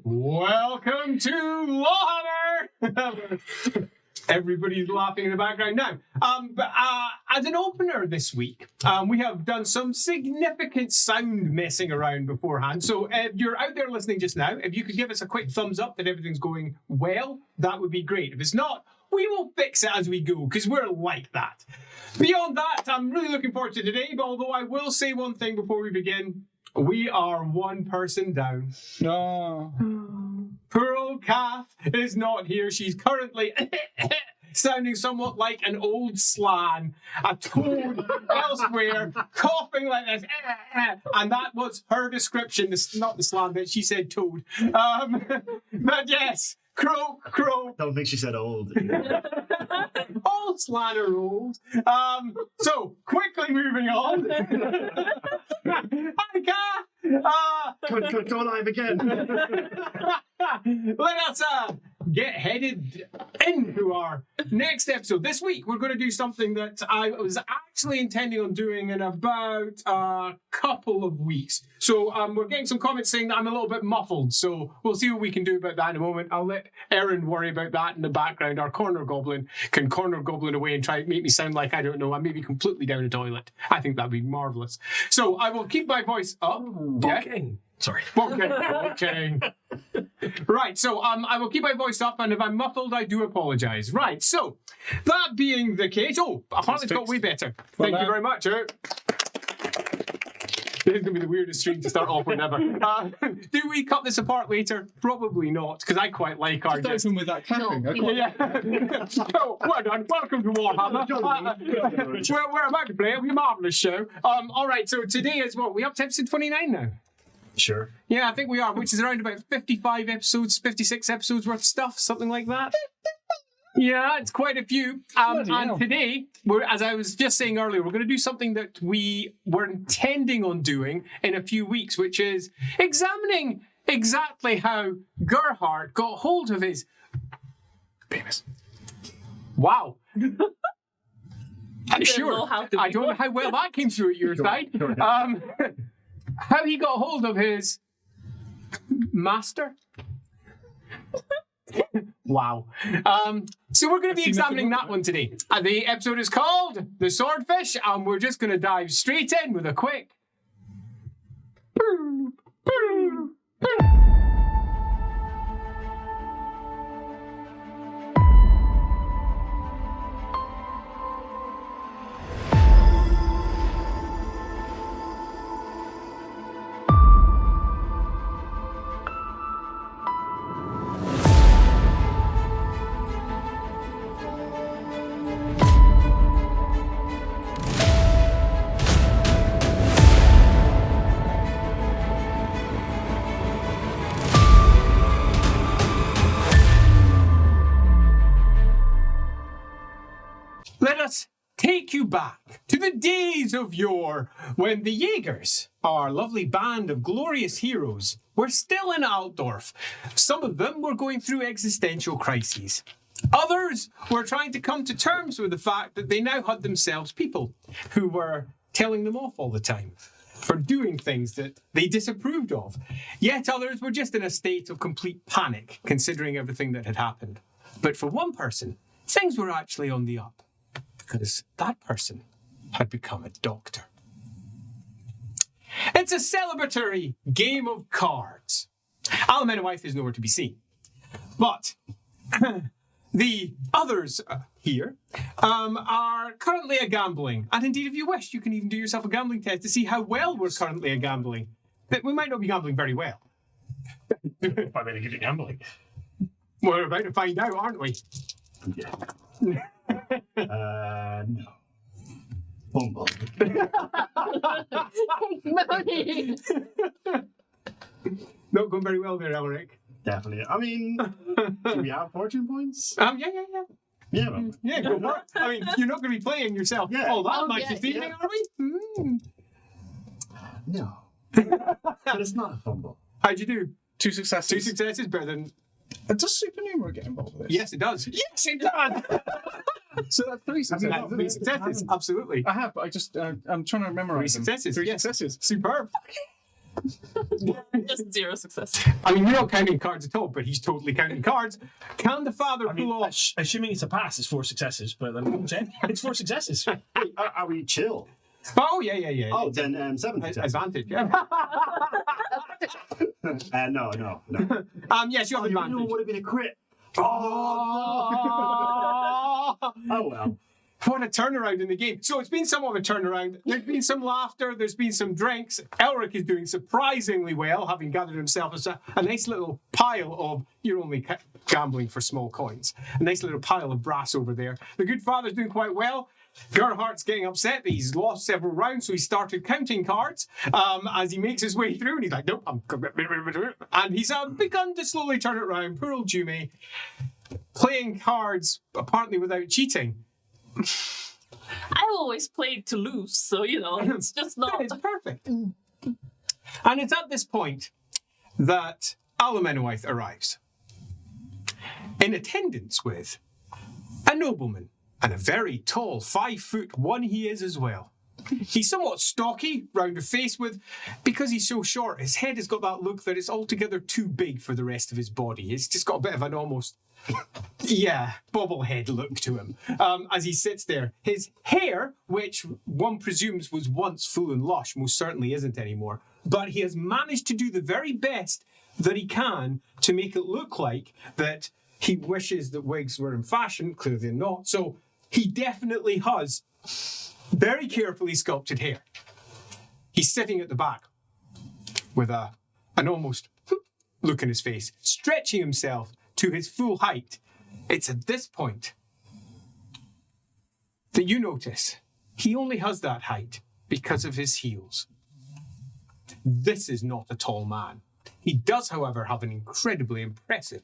Welcome to LAWhammer! Everybody's laughing in the background now. As an opener this week, we have done some significant sound messing around beforehand. So if you're out there listening just now, if you could give us a quick thumbs up that everything's going well, that would be great. If it's not, we will fix it as we go, because we're like that. Beyond that, I'm really looking forward to today, but although I will say one thing before we begin, we are one person down. No. Poor old Kath is not here. She's currently sounding somewhat like an old slan, a toad elsewhere, coughing like this. And that was her description. Not the slan bit, she said toad. But yes, croak. Don't think she said old. Old slan are old. So, quickly moving on. Hi, Kath! Go live again. Let us get headed into our next episode. This week, we're going to do something that I was actually intending on doing in about a couple of weeks. So we're getting some comments saying that I'm a little bit muffled, so we'll see what we can do about that in a moment. I'll let Erin worry about that in the background. Our corner goblin can corner goblin away and try to make me sound like, I don't know, I'm maybe completely down a toilet. I think that'd be marvellous. So I will keep my voice up. Okay. Sorry. Okay. Right, so I will keep my voice up, and if I'm muffled, I do apologise. Right, so that being the case, apparently it's got way better. Thank you very much. This is going to be the weirdest stream to start off with ever. Do we cut this apart later? Probably not, because I quite like our... Just open with that clapping. No. Yeah. So, well done. Welcome to Warhammer. We're about to play a marvellous show. All right, so today is what? We up to episode 29 now? Sure. Yeah, I think we are, which is around about 55 episodes, 56 episodes worth of stuff, something like that. Yeah, it's quite a few. And today, as I was just saying earlier, we're going to do something that we were intending on doing in a few weeks, which is examining exactly how Gerhardt got hold of his penis. Wow. Sure. I don't know how well that came through at your side. How he got hold of his master. Wow. So we're going to be examining that one today. The episode is called The Swordfish, and we're just going to dive straight in with a quick... Let us take you back to the days of yore, when the Jaegers, our lovely band of glorious heroes, were still in Altdorf. Some of them were going through existential crises. Others were trying to come to terms with the fact that they now had themselves people who were telling them off all the time for doing things that they disapproved of. Yet others were just in a state of complete panic, considering everything that had happened. But for one person, things were actually on the up, because that person had become a doctor. It's a celebratory game of cards. Amenemythe is nowhere to be seen. But the others here are currently a gambling. And indeed, if you wish, you can even do yourself a gambling test to see how well we're currently a gambling. That we might not be gambling very well. If I'm any good at gambling. We're about to find out, aren't we? Yeah. No. Bumble. Not going very well there, Elric. Definitely. I mean, do we have fortune points? Yeah. Yeah, well. Yeah, go for it. I mean, you're not going to be playing yourself all that much this evening, are we? No. But it's not a fumble. How'd you do? 2 successes. 2 successes, better than... Does supernumerary get involved with this? Yes, it does. Yes, it does! So that's 3 successes. That's 3 successes, absolutely. I have, but I'm trying to memorize 3 successes, 3 yes. successes. Superb. Just 0 success. I mean, you're not counting cards at all, but he's totally counting cards. Can the father pull off? Assuming it's a pass, it's 4 successes, but it's 4 successes. Wait, are we chill? Oh, yeah. Oh, then 7 successes. Advantage, yeah. No. Yes, you have You know, advantage. it would have been a crit. Oh! Oh, well. What a turnaround in the game. So it's been somewhat of a turnaround. There's been some laughter. There's been some drinks. Elric is doing surprisingly well, having gathered himself a nice little pile of, you're only gambling for small coins, a nice little pile of brass over there. The good father's doing quite well. Gerhardt's getting upset that he's lost several rounds, so he started counting cards as he makes his way through, and he's like, nope, and he's begun to slowly turn it around. Poor old Jumi, playing cards apparently without cheating. I always played to lose, so it's just not. It's perfect. And it's at this point that Alamenowith arrives, in attendance with a nobleman, and a very tall, 5'1" he is as well. He's somewhat stocky, round the face because he's so short, his head has got that look that it's altogether too big for the rest of his body. It's just got a bit of an almost, bobblehead look to him as he sits there. His hair, which one presumes was once full and lush, most certainly isn't anymore. But he has managed to do the very best that he can to make it look like that he wishes that wigs were in fashion. Clearly they're not. So he definitely has very carefully sculpted hair. He's sitting at the back with an almost look in his face, stretching himself to his full height. It's at this point that you notice he only has that height because of his heels. This is not a tall man. He does, however, have an incredibly impressive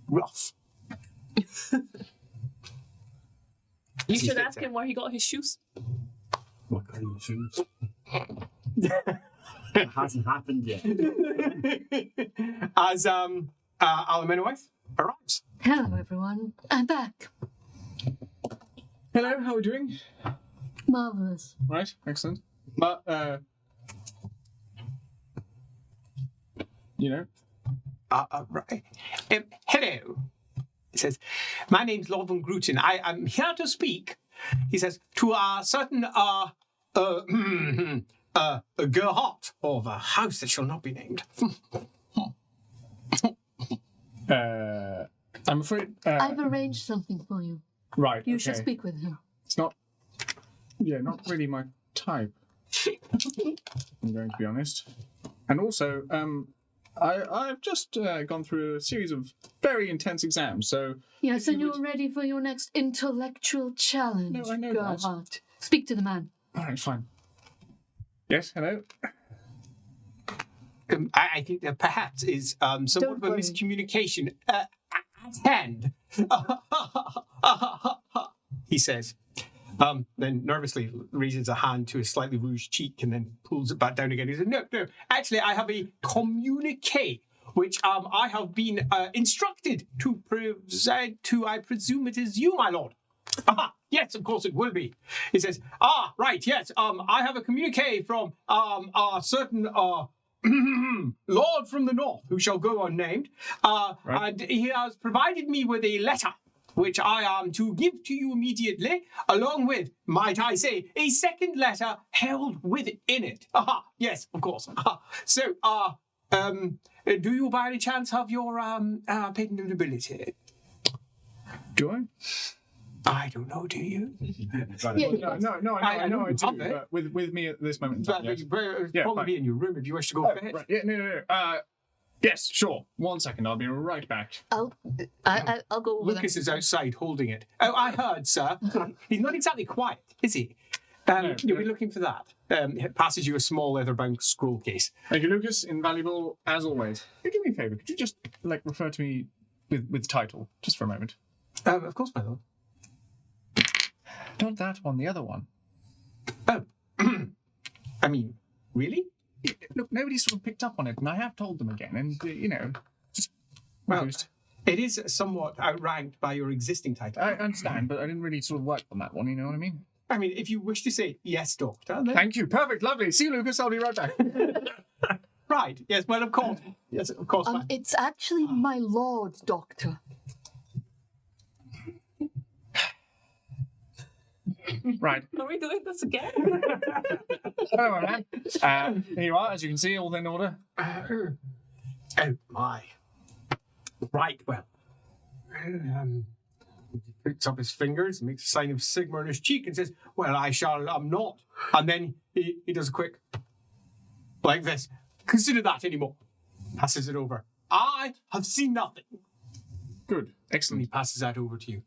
ruff. You should ask him where he got his shoes. What kind of shoes? It hasn't happened yet. As Alamenowith arrives. Hello, everyone. I'm back. Hello, how are we doing? Marvelous. Right, excellent. But, Right. Hello. He says, my name's Lord von Gruten. I am here to speak, he says, to a certain Gerhardt of a house that shall not be named. I'm afraid... I've arranged something for you. right, You okay. should speak with him. It's not... Yeah, not really my type. I'm going to be honest. And also, I've just gone through a series of very intense exams, so... Yes, and you're ready for your next intellectual challenge, No, I know that. Gerhardt. Speak to the man. All right, fine. Yes, hello? I think that perhaps is somewhat Don't of a worry. miscommunication at hand. He says. Then nervously raises a hand to his slightly rouged cheek and then pulls it back down again. He says, no, actually I have a communique which I have been instructed to present to, I presume it is you, my lord. Yes, of course it will be. He says, right, yes, I have a communique from a certain lord from the north, who shall go unnamed, Right. and he has provided me with a letter, which I am to give to you immediately, along with, might I say, a second letter held within it. Yes, of course. So, do you by any chance have your patent of nobility? Do I? I don't know, do you? No, I know I do, have it. but with me at this moment in time, yes. It'll Yeah, probably fine. be in your room if you wish to go Oh, fetch. right. Yeah, no. Yes, sure. 1 second, I'll be right back. I'll go over Lucas is outside holding it. Oh, I heard, sir. He's not exactly quiet, is he? You'll be looking for that. It passes you a small leather-bound scroll case. Thank you, Lucas. Invaluable, as always. Could you do me a favour? Could you just, refer to me with title, just for a moment? Of course, my lord. Not that one, the other one. Oh. I mean, really? Look, nobody sort of picked up on it, and I have told them again, and, just... Well, Just- it is somewhat outranked by your existing title. I understand, but I didn't really sort of work on that one, you know what I mean? I mean, if you wish to say, yes, doctor, then... Thank you. Perfect. Lovely. See you, Lucas. I'll be right back. right. Yes, well, of course. Yes, of course. It's actually my lord, Doctor. Right. Are we doing this again? Oh, man. Here you are, as you can see, all in order. Oh, my. Right, well. He picks up his fingers, makes a sign of Sigma on his cheek and says, well, I shall not. And then he does a quick, like this. Consider that anymore. Passes it over. I have seen nothing. Good. And Excellent. he passes that over to you.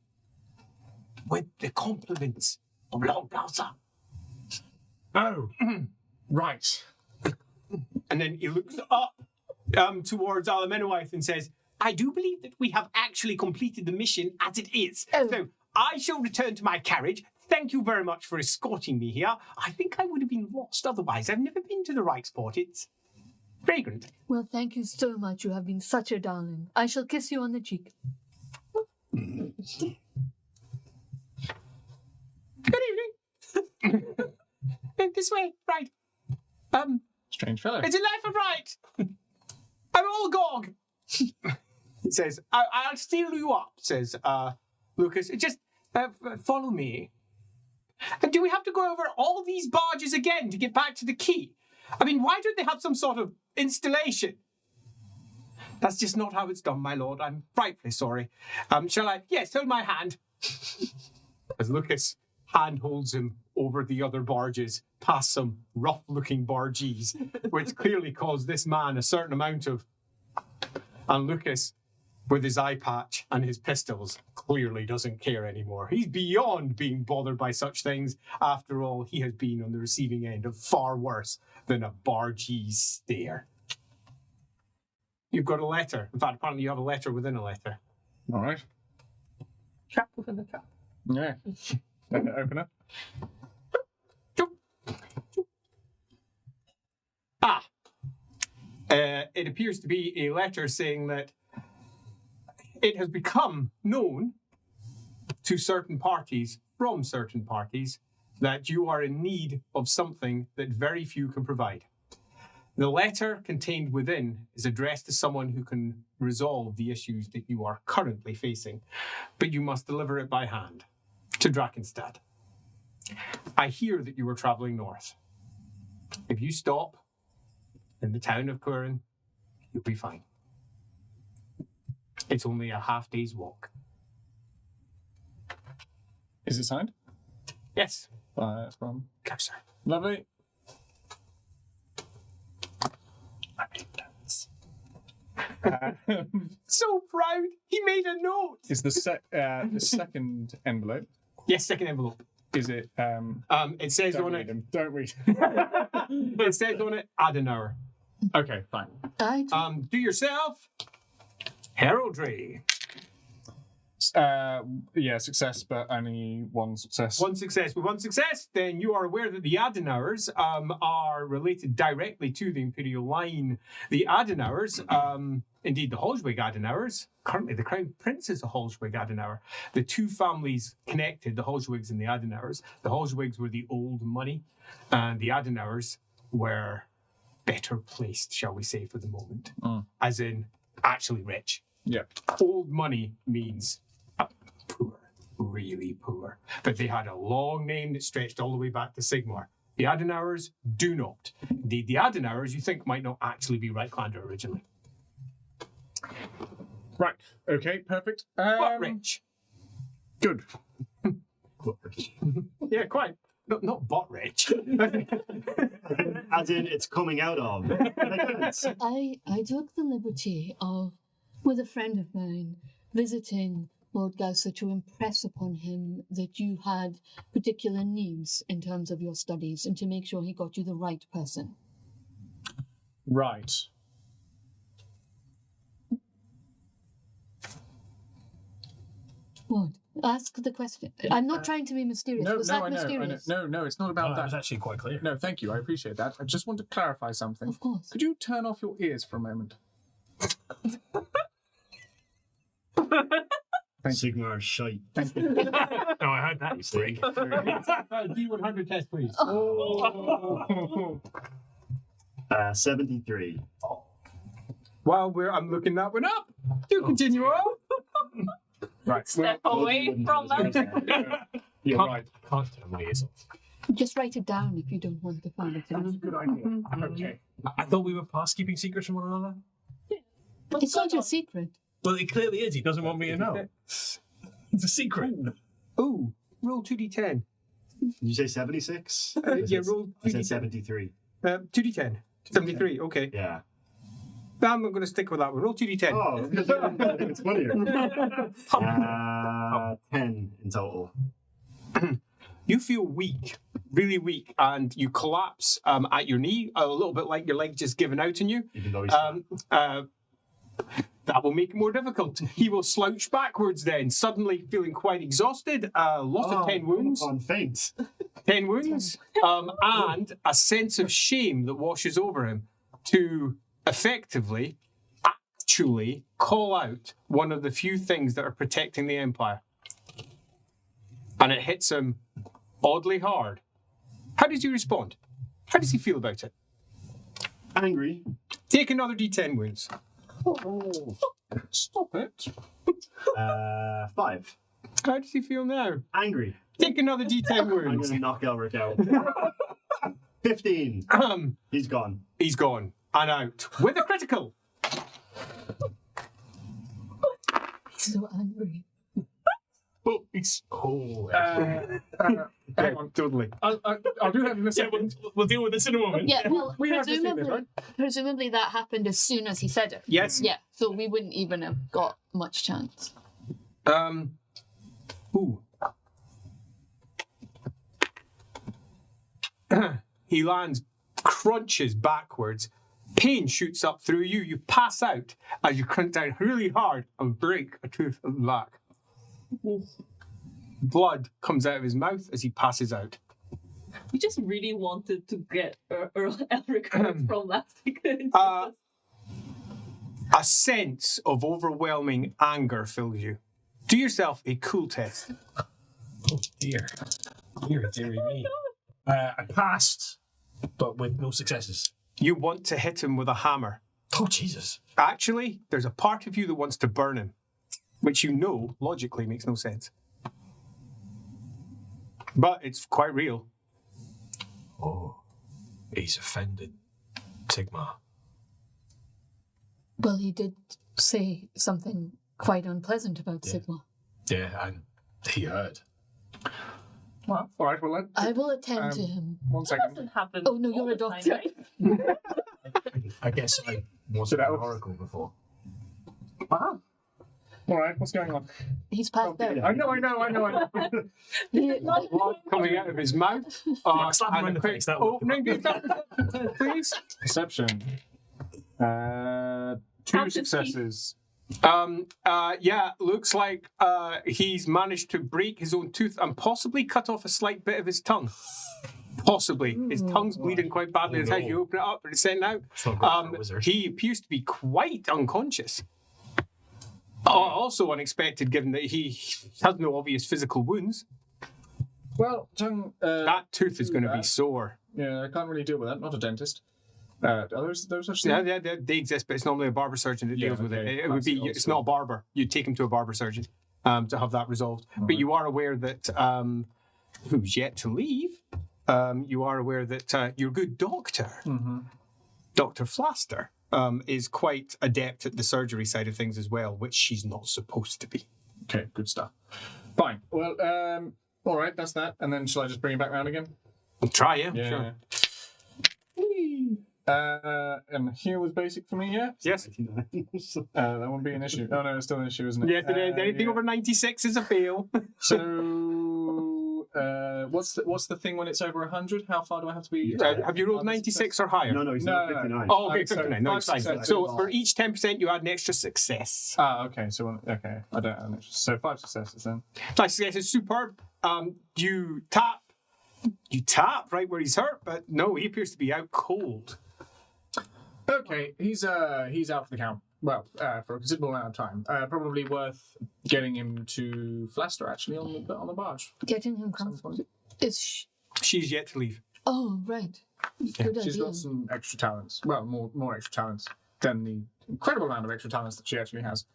With the compliments of Lord Blauser. Oh. Right. And then he looks up towards Alamenoith and says, I do believe that we have actually completed the mission as it is. Oh. So I shall return to my carriage. Thank you very much for escorting me here. I think I would have been lost otherwise. I've never been to the Reichsport. It's fragrant. Well, thank you so much. You have been such a darling. I shall kiss you on the cheek. Good evening. This way, right. Strange fellow. It's a left and right. I'm all agog. He says, I'll steal you up, says Lucas. Just follow me. And do we have to go over all these barges again to get back to the quay? I mean, why don't they have some sort of installation? That's just not how it's done, my lord. I'm frightfully sorry. Shall I? Yes, hold my hand. As Lucas hand holds him over the other barges, past some rough-looking bargees, which clearly caused this man a certain amount of... And Lucas, with his eye patch and his pistols, clearly doesn't care anymore. He's beyond being bothered by such things. After all, he has been on the receiving end of far worse than a bargee's stare. You've got a letter. In fact, apparently you have a letter within a letter. All right. Trap within the trap. Yeah. Open it. It appears to be a letter saying that it has become known to certain parties, from certain parties, that you are in need of something that very few can provide. The letter contained within is addressed to someone who can resolve the issues that you are currently facing, but you must deliver it by hand to Drakenstad. I hear that you are travelling north. If you stop in the town of Kurin, you'll be fine. It's only a half day's walk. Is it signed? Yes. From Capsule. Lovely. So proud. He made a note. Is the second envelope? Yes, second envelope. Is it? It says Don't on read it. them. Don't read. It says on it Adenauer. Okay, fine. Do yourself heraldry. Yeah, success, but only one success. One success. With one success, then you are aware that the Adenauers are related directly to the Imperial line. The Adenauers, indeed the Holzwig Adenauers, currently the Crown Prince is a Holzwig Adenauer. The two families connected, the Holzwigs and the Adenauers. The Holzwigs were the old money, and the Adenauers were better placed, shall we say, for the moment. As in, actually rich. Yeah. Old money means poor, really poor. But they had a long name that stretched all the way back to Sigmar. The Adenauers do not. Indeed, the Adenauers you think might not actually be Reiklander originally. Right. Okay. Perfect. But rich. Good. Yeah, quite. Not but rich. As in, it's coming out of. I took the liberty of, with a friend of mine, visiting Lord Gausser to impress upon him that you had particular needs in terms of your studies and to make sure he got you the right person. Right. What? Ask the question. I'm not trying to be mysterious. No, Was no, that I know. mysterious? No, it's not about That was that. actually quite clear. No, thank you. I appreciate that. I just want to clarify something. Of course. Could you turn off your ears for a moment? Sigmar shite. Thank you. Oh, I heard that, you freak. D100 test, please. Oh. 73. While I'm looking that one up, you continue on. Right. Step away from that. You're right. Can't turn my ears off. Just write it down if you don't want to find it. That's a good idea. Okay. I thought we were past keeping secrets from one another. It's not your secret. Well, it clearly is. He doesn't want me to know. It's a secret. Ooh, roll 2d10. Did you say 76? Yeah, roll I said 2d10. 73. 2d10. 73, okay. Yeah. I'm going to stick with that one. Roll 2d10. Oh, I think it's funnier. 10 in total. You feel weak, really weak, and you collapse at your knee, a little bit like your leg just giving out on you. Even though he's That will make it more difficult. He will slouch backwards then, suddenly feeling quite exhausted, loss of 10 wounds. on faint. 10 wounds, and a sense of shame that washes over him to effectively, actually call out one of the few things that are protecting the Empire. And it hits him oddly hard. How does he respond? How does he feel about it? Angry. Take another d10 wounds. Stop it. 5. How does he feel now? Angry. Take another d10 I'm wounds. going to knock Elric out. 15. He's gone. He's gone and out with a critical. So angry. Oh, it's cool. Hang on. Totally. I'll do that in a Yeah, second. we'll deal with this in a moment. Yeah, well, We have to see this, presumably, right? presumably that happened as soon as he said it. Yes. Yeah, so we wouldn't even have got much chance. Ooh. He lands, crunches backwards. Pain shoots up through you. You pass out as you crunch down really hard and break a tooth of the back. Blood comes out of his mouth as he passes out. We just really wanted to get Elric out from that. A sense of overwhelming anger fills you. Do yourself a cool test. Oh dear. Dear me. I passed, but with no successes. You want to hit him with a hammer. Oh Jesus. Actually, there's a part of you that wants to burn him, which you know logically makes no sense. But it's quite real. Oh, he's offended. Sigma. Well, he did say something quite unpleasant about Sigma. Yeah, and he heard. Well, all right. Well, I will attend to him. 1 That second. doesn't happen. Oh, no, you're all a the time, doctor. right? I guess I wasn't an oracle before. Wow. All right. What's going on? He's passed out. I know. Blood coming out of his mouth. slap him And in a the quick face, that would opening. Please. Perception. 2 Count his successes. Yeah, looks like he's managed to break his own tooth and possibly cut off a slight bit of his tongue. Possibly. His tongue's bleeding quite badly. That's how you open it up and it's sent out. It's not good for a wizard. He appears to be quite unconscious. Also unexpected, given that he has no obvious physical wounds. Well, tongue. That tooth is going to be that. sore. Yeah, I can't really deal with that. Not a dentist. Are those such Yeah, things? they exist, but it's normally a barber surgeon that Yeah, deals with okay. it. It would be. Classic It's old not a barber. You take him to a barber surgeon to have that resolved. But you are aware that who's yet to leave. You are aware that your good doctor, Dr. Flaster, is quite adept at the surgery side of things as well, which she's not supposed to be. Okay, good stuff. Fine. Well, all right, that's that. And then shall I just bring it back round again? Try, yeah, Yeah. sure. And heal is basic for me, yeah? Yes. That won't be an issue. Oh, no, it's still an issue, isn't it? Yes, it is. Anything yeah. over 96 is a fail. So, what's the thing when it's over 100? How far do I have to be? Have you rolled 96 or higher? No, he's not 59. Oh, okay, So 59. No, five it's fine. successes. So for each 10%, you add an extra success. Okay. So, okay. I don't have an issue. So 5 successes then. Nice success is superb. You tap right where he's hurt, but no, he appears to be out cold. Okay, he's out for the count. Well, for a considerable amount of time. Probably worth getting him to Flaster actually on the barge. Getting him comfortable. Is She's yet to leave. Oh, right. Good She's idea. got some extra talents. Well, more extra talents than the incredible amount of extra talents that she actually has.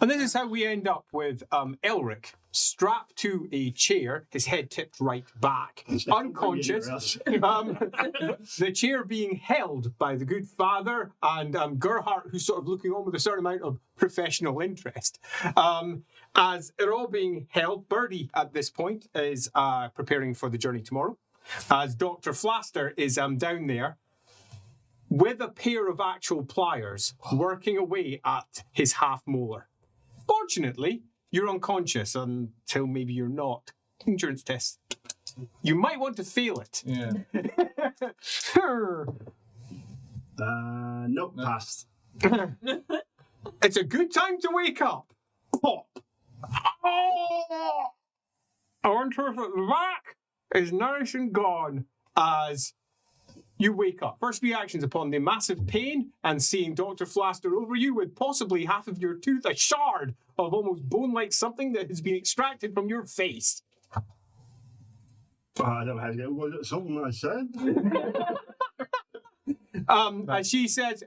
And this is how we end up with Elric strapped to a chair, his head tipped right back, unconscious. The chair being held by the good father and Gerhardt, who's sort of looking on with a certain amount of professional interest. As they're all being held, Birdie at this point is preparing for the journey tomorrow. As Dr. Flaster is down there with a pair of actual pliers working away at his half molar. Fortunately, you're unconscious until maybe you're not. Endurance test. You might want to fail it. Yeah. Nope, passed. It's a good time to wake up. Pop. Oh! I wonder if the back is nice and gone as you wake up. First reactions upon the massive pain and seeing Dr. Flaster over you with possibly half of your tooth, a shard of almost bone-like something that has been extracted from your face. I don't have to. Was it something I said? And she says,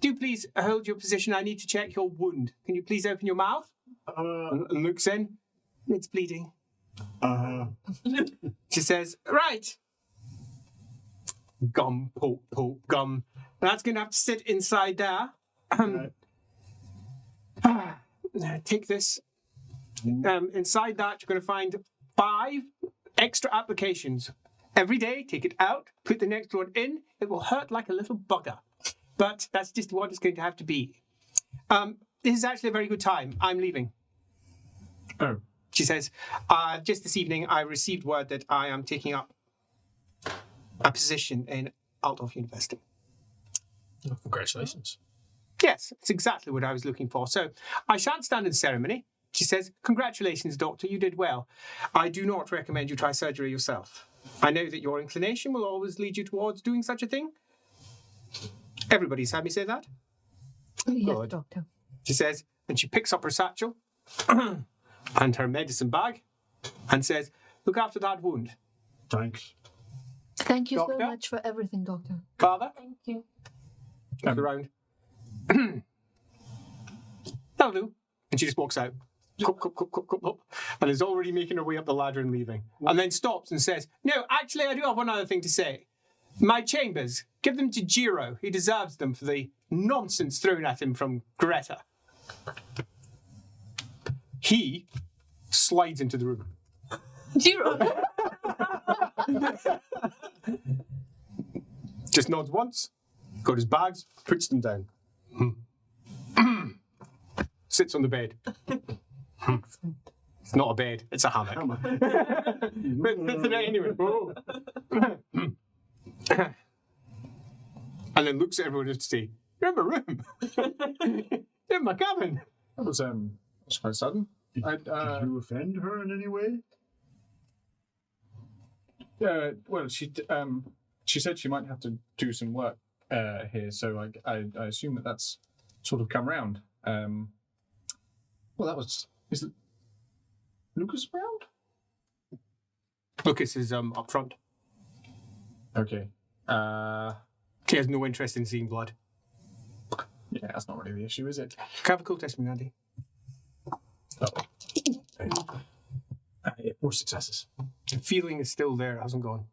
do please hold your position. I need to check your wound. Can you please open your mouth? And looks in. It's bleeding. She says, right. Gum, poke, poke, gum. That's going to have to sit inside there. Take this. Inside that, you're going to find 5 extra applications. Every day, take it out, put the next one in. It will hurt like a little bugger. But that's just what it's going to have to be. This is actually a very good time. I'm leaving. Oh. She says, just this evening, I received word that I am taking up a position in Altdorf University. Oh, congratulations. Yes, it's exactly what I was looking for. So I shan't stand in ceremony. She says, congratulations, doctor, you did well. I do not recommend you try surgery yourself. I know that your inclination will always lead you towards doing such a thing. Everybody's had me say that. Yes, Good. doctor. She says, and she picks up her satchel and her medicine bag and says, look after that wound. Thanks. Thank you Doctor? so much for everything, doctor. Father, Thank you. looks around. That'll do. And she just walks out. Cup, cup, cup, cup, cup, cup, and is already making her way up the ladder and leaving. And then stops and says, no, actually, I do have one other thing to say. My chambers, give them to Jiro. He deserves them for the nonsense thrown at him from Greta. He slides into the room. Zero. Just nods once, got his bags, puts them down. Sits on the bed. It's not a bed, it's a hammock. But sits in it anyway. Whoa. And then looks at everyone to say, you're in my room. You're in my cabin. That was quite sudden. Did you offend her in any way? Well, she said she might have to do some work here, so I assume that's sort of come round. Well, is Lucas around? Lucas is up front. Okay. He has no interest in seeing blood. Yeah, that's not really the issue, is it? Can I have a cool test me, Andy? Yeah, 4 successes. The feeling is still there, it hasn't gone.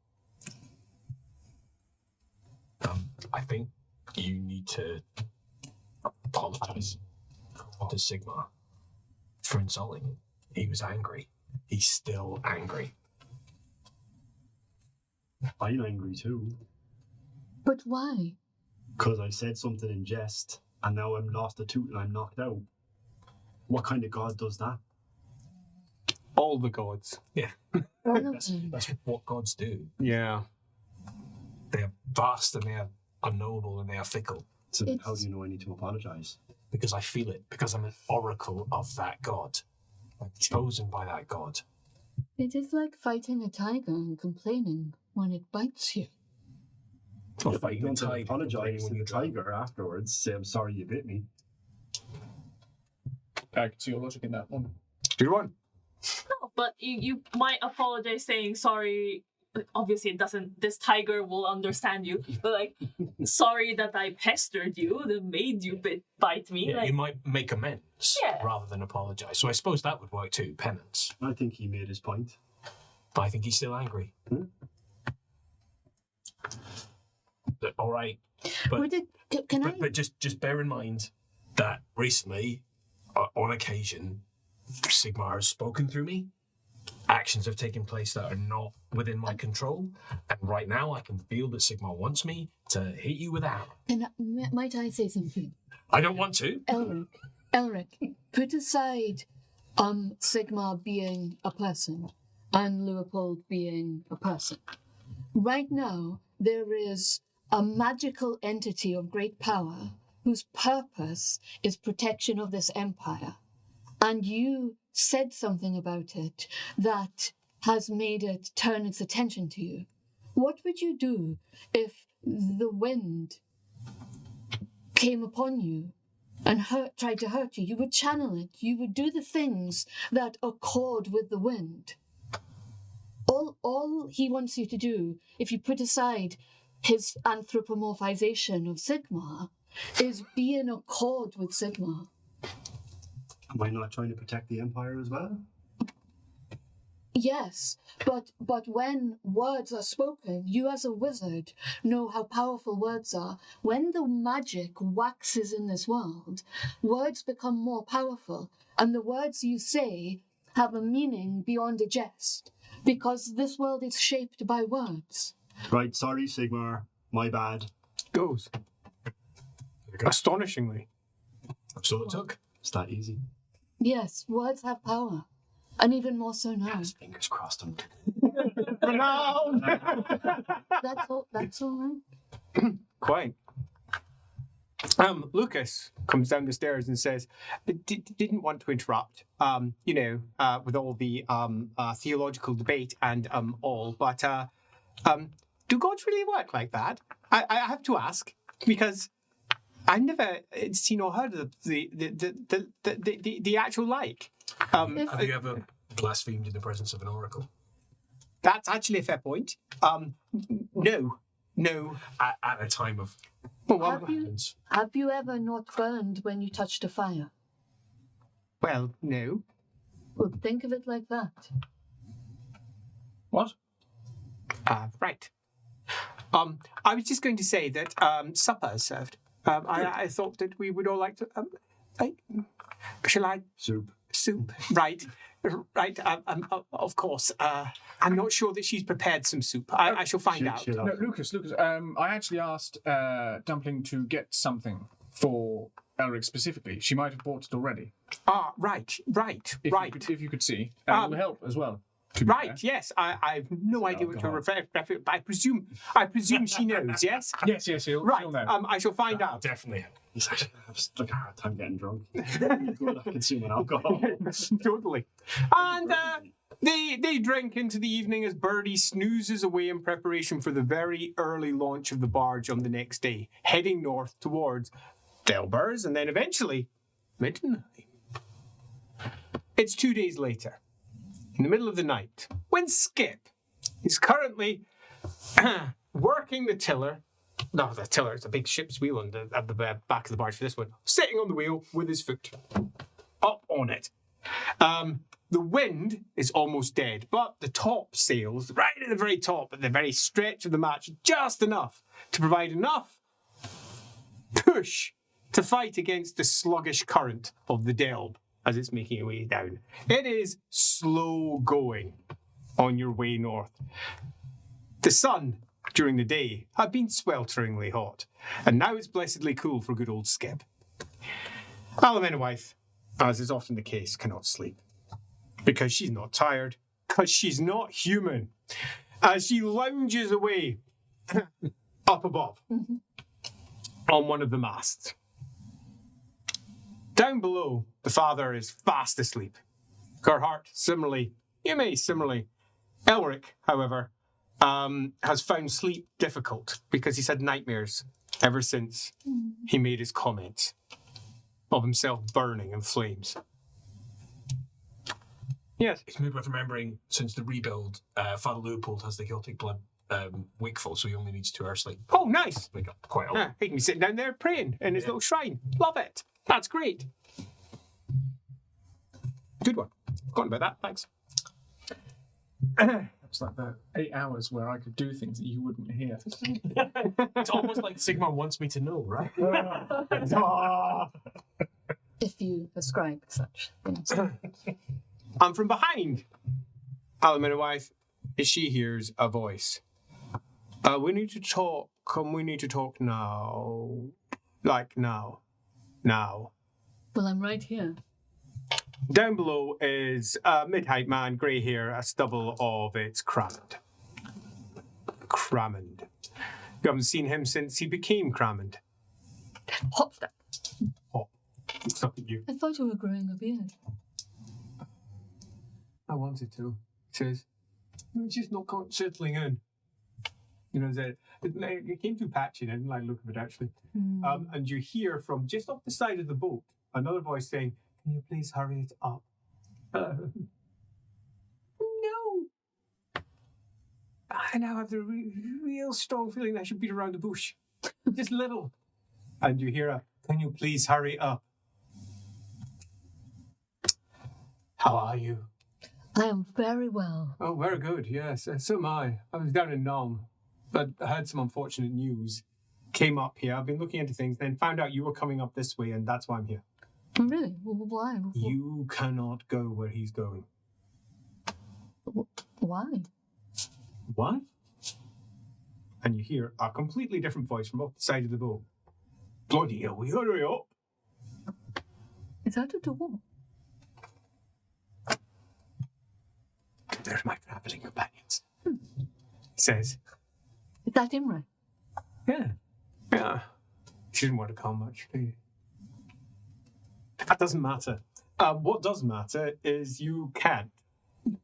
I think you need to apologise to Sigmar for insulting him. He was angry. He's still angry. I'm angry too. But why? Because I said something in jest, and now I'm lost a tooth and I'm knocked out. What kind of god does that? All the gods. That's what gods do. Yeah. They are vast and they are unknowable and they are fickle. So then how It's- do you know I need to apologise? Because I feel it. Because I'm an oracle of that god. I'm chosen by that god. It is like fighting a tiger and complaining when it bites you. Or Yeah, but fighting you a don't have to tiger, apologise complaining to when the you're drunk. tiger afterwards. Say, I'm sorry you bit me. I can see your logic in that one. Do you want? No, but you might apologize saying sorry obviously it doesn't, this tiger will understand you, but like, sorry that I pestered you, that made you bite me. Yeah, Like, you might make amends Yeah. rather than apologise. So I suppose that would work too, penance. I think he made his point. But I think he's still angry. All right. But, Would it, can I? but just bear in mind that recently, on occasion, Sigmar has spoken through me. Actions have taken place that are not within my control. And right now I can feel that Sigmar wants me to hit you with a hammer. Might I say something? I don't want to. Elric, put aside Sigmar being a person and Leopold being a person. Right now, there is a magical entity of great power whose purpose is protection of this empire. And you said something about it that has made it turn its attention to you. What would you do if the wind came upon you and tried to hurt you? You would channel it. You would do the things that accord with the wind. All he wants you to do, if you put aside his anthropomorphization of Sigmar, is be in accord with Sigmar. Am I not trying to protect the Empire as well? Yes, but when words are spoken, you as a wizard know how powerful words are. When the magic waxes in this world, words become more powerful, and the words you say have a meaning beyond a jest, because this world is shaped by words. Right, sorry, Sigmar. My bad. Goes. Astonishingly. That's all it took. It's that easy. Yes, words have power, and even more so now. Fingers crossed on No! That's all right. Quite. Lucas comes down the stairs and says, didn't want to interrupt, with all the theological debate and all, but do gods really work like that? I have to ask, because I've never seen or heard of the actual like. Have you ever blasphemed in the presence of an oracle? That's actually a fair point. No. At a time of... Have you ever not burned when you touched a fire? Well, no. Well, think of it like that. What? Right. I was just going to say that supper is served. I thought that we would all like to... shall I? Soup. Right. Right. Of course. I'm not sure that she's prepared some soup. I shall find out. No, Lucas. I actually asked Dumpling to get something for Elric specifically. She might have bought it already. Right. If you could see. It will help as well. Right, yes. I have no idea what to refer to, but I presume she knows, yes? Yes, she'll know. I shall find out. Definitely. He's actually having a hard time getting drunk. Good at consuming alcohol. Totally. And they drink into the evening as Birdie snoozes away in preparation for the very early launch of the barge on the next day, heading north towards Delbers and then eventually Middenheim. It's 2 days later, in the middle of the night, when Skip is currently working the tiller. No, the tiller is a big ship's wheel at the back of the barge for this one. Sitting on the wheel with his foot up on it. The wind is almost dead, but the top sails, right at the very top, at the very stretch of the match, just enough to provide enough push to fight against the sluggish current of the Delb as it's making its way down. It is slow going on your way north. The sun during the day had been swelteringly hot, and now it's blessedly cool for good old Skip. Alamenwife, as is often the case, cannot sleep. Because she's not tired, because she's not human. As she lounges away up above on one of the masts. Down below, the father is fast asleep. Gerhardt, similarly. Elric, however, has found sleep difficult because he's had nightmares ever since he made his comments of himself burning in flames. Yes. It's maybe worth remembering, since the rebuild, Father Leopold has the Celtic blood wakeful, so he only needs 2 hours sleep. Oh, nice. Wake up quite a lot. Yeah, he can be sitting down there praying in his little shrine. Love it. That's great. Good one. Forgotten about that. Thanks. It's like the 8 hours where I could do things that you wouldn't hear. It's almost like Sigmar wants me to know, right? If you ascribe such things. And from behind Alan wife, she hears a voice. We need to talk. We need to talk now. Like now. Now. Well, I'm right here. Down below is a mid-height man, grey hair, a stubble of it's Crammond. Crammond. You haven't seen him since he became Crammond. Hop that. Looks up at you. I thought you were growing a beard. I wanted to. He says, it's just not settling in. You know, it came too patchy and I didn't like the look of it actually. And you hear from just off the side of the boat another voice saying, can you please hurry it up? No. I now have the real strong feeling that I should beat around the bush. Just little. And you hear a, can you please hurry up? How are you? I am very well. Oh, very good, yes. So am I. I was down in Nuln, but I had some unfortunate news. Came up here, I've been looking into things, then found out you were coming up this way, and that's why I'm here. Really? Why? You cannot go where he's going. Why? What? And you hear a completely different voice from off the side of the boat. Bloody hell, we hurry up. Is that a door? There's my travelling companions. He says. Is that Imre? Yeah. Yeah. She didn't want to call much, do you? That doesn't matter. What does matter is you can't.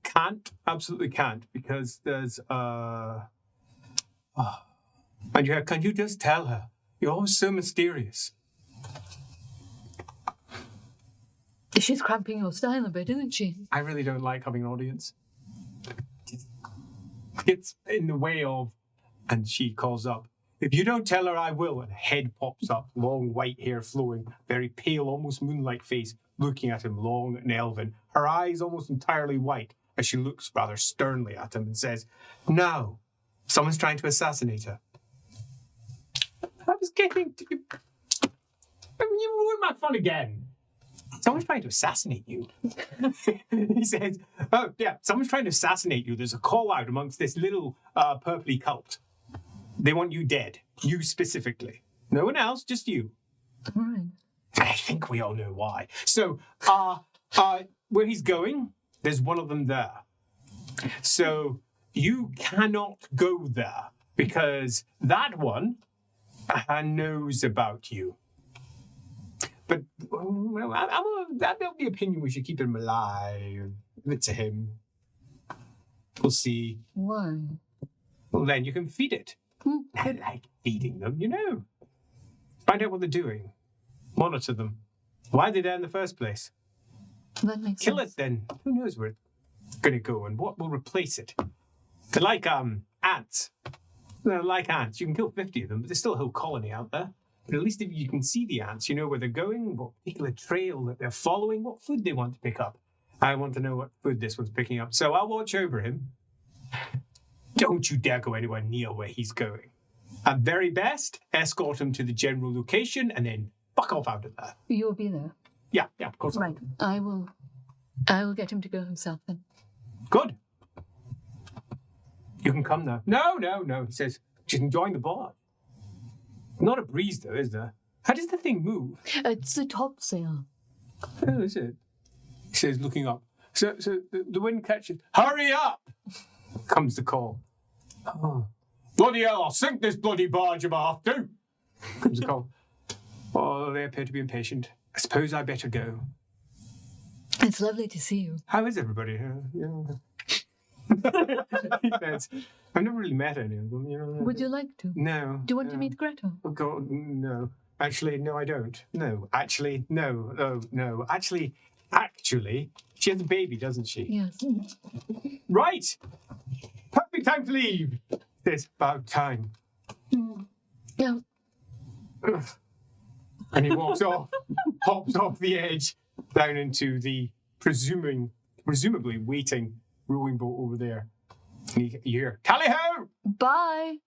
Can't, absolutely can't, because there's and can you just tell her? You're always so mysterious. She's cramping your style a bit, isn't she? I really don't like having an audience. It's in the way of, and she calls up, if you don't tell her, I will. And a head pops up, long white hair flowing, very pale, almost moon-like face, looking at him, long and elven, her eyes almost entirely white, as she looks rather sternly at him and says, no, someone's trying to assassinate her. I was getting to... you ruined my fun again. Someone's trying to assassinate you. He says, oh, yeah, someone's trying to assassinate you. There's a call out amongst this little purpley cult. They want you dead. You specifically. No one else, just you. Right. I think we all know why. So, where he's going, there's one of them there. So, you cannot go there because that one knows about you. But well, I'm of the opinion we should keep him alive. Give it to him. We'll see. Why? Well, then you can feed it. I like feeding them, you know. Find out what they're doing. Monitor them. Why are they there in the first place? That makes Kill sense. it then. Who knows where it's going to go and what will replace it? They're like ants. They're like ants. You can kill 50 of them, but there's still a whole colony out there. But at least if you can see the ants, you know where they're going, what particular trail that they're following, what food they want to pick up. I want to know what food this one's picking up. So I'll watch over him. Don't you dare go anywhere near where he's going. At very best, escort him to the general location and then fuck off out of there. You'll be there. Yeah, of course. Right. I will get him to go himself then. Good. You can come now. No. He says, she's enjoying the bar. Not a breeze, though, is there? How does the thing move? It's the topsail. Oh, is it? He says, looking up. So the wind catches. Hurry up! Comes the call. Oh. Bloody hell, I'll sink this bloody barge if I have to. Comes the call. Oh, they appear to be impatient. I suppose I better go. It's lovely to see you. How is everybody? He says, I've never really met any of them. You know. Would you like to? No. Do you want to meet Greta? Oh, God, no. Actually, no, I don't. No. Actually, no. Oh, no. Actually, Actually, she has a baby, doesn't she? Yes. Right! Perfect time to leave! It's about time. Yeah. And he walks off, hops off the edge, down into the presumably waiting rowing boat over there. And you hear, Tally-ho! Bye.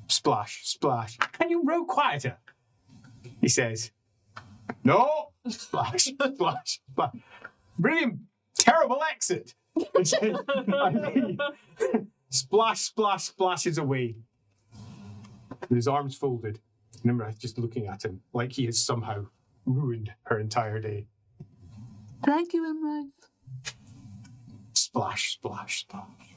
Splash, splash. Can you row quieter? He says. No! Splash, splash, splash. Brilliant, terrible exit. He says, splash, splash, splashes away. With his arms folded. Remember, just looking at him like he has somehow ruined her entire day. Thank you, Imran. Splash, splash, splash.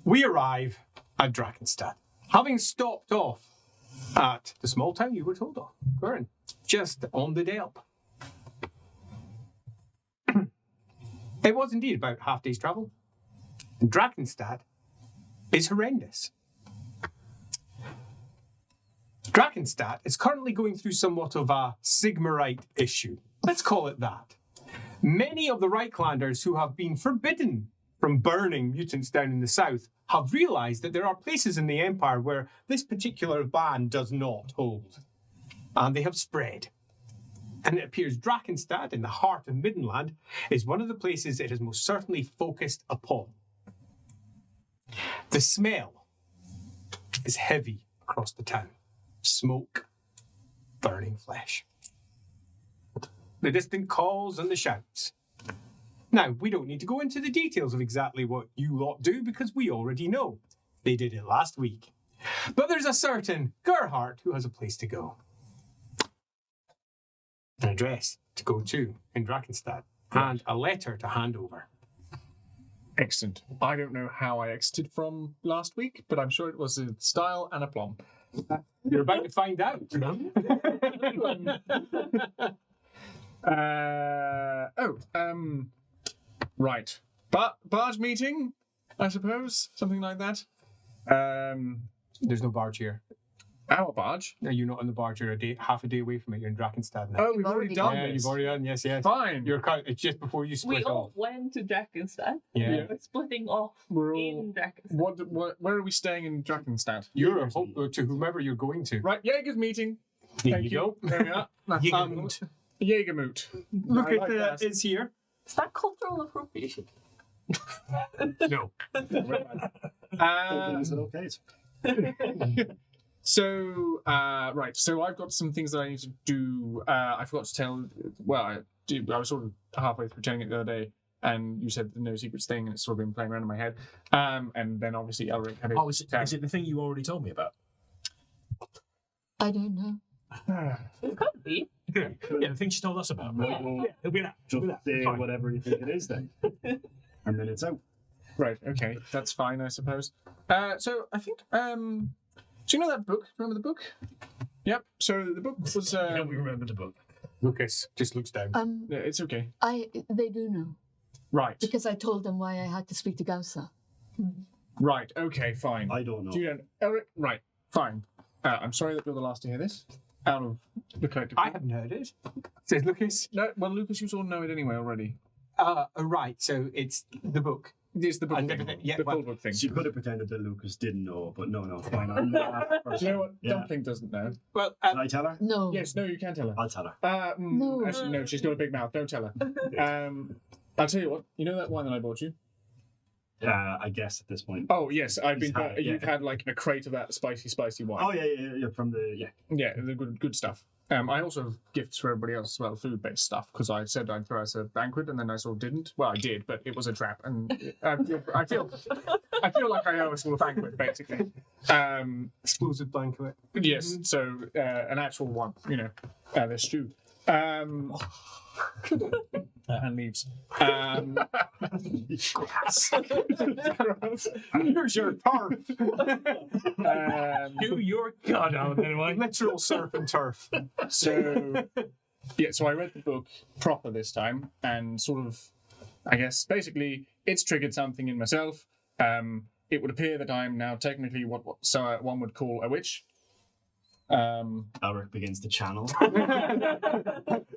We arrive at Drakenstadt, having stopped off at the small town you were told of, Curran, just on the Delp. It was indeed about half day's travel. And Drakenstadt is horrendous. Drakenstadt is currently going through somewhat of a Sigmarite issue. Let's call it that. Many of the Reichlanders who have been forbidden from burning mutants down in the south have realised that there are places in the Empire where this particular ban does not hold. And they have spread. And it appears Drakenstadt, in the heart of Middenland, is one of the places it is most certainly focused upon. The smell is heavy across the town. Smoke, burning flesh. The distant calls and the shouts. Now, we don't need to go into the details of exactly what you lot do because we already know. They did it last week. But there's a certain Gerhardt who has a place to go. An address to go to in Drakenstadt and a letter to hand over. Excellent. I don't know how I exited from last week, but I'm sure it was in style and aplomb. You're about to find out. Right. Barge meeting, I suppose, something like that. There's no barge here. Our barge. No, you're not on the barge. You're half a day away from it. You're in Drakenstadt now. Oh, we've already done Yeah, this. you've already done. Yes, yes. Fine. It's just before you split We all off. went to Drakenstadt. Yeah. We're splitting off We're in all. Drakenstadt. Where are we staying in Drakenstadt? You're a hope to whomever you're going to. Right, Jaeger's meeting. There Thank you you. go. There we are. Jägermoot. Jägermoot. Look I at like that. it's here. Is that cultural appropriation? No. Is it okay? So I've got some things that I need to do. I forgot to tell. Well, I was sort of halfway through telling it the other day, and you said the no secrets thing, and it's sort of been playing around in my head. And then obviously Elric had it. Oh, is it the thing you already told me about? I don't know. It could be. Yeah, the thing she told us about. Well, well, It'll be that. just say Fine. whatever you think it is then. And then it's out. Right. Okay, that's fine, I suppose. So I think. Do you know that book? Remember the book? Yep. So the book was. Yeah, we remember the book. Lucas just looks down. Yeah, it's okay. They do know Right. because I told them why I had to speak to Gausa. Right. Okay. Fine. I don't know. Do you know Elric? Right. Fine. I'm sorry that you're the last to hear this. Out of the collective. I haven't heard it. Says Lucas. No. Well, Lucas, you sort of know it anyway already. Right. So it's the book. It's the book And thing. everything, yeah, the well, full book thing. She could have pretended that Lucas didn't know, but no, fine. I'm not that Do person. you know what Yeah. Dumpling doesn't know? Well, Can I tell her? No. Yes. No, you can tell her. I'll tell her. No. Actually, no. She's got a big mouth. Don't tell her. I'll tell you what. You know that wine that I bought you? I guess at this point. Oh yes, I've been. He's had it, You've yeah. had like a crate of that spicy wine. Oh yeah. From the Yeah, the good stuff. I also have gifts for everybody else as well, food-based stuff, because I said I'd throw us a banquet, and then I sort of didn't. Well, I did, but it was a trap, and I feel like I owe us all a banquet, basically. explosive banquet. Yes, so an actual one, the stew. And leaves. Here's your turf. Do your god out anyway. Literal surf and turf. So I read the book proper this time, and sort of, I guess, basically, it's triggered something in myself. It would appear that I'm now technically what one would call a witch. Alric begins to channel.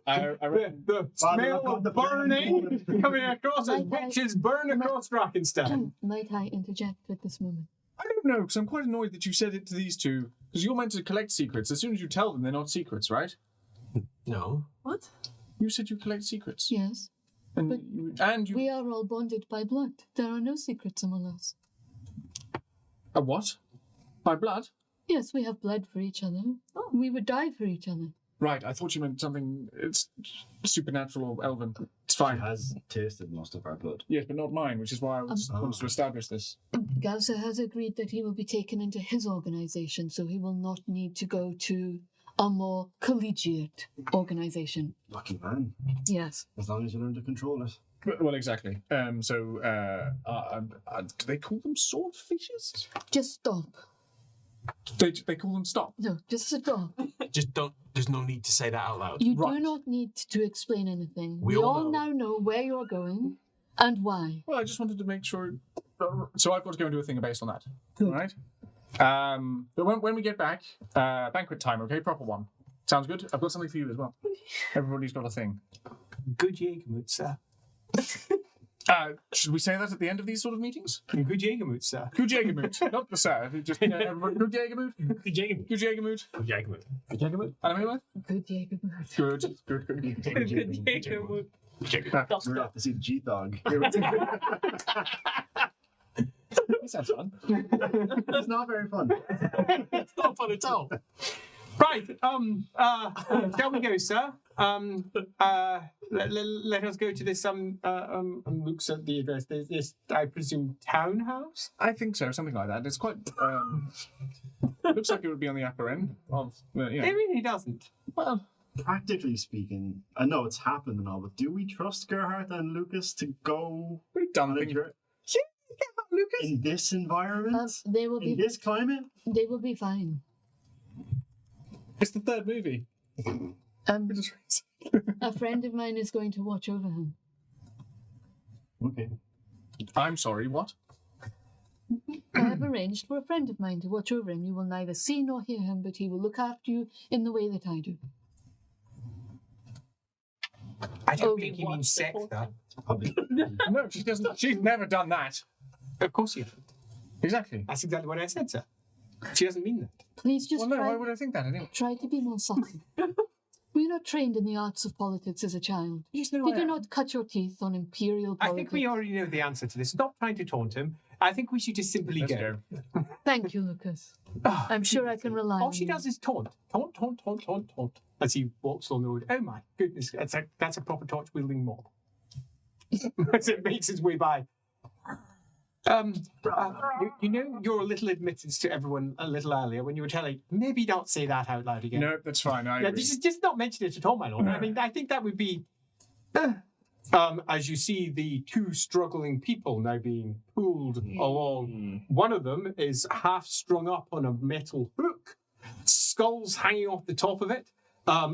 I reckon The smell of burning coming across as witches burn across Drakenstein. Might I interject at this moment? I don't know, because I'm quite annoyed that you said it to these two. Because you're meant to collect secrets. As soon as you tell them, they're not secrets, right? No. What? You said you collect secrets. Yes. And, you... We are all bonded by blood. There are no secrets among us. A what? By blood? Yes, we have blood for each other. We would die for each other. Right, I thought you meant something... It's supernatural or elven. It's She fine. has tasted most of our blood. Yes, but not mine, which is why I wanted to establish this. Gausa has agreed that he will be taken into his organization, so he will not need to go to a more collegiate organization. Lucky man. Yes. As long as you learn to control it. Well, exactly. Do they call them swordfishes? Just stop. They call them stop. No, just stop. Just don't. There's no need to say that out loud. You Right. do not need to explain anything. We We all all know. now know where you're going and why. Well, I just wanted to make sure. So I've got to go and do a thing based on that. All right. But when we get back, banquet time, okay? Proper one. Sounds good? I've got something for you as well. Everybody's got a thing. Good Jägermut, sir. Should we say that at the end of these sort of meetings? Good Jägermut, sir. Good Jägermut. Not the sir. Just, everybody, good Jägermut. Good Jägermut. Good Jägermut. Good Jägermut. Good Jägermut. Anime? Good Jacob. Good. Good. Good Jacob. We're going to have to see the G-Dog. That sounds fun. It's not very fun. It's not fun at all. Right, shall we go, sir? Let us go to this, looks at the address, this, I presume, townhouse? I think so, something like that. It's quite, looks like it would be on the upper end of, It really doesn't. well, Practically speaking, I know it's happened and all, but do we trust Gerhardt and Lucas to go we've done on a things. trip Lucas? in this environment? They will In be. this climate? They will be fine. It's the third movie. A friend of mine is going to watch over him. Okay. I'm sorry, what? I have arranged for a friend of mine to watch over him. You will neither see nor hear him, but he will look after you in the way that I do. I don't Oh, think you watch mean the sex, whole though. Probably. No, she doesn't. She's never done that. Of course you haven't. Exactly. That's exactly what I said, sir. She doesn't mean that. Please just Well, no, try, why would I think that anyway? try to be more subtle. Were you not trained in the arts of politics as a child? Yes, no, Did you not cut your teeth on imperial I politics? think we already know the answer to this. Stop trying to taunt him. I think we should just simply Let's go. go. Thank you, Lucas. Ah, I'm sure I can rely all on she you. does is taunt. Taunt, taunt, taunt, taunt, taunt. As he walks along the road. Oh my goodness, that's a proper torch-wielding mob. As it makes its way by. You know your little admittance to everyone a little earlier when you were telling, maybe don't say that out loud again. No, that's fine. I Yeah, agree. this is just not mention it at all, my lord. I mean, I think that would be. As you see the two struggling people now being pulled along. One of them is half strung up on a metal hook, skulls hanging off the top of it,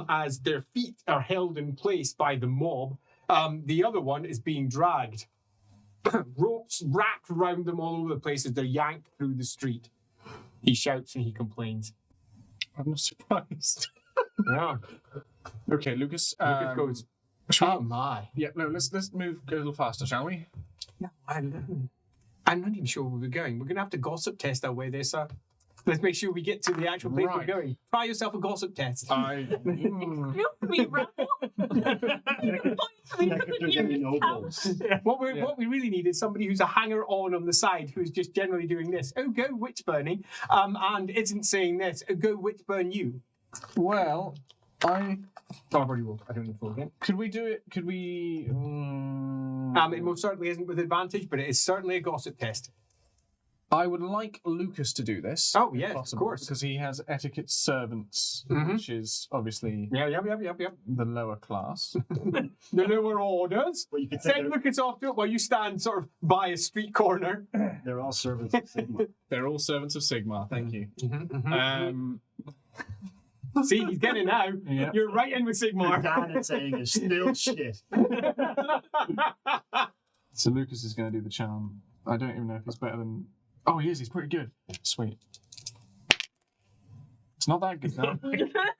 as their feet are held in place by the mob. The other one is being dragged. Ropes wrapped around them all over the place as they're yanked through the street. He shouts and he complains. I'm not surprised. Yeah. Okay, Lucas. Lucas goes, should we- oh my. Yeah, no, let's move a little faster, shall we? No, I'm not even sure where we're going. We're going to have to gossip test our way there, sir. Let's make sure we get to the actual place we're Right. going. Try yourself a gossip test. You me rabble. What we really need is somebody who's a hanger-on the side who's just generally doing this. Oh, go witch burning, and isn't saying this. Oh, go witch burn you. Well, I've already rolled. I don't need to roll again. could we do it? Could we? It most certainly isn't with advantage, but it is certainly a gossip test. I would like Lucas to do this. Oh, if yes, of possible, course. because he has etiquette servants, Mhm. which is obviously Yep. the lower class. The lower orders. Well, you could say Send Lucas off to it while you stand sort of by a street corner. they're all servants of Sigma. They're all servants of Sigmar. Thank you. See, he's getting it now. Yeah. You're right in with Your Sigmar. dad is saying is still shit. So Lucas is going to do the charm. I don't even know if he's better than. Oh, he is. He's pretty good. Sweet. It's not that good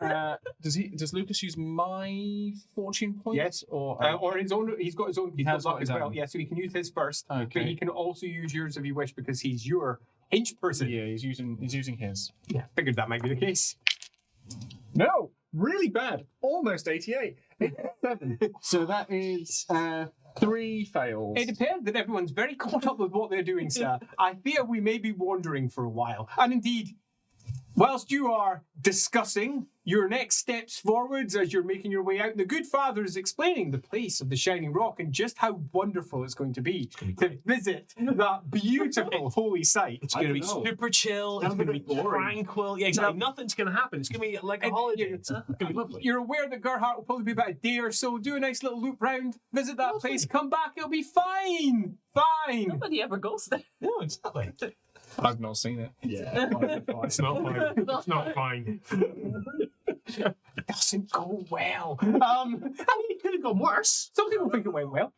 now. Does Lucas use my fortune points? Yes. Or his own. He's got his own. He's got luck as well. Yeah, so he can use his first. Okay. But he can also use yours if you wish because he's your hench person. Yeah, he's using his. Yeah, figured that might be the case. No, really bad. Almost 88. 87. So that is 3 fails. It appears that everyone's very caught up with what they're doing, sir. I fear we may be wandering for a while. And indeed, whilst you are discussing your next steps forwards as you're making your way out, the good father is explaining the place of the Shining Rock and just how wonderful it's going to be to visit that beautiful holy site. It's going to be super chill. It's going to be tranquil. Yeah, exactly. Nothing's going to happen. It's going to be like a holiday. It's going to be lovely. You're aware that Gerhardt will probably be about a day or so. Do a nice little loop round, visit that place, come back, it'll be fine. Fine. Nobody ever goes there. No, exactly. I've not seen it. Yeah. It's not fine. It's not fine. It doesn't go well. I mean, It could have gone worse. some people think it went well.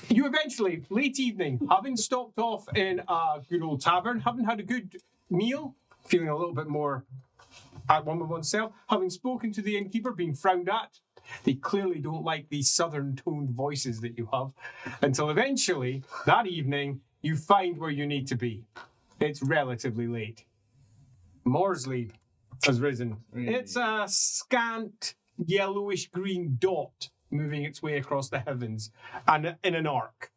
You eventually, late evening, having stopped off in a good old tavern, having had a good meal, feeling a little bit more at one with oneself, having spoken to the innkeeper, being frowned at. They clearly don't like these southern toned voices that you have. Until eventually, that evening, you find where you need to be. It's relatively late. Morsley has risen. It's a scant yellowish green dot moving its way across the heavens and in an arc.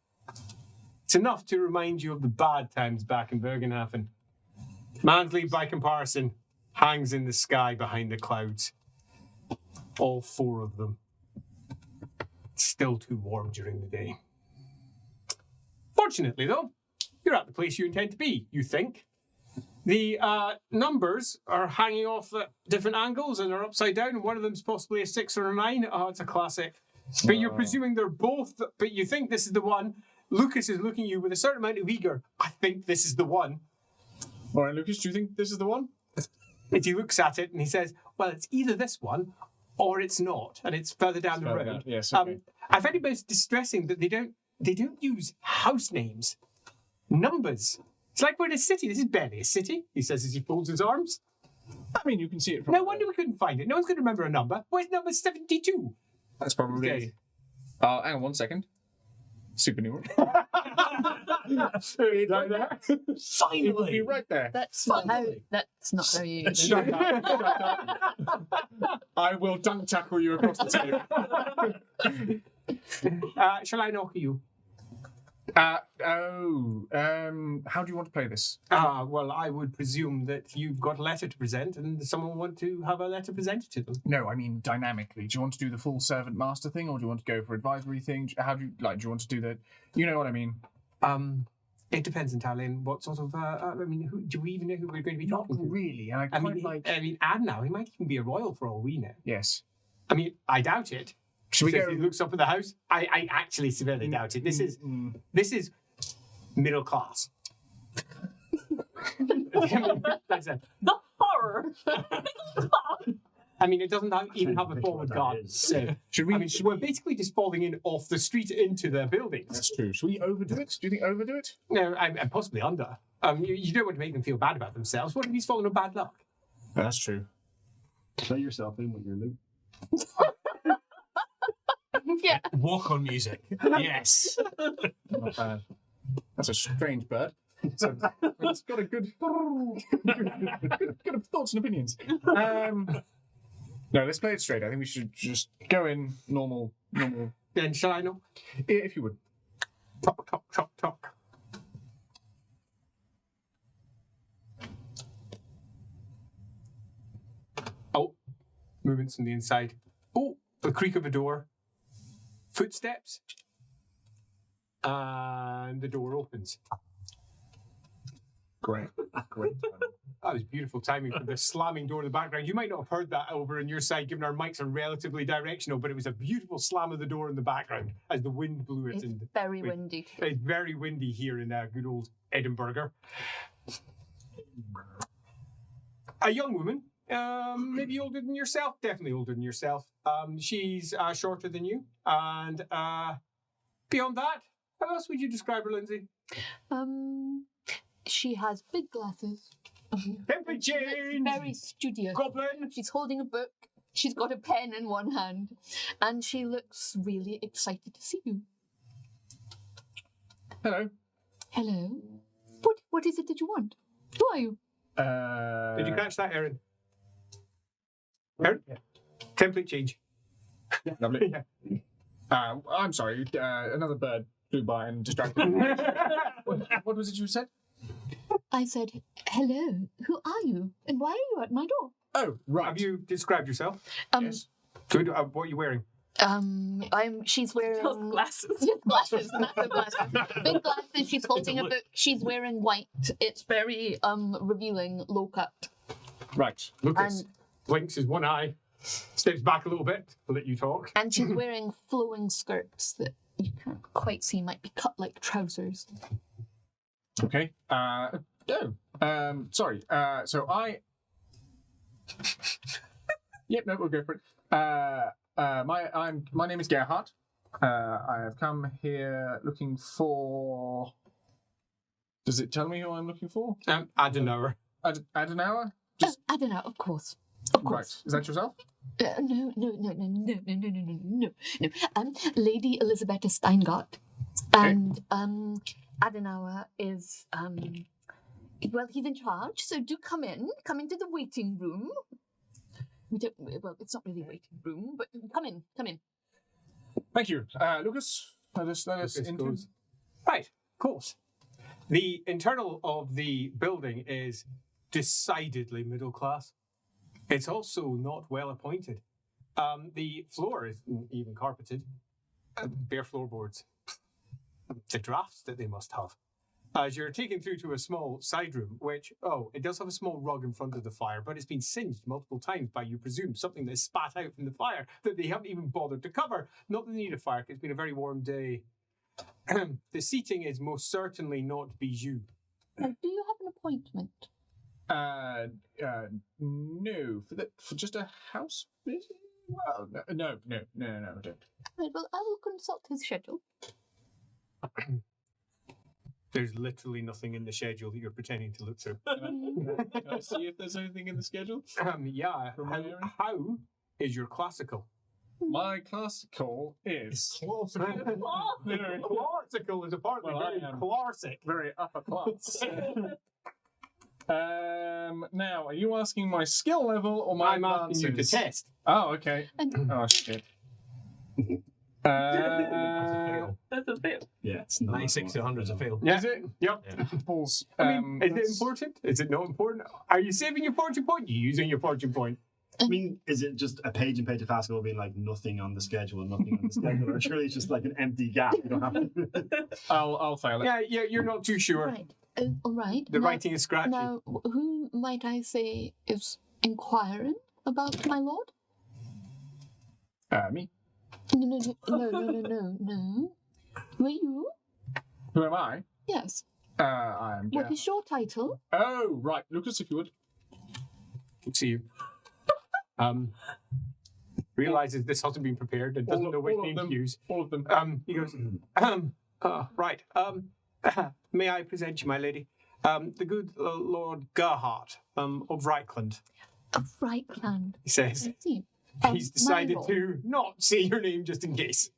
It's enough to remind you of the bad times back in Bergenhafen. Mansleigh, by comparison, hangs in the sky behind the clouds. All 4 of them. It's still too warm during the day. Fortunately, though, you're at the place you intend to be, you think. The numbers are hanging off at different angles and are upside down, and one of them's possibly a 6 or a 9. Oh, it's a classic. But you're presuming they're both, but you think this is the one. Lucas is looking at you with a certain amount of eager, I think this is the one. All right, Lucas, do you think this is the one? And he looks at it and he says, well, it's either this one or it's not, and it's further down the further road. down, yes, okay. I find it most distressing that they don't use house names. Numbers. It's like we're in a city. This is barely a city, he says as he folds his arms. I mean, you can see it from... No wonder we couldn't find it. No one's going to remember a number. Where's number 72? That's probably... Okay. Hang on 1 second. Supernumerary. Down there. It will be right there. That's not how you use it. Shut up. I will dunk tackle you across the table. Shall I knock you? How do you want to play this? Well, I would presume that you've got a letter to present and someone want to have a letter presented to them. No, I mean dynamically. Do you want to do the full servant master thing, or do you want to go for advisory thing? How do you like? Do you want to do the? You know what I mean? It depends entirely on what sort of. Who, do we even know who we're going to be Not talking to? really. And I mean, and now he might even be a royal for all we know. Yes. I mean, I doubt it. Should we go? He looks up at the house. I actually severely doubt it. This is middle class. That's it. The horror. I mean, it doesn't even have a forward guard. So, Should we? we're basically just falling in off the street into their buildings. That's true. Should we overdo it? Do you think overdo it? No, I'm possibly under. You don't want to make them feel bad about themselves. What if he's fallen on bad luck? That's true. Play yourself in with your loot. Yeah. Walk on music. Yes. Not bad. That's a strange bird. So it's got a good thoughts and opinions. No, let's play it straight. I think we should just go in normal. Then shall I know? If you would. Talk, talk, talk, talk. Oh, movements from the inside. Oh, the creak of a door. Footsteps. And the door opens. Great. That was beautiful timing for the slamming door in the background. You might not have heard that over on your side, given our mics are relatively directional, but it was a beautiful slam of the door in the background as the wind blew it. It's And very windy. it's very windy here in good old Edinburgh. A young woman, maybe older than yourself, definitely older than yourself. She's shorter than you, and beyond that, how else would you describe her, Lindsay? She has big glasses, Temporary change. Very studious. Goblin. She's holding a book. She's got a pen in one hand, and she looks really excited to see you. Hello. Hello. What is it that you want? Who are you? Did you catch that, Erin? Erin? Yeah. Template change. Lovely. Yeah. I'm sorry. Another bird flew by and distracted me. What was it you said? I said, hello. Who are you? And why are you at my door? Oh, right. Have you described yourself? Yes. Good. What are you wearing? She's wearing Those glasses. glasses, massive glasses, big glasses. She's holding a book. She's wearing white. It's very revealing, low cut. Right. Lucas blinks his one eye, steps back a little bit to let you talk. And she's wearing flowing skirts that you can't quite see, might be cut like trousers. Okay. Sorry. So I. Yep. No, we'll go for it. My name is Gerhardt. I have come here looking for. Does it tell me who I'm looking for? Adenauer. Adenauer? I don't know. Of course. Of Right. course. Is that yourself? No. Lady Elisabetta Steingart. And Adenauer is well, he's in charge, so do come into the waiting room. Well, it's not really a waiting room, but come in. Thank you. Lucas, let us into. Goes, right, of course. The internal of the building is decidedly middle class. It's also not well appointed. The floor isn't even carpeted. Bare floorboards. The drafts that they must have. As you're taken through to a small side room, which, it does have a small rug in front of the fire, but it's been singed multiple times by, you presume, something that's spat out from the fire that they haven't even bothered to cover. Not that they need a fire, 'cause it's been a very warm day. The seating is most certainly not bijou. Do you have an appointment? No. For just a house visit? Well, no, I don't. Right, well, I will consult his schedule. There's literally nothing in the schedule that you're pretending to look through. Can I see if there's anything in the schedule? Yeah. From my area? How is your classical? My classical is Classical is apparently Well, I very am. classic. very upper class. Now, are you asking my skill level or my I'm asking you to advances? test. Oh, okay. And Oh, shit. That's a fail. Yeah, it's not 96 to 100 is a fail. Yeah. Is it? Yep. Balls. I mean, is it that's- important? Is it not important? Are you saving your fortune point? You're using your fortune point. I mean, is it just a page of classical being like nothing on the schedule and nothing on the schedule? Or surely it's just like an empty gap. You don't have to. I'll fail it. Yeah, you're not too sure. right, all right. The now, writing is scratchy. Now, who might I say is inquiring about my lord? Me. No. Who are you? Who am I? Yes. I am. What is your title? Oh, right, Lucas, if you would. See you. Realizes this hasn't been prepared and doesn't know which all of name to them. use. All of them. He goes, right. May I present you, my lady? The good Lord Gerhardt of Reichland, Of Reichland. he says. I see. He's decided to not say your name just in case.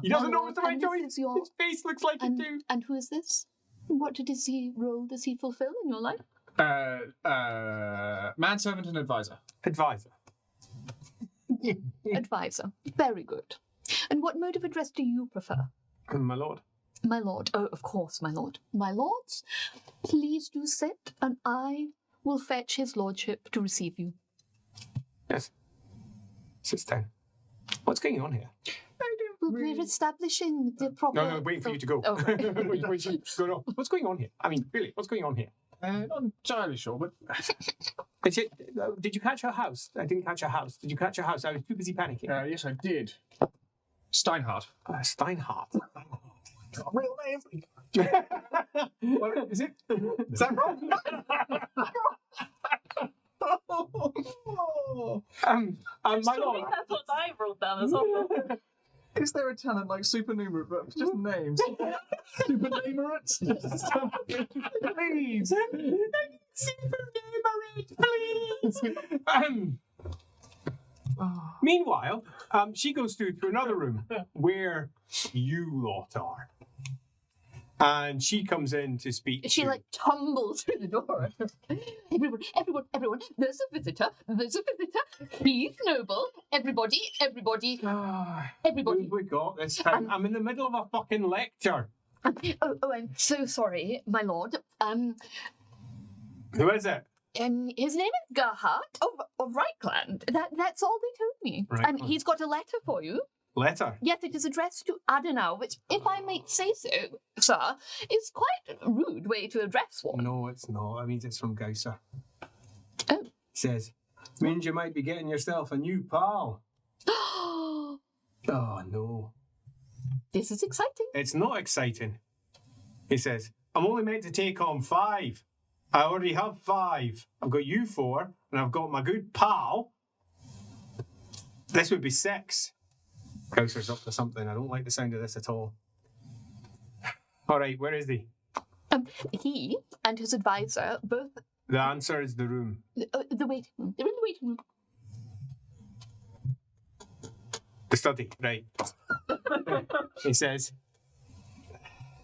He doesn't know it's the right choice. Is your, His face looks like it too. and who is this? What role does he fulfill in your life? Manservant and advisor. Advisor. Advisor. Very good. And what mode of address do you prefer? My lord. My lord. Oh, of course, my lord. My lords, please do sit, and I will fetch his lordship to receive you. Yes. Sits down. What's going on here? Well, we're establishing the proper... No, waiting for you to go. Oh, right. Wait, go on. What's going on here? I mean, really, what's going on here? Not entirely sure, but Did you catch her house? I didn't catch her house. Did you catch her house? I was too busy panicking. yes, I did. Steinhardt. Steinhardt. Real name. What is it? Is that wrong? My So lord. that's what I wrote down as well. Is there a talent like supernumerate, but just names? Supernumerate? Please. Super Gamerate, please. Meanwhile, she goes through to another room where you lot are. And she comes in to speak. She to... like tumbles through the door. Everyone, there's a visitor. He's noble. Everybody. We got this time. I'm in the middle of a fucking lecture. Oh, I'm so sorry, my lord. Who is it? His name is Gerhardt of Reichland. That's all they told me. Reichland. He's got a letter for you. Letter? Yes, it is addressed to Adenauer, which, if I may say so, sir, is quite a rude way to address one. No, it's not. I mean, it's from Gausser. Oh. Says, means you might be getting yourself a new pal. Oh, no. This is exciting. It's not exciting. He says, I'm only meant to take on 5. I already have 5. I've got you 4, and I've got my good pal. This would be 6. Gausser's up to something. I don't like the sound of this at all. All right, where is he? He and his advisor both... The answer is the room. the waiting room. They're in the waiting room. The study, right. He says,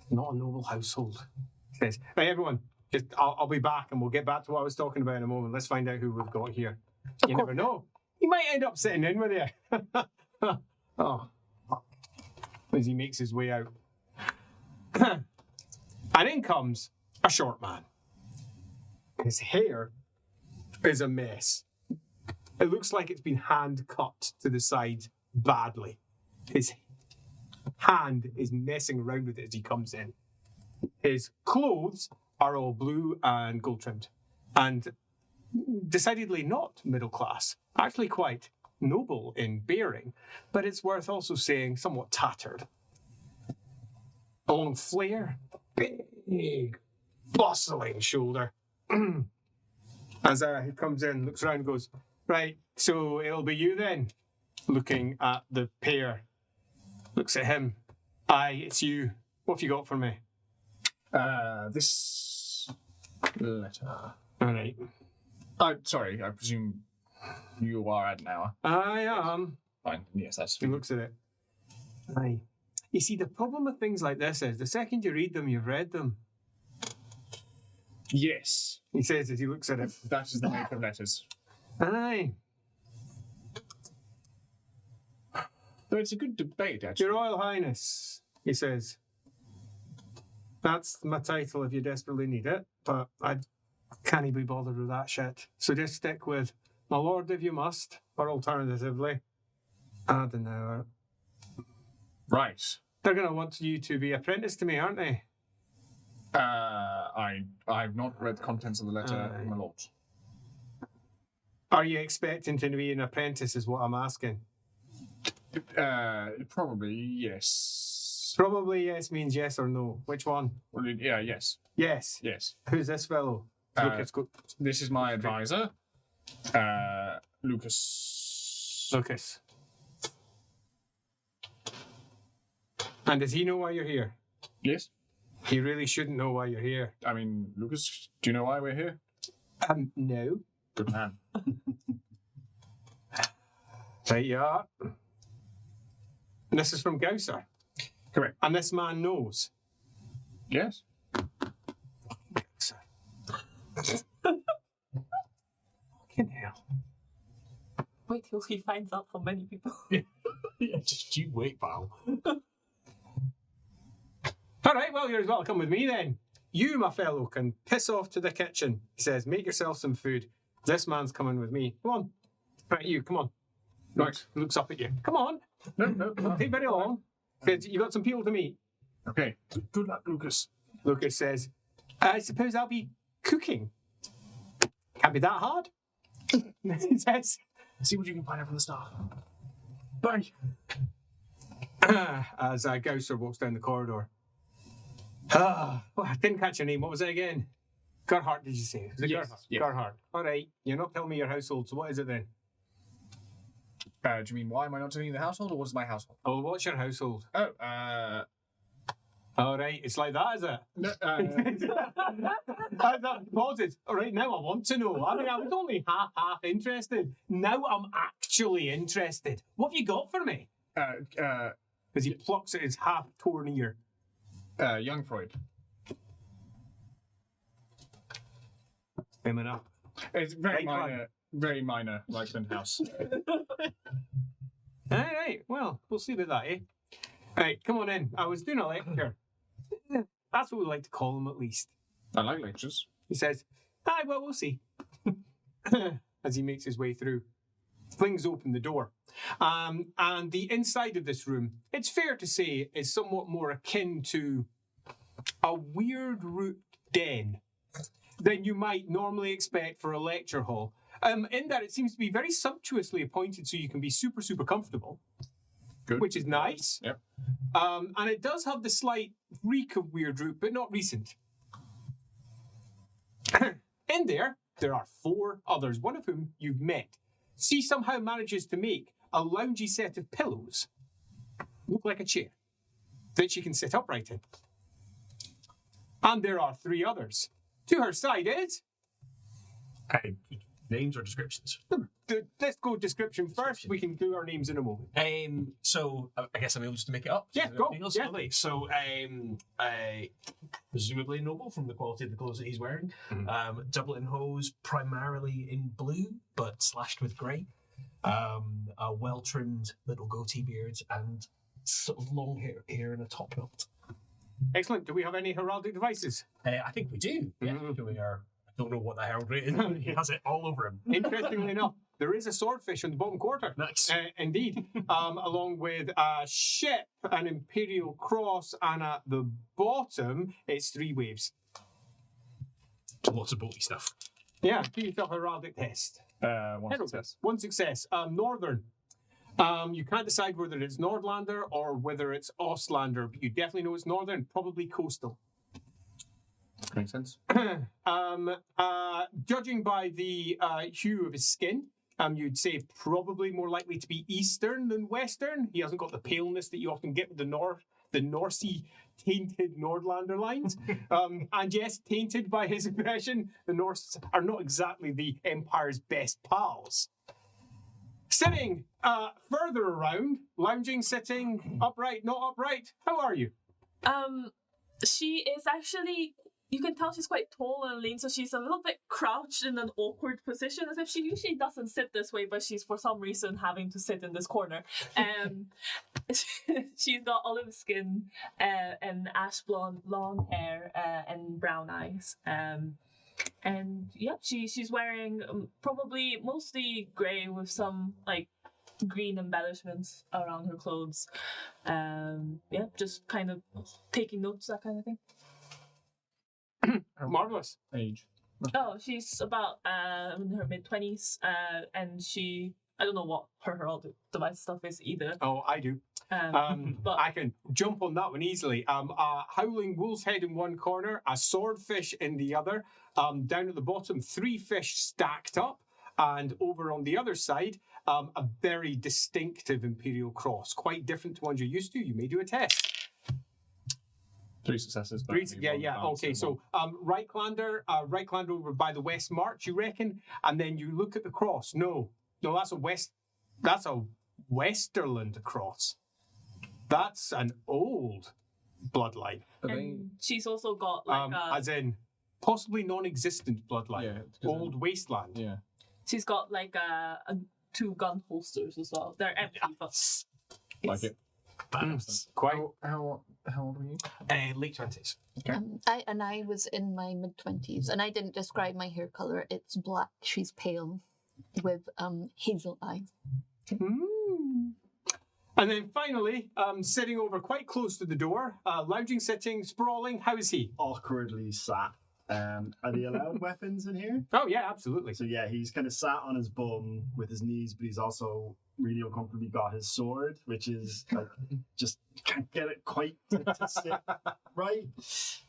not a noble household. He says, right, everyone, just I'll be back and we'll get back to what I was talking about in a moment. Let's find out who we've got here. You never know. He might end up sitting in with you. Oh, fuck. As he makes his way out. And in comes a short man. His hair is a mess. It looks like it's been hand cut to the side badly. His hand is messing around with it as he comes in. His clothes are all blue and gold trimmed. And decidedly not middle class. Actually quite noble in bearing, but it's worth also saying somewhat tattered. A long flare, big, bustling shoulder. As he comes in, looks around and goes, right, so it'll be you then. Looking at the pair. Looks at him. Aye, it's you. What have you got for me? This letter. All right. Sorry, I presume you are Adenauer. I am. Fine. Yes, that's He looks at it. Aye. You see, the problem with things like this is the second you read them, you've read them. Yes. He says as he looks at it. That is the make of letters. Aye. Though it's a good debate, actually. Your Royal Highness, he says. That's my title if you desperately need it, but I can't be bothered with that shit. So just stick with my lord if you must, or alternatively, Adenauer. Right. They're going to want you to be apprenticed to me, aren't they? I've not read the contents of the letter, my lord. Are you expecting to be an apprentice is what I'm asking. Probably, yes. Probably yes means yes or no. Which one? Well, yeah, yes. Yes. Yes. Who's this fellow? Lucas. This is my advisor, Lucas. Lucas. And does he know why you're here? Yes. He really shouldn't know why you're here. I mean, Lucas, do you know why we're here? No. Good man. Right you are. And this is from Gausser. Correct. And this man knows. Yes. Gausser. Fucking hell. Wait till he finds out how many people. Yeah, just you wait, pal. All right, well, you're as well to come with me then. You, my fellow, can piss off to the kitchen. He says, make yourself some food. This man's coming with me. Come on. Right, you, come on. Right. Looks up at you. Come on. No. Don't take very long. Says, you got some people to meet. Okay. Good luck, Lucas. Lucas says, I suppose I'll be cooking. Can't be that hard. He says, See what you can find out from the staff. Bye. as Gausser walks down the corridor. I didn't catch your name. What was it again? Gerhardt, did you say? Was it Yes, Gerhardt? yes. Gerhardt. All right. You're not telling me your household, so what is it then? Do you mean why am I not telling you the household, or what is my household? Oh, what's your household? Oh, All right, it's like that, is it? No, That pauses. All right, now I want to know. I mean, I was only half interested. Now I'm actually interested. What have you got for me? As he plucks at his half-torn ear. Jungfreud. Him enough. It's very minor, like House. All right, well, we'll see about that, eh? All right, come on in. I was doing a lecture. That's what we like to call them, at least. I like lectures. He says, aye, well, we'll see. As he makes his way through. Flings open the door. And the inside of this room, it's fair to say, is somewhat more akin to a weird root den than you might normally expect for a lecture hall. In that it seems to be very sumptuously appointed so you can be super, super comfortable. Good. Which is nice. Yep. And it does have the slight reek of weird root, but not recent. In there are 4 others, one of whom you've met. She somehow manages to make a loungy set of pillows look like a chair that she can sit upright in. And there are 3 others. To her side is... Names or descriptions? Let's go description first. We can do our names in a moment. So I guess I'm able just to make it up. Yeah, go. Yeah. Lovely. So, presumably noble from the quality of the clothes that he's wearing. Doublet and hose, primarily in blue, but slashed with grey. A well-trimmed little goatee beard and sort of long hair and a top knot. Excellent. Do we have any heraldic devices? I think we do. Yeah, we are. I don't know what the heraldry is. He has it all over him. Interestingly enough, there is a swordfish on the bottom quarter. Nice. Indeed. Along with a ship, an imperial cross, and at the bottom, it's 3 waves. Lots of bolty stuff. Yeah, do yourself a heraldic test. One success. One success. Northern. You can't decide whether it's Nordlander or whether it's Ostlander, but you definitely know it's Northern, probably coastal. Makes sense. Judging by the hue of his skin, you'd say probably more likely to be Eastern than Western. He hasn't got the paleness that you often get with the Norsey tainted Nordlander lines. And yes, tainted by his aggression, the Norse are not exactly the Empire's best pals. Sitting further around, lounging, sitting, upright, not upright. How are you? She is actually, you can tell she's quite tall and lean, so she's a little bit crouched in an awkward position, as if she usually doesn't sit this way, but she's for some reason having to sit in this corner. She's got olive skin and ash blonde long hair and brown eyes. And yeah, she's wearing probably mostly grey with some like green embellishments around her clothes. Yeah, just kind of taking notes, that kind of thing. Marvelous. Age. Oh, she's about in her mid-20s, and I don't know what her heraldic device stuff is either. Oh, I do. But I can jump on that one easily. A howling wolf's head in one corner, a swordfish in the other. Down at the bottom, 3 fish stacked up, and over on the other side, a very distinctive imperial cross, quite different to ones you're used to. You may do a test. 3 successes. But Yeah. Okay, so Reiklander over by the West March, you reckon, and then you look at the cross. No, that's a Westerland cross. That's an old bloodline. and she's also got like As in possibly non-existent bloodline. Yeah, Old wasteland. Yeah. she's got like 2 gun holsters as well. They're empty, but Like it. Quite. How old were you? Late 20s. Okay. I was in my mid-20s, and I didn't describe my hair color. It's black. She's pale, with hazel eyes. And then finally, sitting over quite close to the door, lounging, sitting, sprawling. How is he? Awkwardly sat. Are they allowed weapons in here? Oh yeah, absolutely. So yeah, he's kind of sat on his bum with his knees, but he's also really uncomfortably got his sword, which is like just can't get it quite to sit right.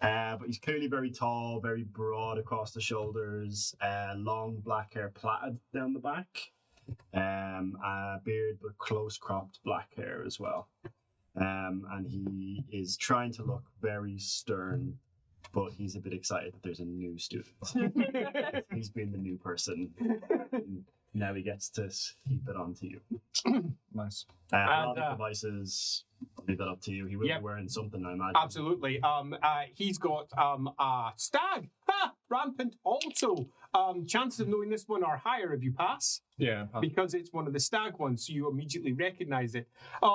But he's clearly very tall, very broad across the shoulders, long black hair plaited down the back, a beard but close cropped black hair as well. And he is trying to look very stern, but he's a bit excited that there's a new student. He's been the new person. Now he gets to keep it on to you. Nice. All the devices, I'll leave that up to you. He will be wearing something, I imagine. Absolutely. He's got a stag. Ha! Rampant also. Chances of knowing this one are higher if you pass. Yeah. Because it's one of the stag ones, so you immediately recognise it.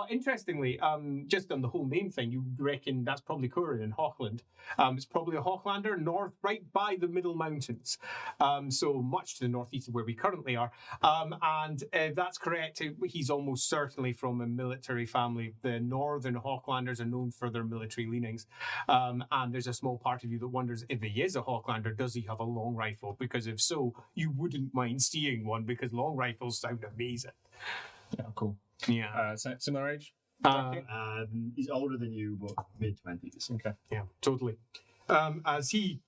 Interestingly, just on the whole name thing, you reckon that's probably Corin in Hochland. It's probably a Hochlander north, right by the Middle Mountains, so much to the northeast of where we currently are. And if that's correct, he's almost certainly from a military family. The northern Hochlanders are known for their military leanings. And there's a small part of you that wonders if he is a Hochlander, does he have a long rifle? Because if so, you wouldn't mind seeing one, because long rifles sound amazing. Yeah, cool. Yeah. Similar age? He's older than you, but mid-20s. Okay. Yeah, totally. As he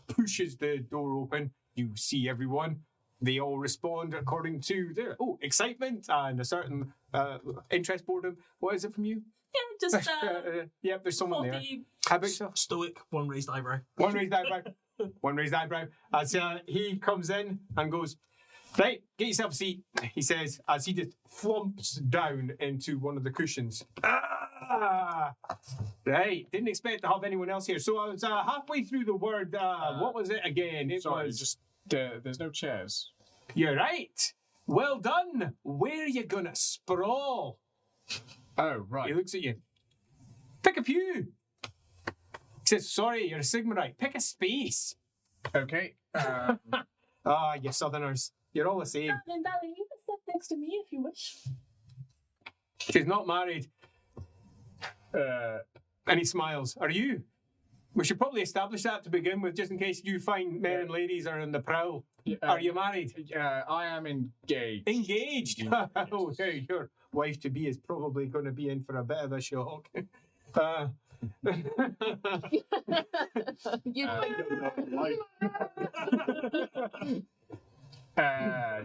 pushes the door open, you see everyone. They all respond according to their excitement and a certain interest, boredom. What is it from you? Yeah, just Yep, there's someone there. body. How about yourself? Stoic, one raised eyebrow. One raised eyebrow. One raised eyebrow. As he comes in and goes, right, get yourself a seat, he says, as he just flumps down into one of the cushions. Right, didn't expect to have anyone else here. So I was halfway through the word, what was it again? It Sorry, was... just there's no chairs. You're right. Well done. Where are you gonna sprawl? Oh, right. He looks at you. Pick a pew. He says, sorry, you're a Sigmarite. Pick a space. Okay. You Southerners. You're all the same. Darling, darling, you can sit next to me if you wish. She's not married. And he smiles. Are you? We should probably establish that to begin with, just in case you find men and ladies are on the prowl. Are you married? I am engaged. Engaged? Oh, hey, your wife-to-be is probably going to be in for a bit of a shock.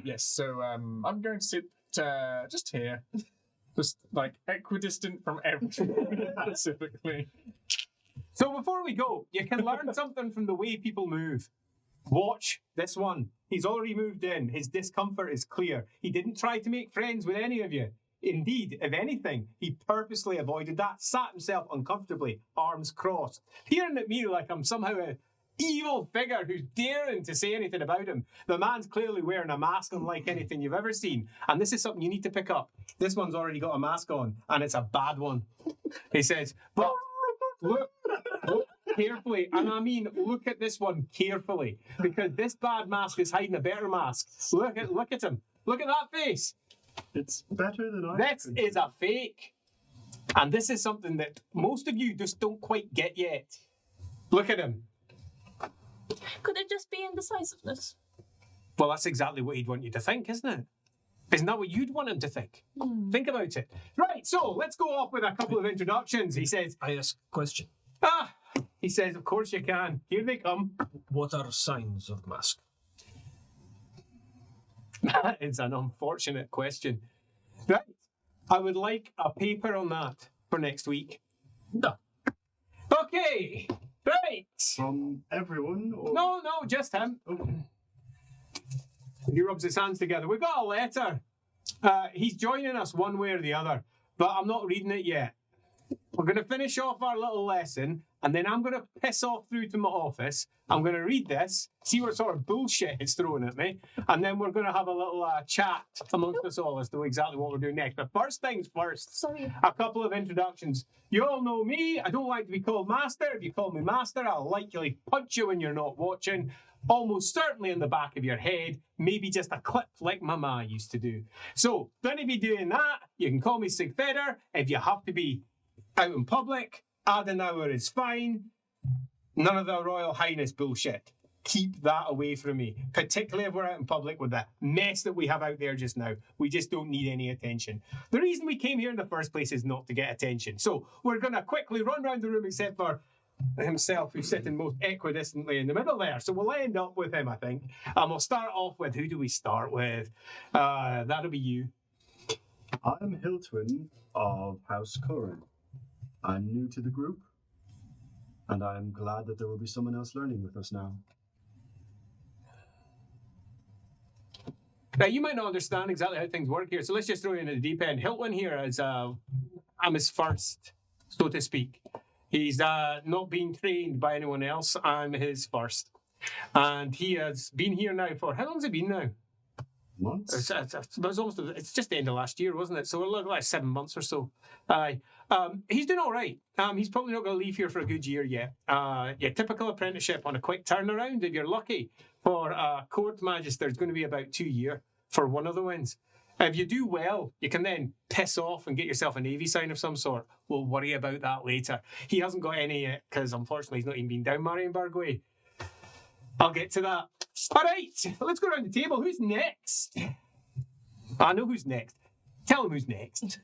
Yes, so I'm going to sit just here. Just like equidistant from everyone specifically. So before we go, you can learn something from the way people move. Watch this one. He's already moved in. His discomfort is clear. He didn't try to make friends with any of you. Indeed, if anything, he purposely avoided that, sat himself uncomfortably, arms crossed, peering at me like I'm somehow a evil figure who's daring to say anything about him. The man's clearly wearing a mask unlike anything you've ever seen. And this is something you need to pick up. This one's already got a mask on, and it's a bad one. He says, but look carefully, and I mean look at this one carefully, because this bad mask is hiding a better mask. Look at him. Look at that face. It's better than I This is a fake. And this is something that most of you just don't quite get yet. Look at him. Could it just be indecisiveness? Well, that's exactly what he'd want you to think, isn't it? Isn't that what you'd want him to think? Think about it. Right, so let's go off with a couple of introductions. He says, I ask a question. He says, of course you can. Here they come. What are signs of the mask? That is an unfortunate question. Right, I would like a paper on that for next week. No. Okay, right. From everyone? Or... No, just him. He rubs his hands together. We've got a letter. He's joining us one way or the other, but I'm not reading it yet. We're going to finish off our little lesson, and then I'm going to piss off through to my office. I'm going to read this, see what sort of bullshit it's throwing at me, and then we're going to have a little chat amongst us all as to exactly what we're doing next. But first things first, Sorry. a couple of introductions. You all know me. I don't like to be called master. If you call me master, I'll likely punch you when you're not watching. Almost certainly in the back of your head, maybe just a clip like my ma used to do. So, don't be doing that. You can call me Sigfeder. If you have to be out in public, Adenauer is fine. None of the Royal Highness bullshit. Keep that away from me, particularly if we're out in public with the mess that we have out there just now. We just don't need any attention. The reason we came here in the first place is not to get attention. So we're going to quickly run around the room, except for himself, who's sitting most equidistantly in the middle there. So we'll end up with him, I think. We'll start off with, who do we start with? That'll be you. I'm Hiltwin of House Curran. I'm new to the group, and I'm glad that there will be someone else learning with us now. Now, you might not understand exactly how things work here, so let's just throw you in at the deep end. Hilton here is, I'm his first, so to speak. He's not being trained by anyone else. I'm his first. And he has been here now for, how long has it been now? Months? It's just the end of last year, wasn't it? So we're looking like 7 months or so. Aye. He's doing all right. He's probably not going to leave here for a good year yet. Your typical apprenticeship on a quick turnaround, if you're lucky, for court magister, is going to be about 2 years for one of the wins. If you do well, you can then piss off and get yourself a navy sign of some sort. We'll worry about that later. He hasn't got any yet, because unfortunately he's not even been down Marienburg way. I'll get to that. All right, let's go around the table. Who's next? I know who's next. Tell him who's next.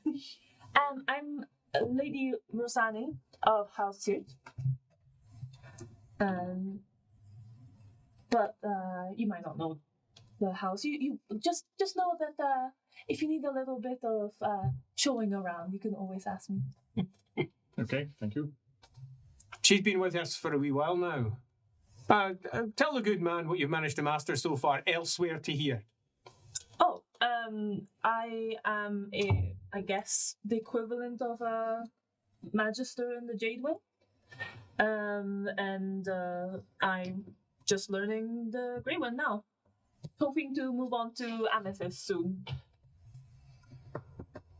I'm Lady Rosani of House Jungfreud. But you might not know the house. You just know that if you need a little bit of showing around, you can always ask me. Okay, thank you. She's been with us for a wee while now. Tell the good man what you've managed to master so far elsewhere to here. Oh, I am I guess the equivalent of a magister in the Jade Wing. And I'm just learning the Grey One now. Hoping to move on to Amethyst soon.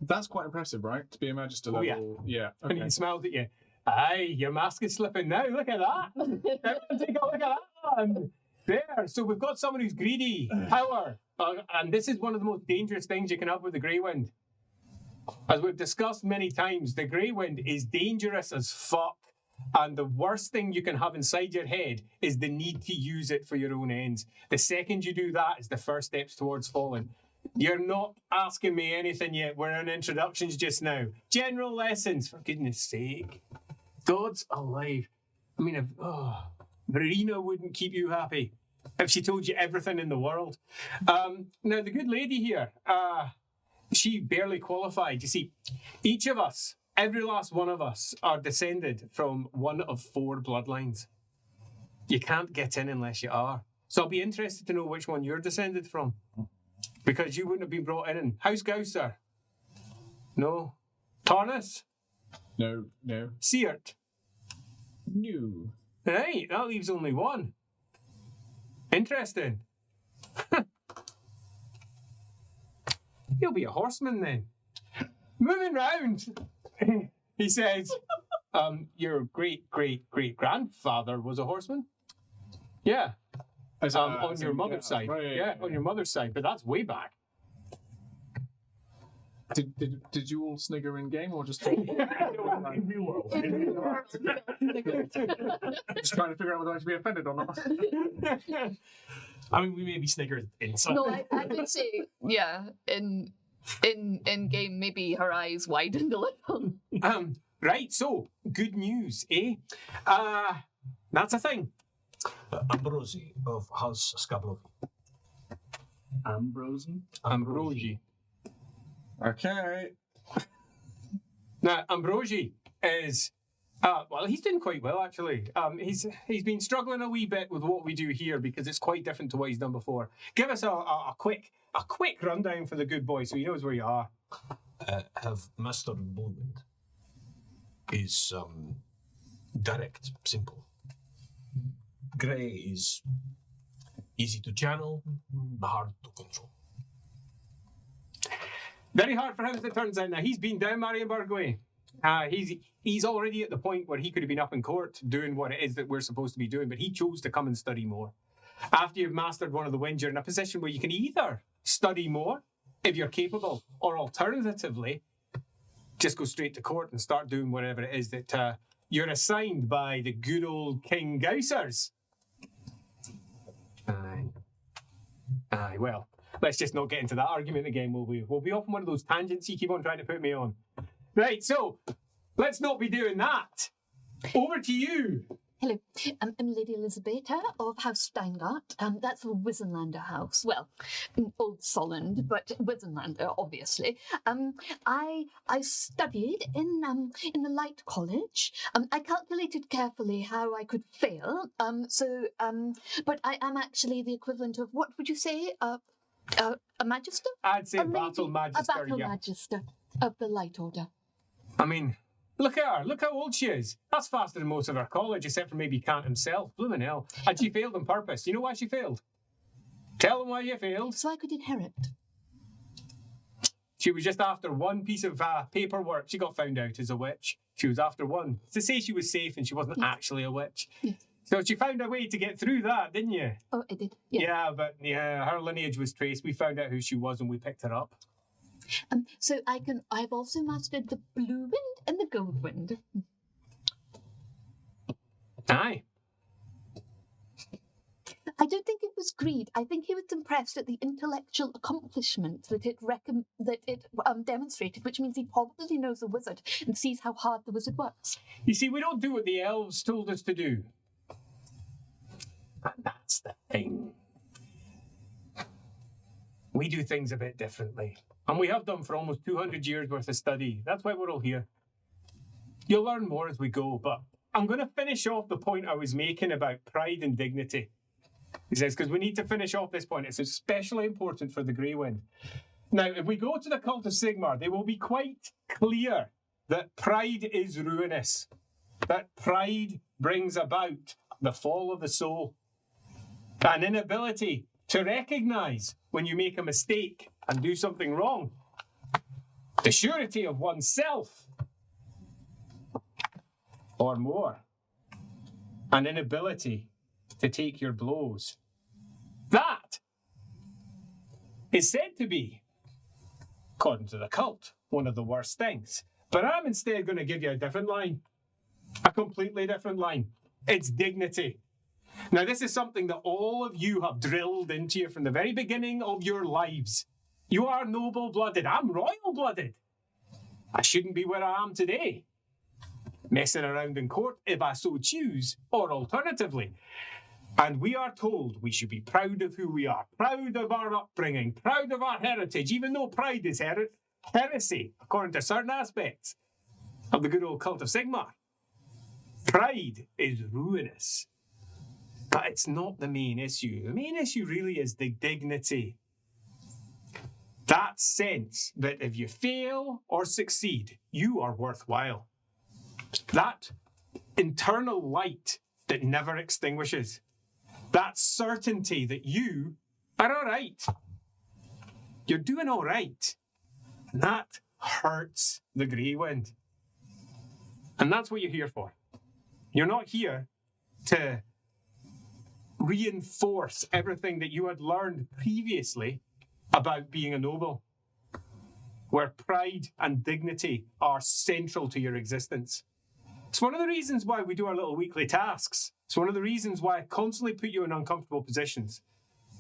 That's quite impressive, right? To be a magister Oh, level. Yeah. And Okay. he smiled at you. Aye, your mask is slipping now. Look at that. Everyone take a look at that one. There. So we've got someone who's greedy, power. And this is one of the most dangerous things you can have with the Grey Wind. As we've discussed many times, the Grey Wind is dangerous as fuck. And the worst thing you can have inside your head is the need to use it for your own ends. The second you do that is the first steps towards falling. You're not asking me anything yet. We're in introductions just now. General lessons, for goodness sake. God's alive. I mean, Verena wouldn't keep you happy if she told you everything in the world. Now, the good lady here, she barely qualified. You see, each of us, every last one of us, are descended from one of 4 bloodlines. You can't get in unless you are. So I'll be interested to know which one you're descended from. Because you wouldn't have been brought in. House Gausser? No. Tarnus? No. Seart? New. Right, that leaves only one. Interesting. He'll be a horseman then. Moving round, he says, your great-great-great-grandfather was a horseman? Yeah. On your mother's side. Right, yeah, on your mother's side, but that's way back. Did you all snigger in game or just In real world. just trying to figure out whether I should be offended or not? I mean, we maybe sniggered inside. No, I would say, yeah, in game, maybe her eyes widened a little. Right, so, good news, eh? That's a thing. Ambrosi of House Skablov. Ambrosi. Okay. Now, Ambrosi is, well, he's doing quite well, actually. He's been struggling a wee bit with what we do here because it's quite different to what he's done before. Give us a quick rundown for the good boy so he knows where you are. Have mastered Bullwind. Is direct, simple. Grey is easy to channel, hard to control. Very hard for him as it turns out. Now, he's been down Marienburg way. He's already at the point where he could have been up in court doing what it is that we're supposed to be doing, but he chose to come and study more. After you've mastered one of the winds, you're in a position where you can either study more, if you're capable, or alternatively, just go straight to court and start doing whatever it is that you're assigned by the good old King Gaussers. Aye, well, let's just not get into that argument again, will we? We'll be off on one of those tangents you keep on trying to put me on. Right, so, let's not be doing that. Over to you, Hello. I'm Lady Elisabetta of House Steingart. That's a Wisenlander house. Well, Old Solland, but Wisenlander, obviously. I studied in the Light College. I calculated carefully how I could fail. But I am actually the equivalent of, what would you say, a magister? I'd say A battle lady- magister, A battle yeah. magister of the Light Order. I mean, look at her. Look how old she is. That's faster than most of her college, except for maybe Kant himself. Blooming hell. And she failed on purpose. You know why she failed? Tell them why you failed. So I could inherit. She was just after one piece of paperwork. She got found out as a witch. She was after one. To say she was safe and she wasn't actually a witch. Yes. So she found a way to get through that, didn't you? Oh, I did. But her lineage was traced. We found out who she was and we picked her up. So I've also mastered the blue wind and the gold wind. Aye. I don't think it was greed. I think he was impressed at the intellectual accomplishment that it demonstrated, which means he probably knows the wizard and sees how hard the wizard works. You see, we don't do what the elves told us to do. And that's the thing. We do things a bit differently. And we have done for almost 200 years worth of study. That's why we're all here. You'll learn more as we go, but I'm going to finish off the point I was making about pride and dignity. He says, because we need to finish off this point. It's especially important for the Grey Wind. Now, if we go to the cult of Sigmar, they will be quite clear that pride is ruinous. That pride brings about the fall of the soul. An inability to recognise when you make a mistake and do something wrong. The surety of oneself. Or more. An inability to take your blows. That is said to be, according to the cult, one of the worst things. But I'm instead going to give you a different line. A completely different line. It's dignity. Now, this is something that all of you have drilled into you from the very beginning of your lives. You are noble-blooded. I'm royal-blooded. I shouldn't be where I am today, messing around in court if I so choose, or alternatively. And we are told we should be proud of who we are, proud of our upbringing, proud of our heritage, even though pride is heresy, according to certain aspects of the good old cult of Sigmar. Pride is ruinous. But it's not the main issue. The main issue really is the dignity. That sense that if you fail or succeed, you are worthwhile. That internal light that never extinguishes. That certainty that you are all right. You're doing all right. And that hurts the Grey Wind. And that's what you're here for. You're not here to reinforce everything that you had learned previously about being a noble, where pride and dignity are central to your existence. It's one of the reasons why we do our little weekly tasks. It's one of the reasons why I constantly put you in uncomfortable positions.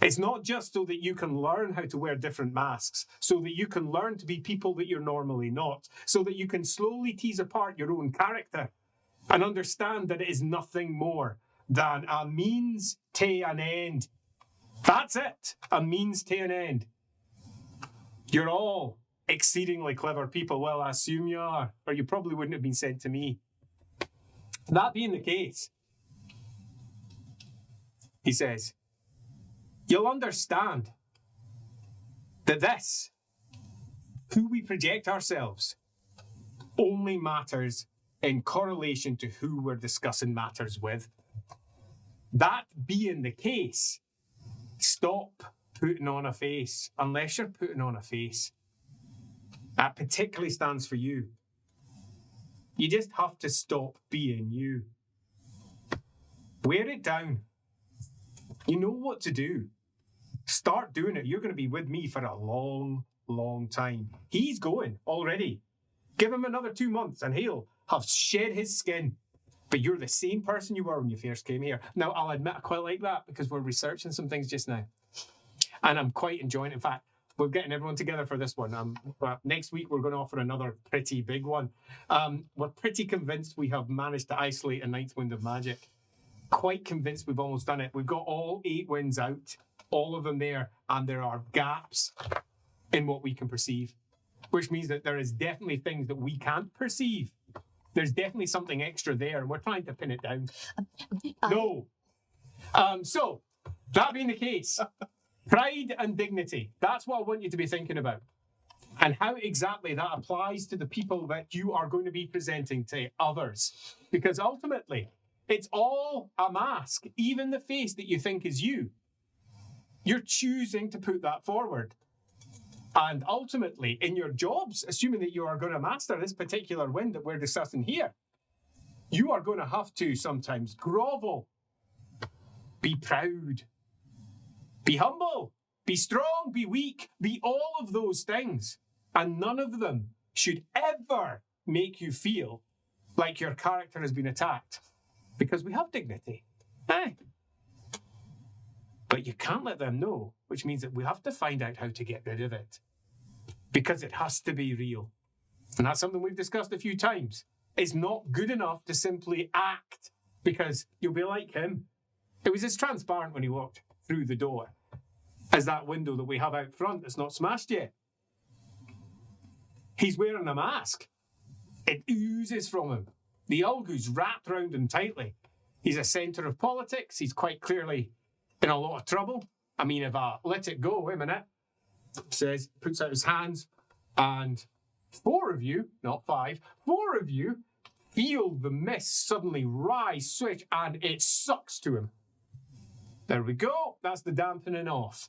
It's not just so that you can learn how to wear different masks, so that you can learn to be people that you're normally not, so that you can slowly tease apart your own character and understand that it is nothing more than a means to an end. That's it, a means to an end. You're all exceedingly clever people. Well, I assume you are, or you probably wouldn't have been sent to me. That being the case, he says, you'll understand that this, who we project ourselves, only matters in correlation to who we're discussing matters with. That being the case, stop putting on a face, unless you're putting on a face. That particularly stands for you. You just have to stop being you. Wear it down. You know what to do. Start doing it. You're going to be with me for a long, long time. He's going already. Give him another 2 months and he'll have shed his skin. But you're the same person you were when you first came here. Now, I'll admit I quite like that because we're researching some things just now. And I'm quite enjoying it. In fact, we're getting everyone together for this one. Next week, we're going to offer another pretty big one. We're pretty convinced we have managed to isolate a Ninth Wind of Magic. quite convinced we've almost done it. We've got all 8 winds out, all of them there, and there are gaps in what we can perceive, which means that there is definitely things that we can't perceive. There's definitely something extra there, and we're trying to pin it down. No. So, that being the case, pride and dignity, that's what I want you to be thinking about. And how exactly that applies to the people that you are going to be presenting to others. Because ultimately, it's all a mask, even the face that you think is you. You're choosing to put that forward. And ultimately, in your jobs, assuming that you are going to master this particular wind that we're discussing here, you are going to have to sometimes grovel, be proud, be humble, be strong, be weak, be all of those things. And none of them should ever make you feel like your character has been attacked. Because we have dignity. But you can't let them know, which means that we have to find out how to get rid of it. Because it has to be real. And that's something we've discussed a few times. It's not good enough to simply act, because you'll be like him. It was as transparent when he walked through the door as that window that we have out front that's not smashed yet. He's wearing a mask. It oozes from him. The Ulgu's wrapped around him tightly. He's a centre of politics. He's quite clearly in a lot of trouble. I mean, if I let it go, wait a minute, says, puts out his hands, and 4 of you, not 5, 4 of you feel the mist suddenly rise, switch, and it sucks to him. There we go. That's the dampening off.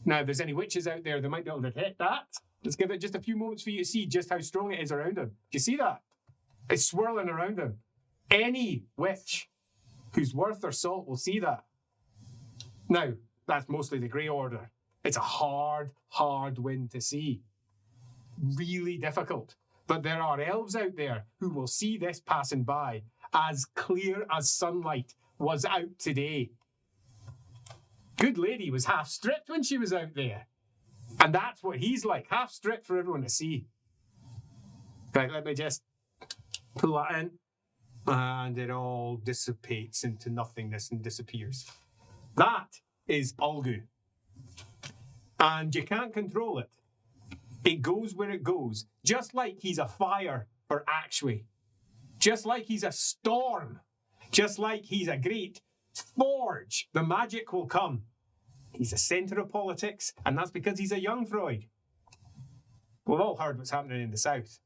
Now, if there's any witches out there, they might be able to hit that. Let's give it just a few moments for you to see just how strong it is around him. Do you see that? It's swirling around him. Any witch who's worth their salt will see that. Now, that's mostly the Grey Order. It's a hard, hard wind to see. Really difficult. But there are elves out there who will see this passing by as clear as sunlight was out today. Good lady was half stripped when she was out there. And that's what he's like, half stripped for everyone to see. Right, let me just pull that in. And it all dissipates into nothingness and disappears. That is Ulgu. And you can't control it. It goes where it goes. Just like he's a fire for Actually. Just like he's a storm. Just like he's a great forge. The magic will come. He's a centre of politics, and that's because he's a Jungfreud. We've all heard what's happening in the south.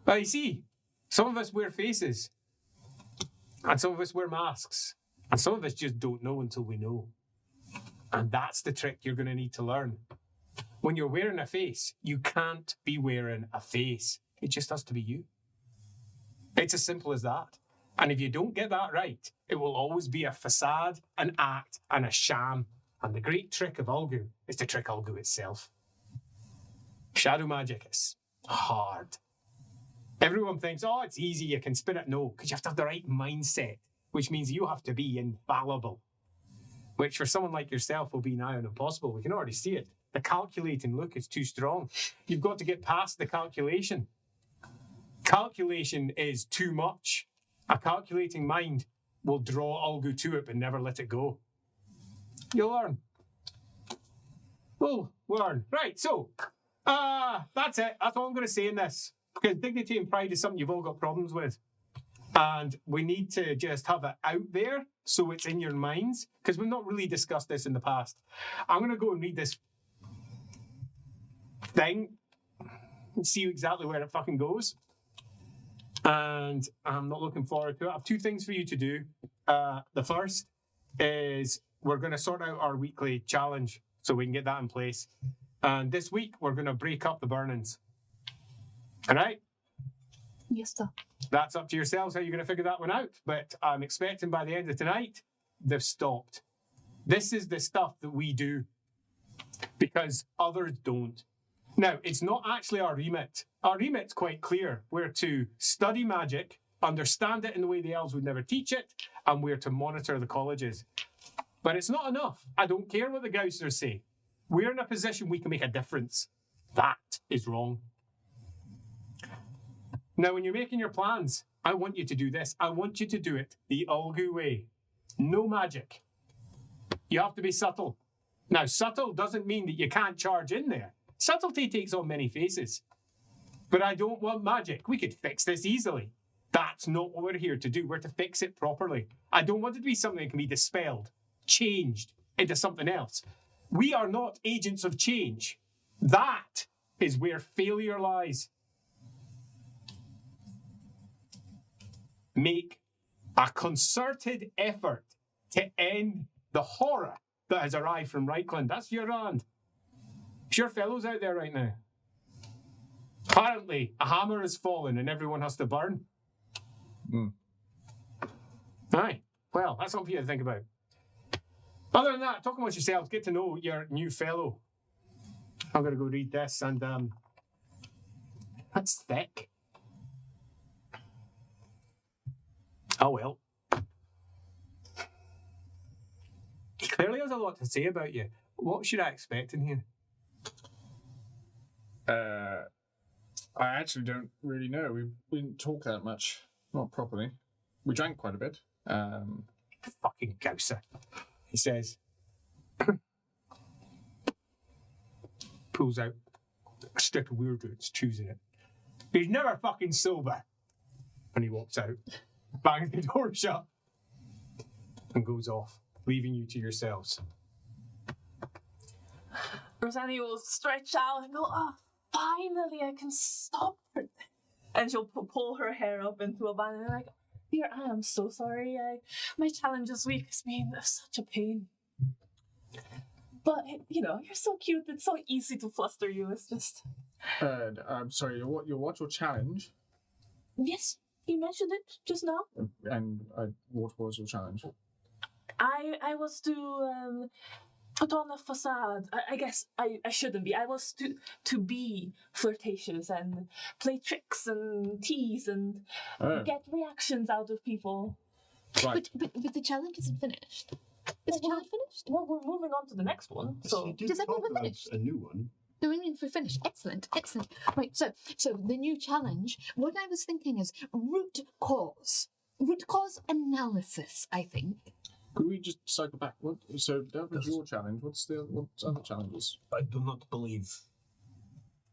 But you see, some of us wear faces, and some of us wear masks, and some of us just don't know until we know. And that's the trick you're going to need to learn. When you're wearing a face, you can't be wearing a face. It just has to be you. It's as simple as that. And if you don't get that right, it will always be a facade, an act, and a sham. And the great trick of Ulgu is to trick Ulgu itself. Shadow magic is hard. Everyone thinks, oh, it's easy, you can spin it. No, because you have to have the right mindset, which means you have to be infallible, which for someone like yourself will be nigh on impossible. We can already see it. The calculating look is too strong. You've got to get past the calculation. Calculation is too much. A calculating mind will draw Ulgu to it but never let it go. You'll learn. We'll learn. Right, so, that's it. That's all I'm going to say in this. Because dignity and pride is something you've all got problems with. And we need to just have it out there so it's in your minds. Because we've not really discussed this in the past. I'm going to go and read this thing and see exactly where it fucking goes. And I'm not looking forward to it. I have 2 things for you to do. The first is we're going to sort out our weekly challenge so we can get that in place. And this week, we're going to break up the burn-ins. All right? Yes, sir. That's up to yourselves how you're going to figure that one out. But I'm expecting by the end of tonight, they've stopped. This is the stuff that we do because others don't. Now, it's not actually our remit. Our remit's quite clear. We're to study magic, understand it in the way the elves would never teach it, and we're to monitor the colleges. But it's not enough. I don't care what the Gausers say. We're in a position we can make a difference. That is wrong. Now, when you're making your plans, I want you to do this. I want you to do it the Ulgu way. No magic. You have to be subtle. Now, subtle doesn't mean that you can't charge in there. Subtlety takes on many faces. But I don't want magic. We could fix this easily. That's not what we're here to do. We're to fix it properly. I don't want it to be something that can be dispelled, changed into something else. We are not agents of change. That is where failure lies. Make a concerted effort to end the horror that has arrived from Reichland. That's your round. Sure fellows out there right now. Apparently, a hammer has fallen and everyone has to burn. Aye. Well, that's something for you to think about. Other than that, talk amongst yourselves, get to know your new fellow. I'm going to go read this, and that's thick. Oh well. He clearly has a lot to say about you. What should I expect in here? I actually don't really know. We didn't talk that much. Not properly. We drank quite a bit. Fucking Gouser. He says, pulls out a stick of weird roots, choosing it. He's never fucking sober. And he walks out, bangs the door shut, and goes off, leaving you to yourselves. Rosanna will stretch out and go, oh, finally I can stop her. And she'll pull her hair up into a bun and like, dear, I am so sorry. My challenge this week has been such a pain. But, you know, you're so cute. It's so easy to fluster you. It's just... I'm sorry, your challenge? Yes, you mentioned it just now. And what was your challenge? I was to put on a facade. I guess I shouldn't be. I was to be flirtatious and play tricks and tease and get reactions out of people. Right. But the challenge isn't finished. Is the challenge finished? Well, we're moving on to the next one. So Does Does that mean we're finished? a new one? No, we mean we're finished. Excellent. Right, so the new challenge, what I was thinking is root cause analysis, I think. Could we just cycle back? So that was your challenge. What other challenges? I do not believe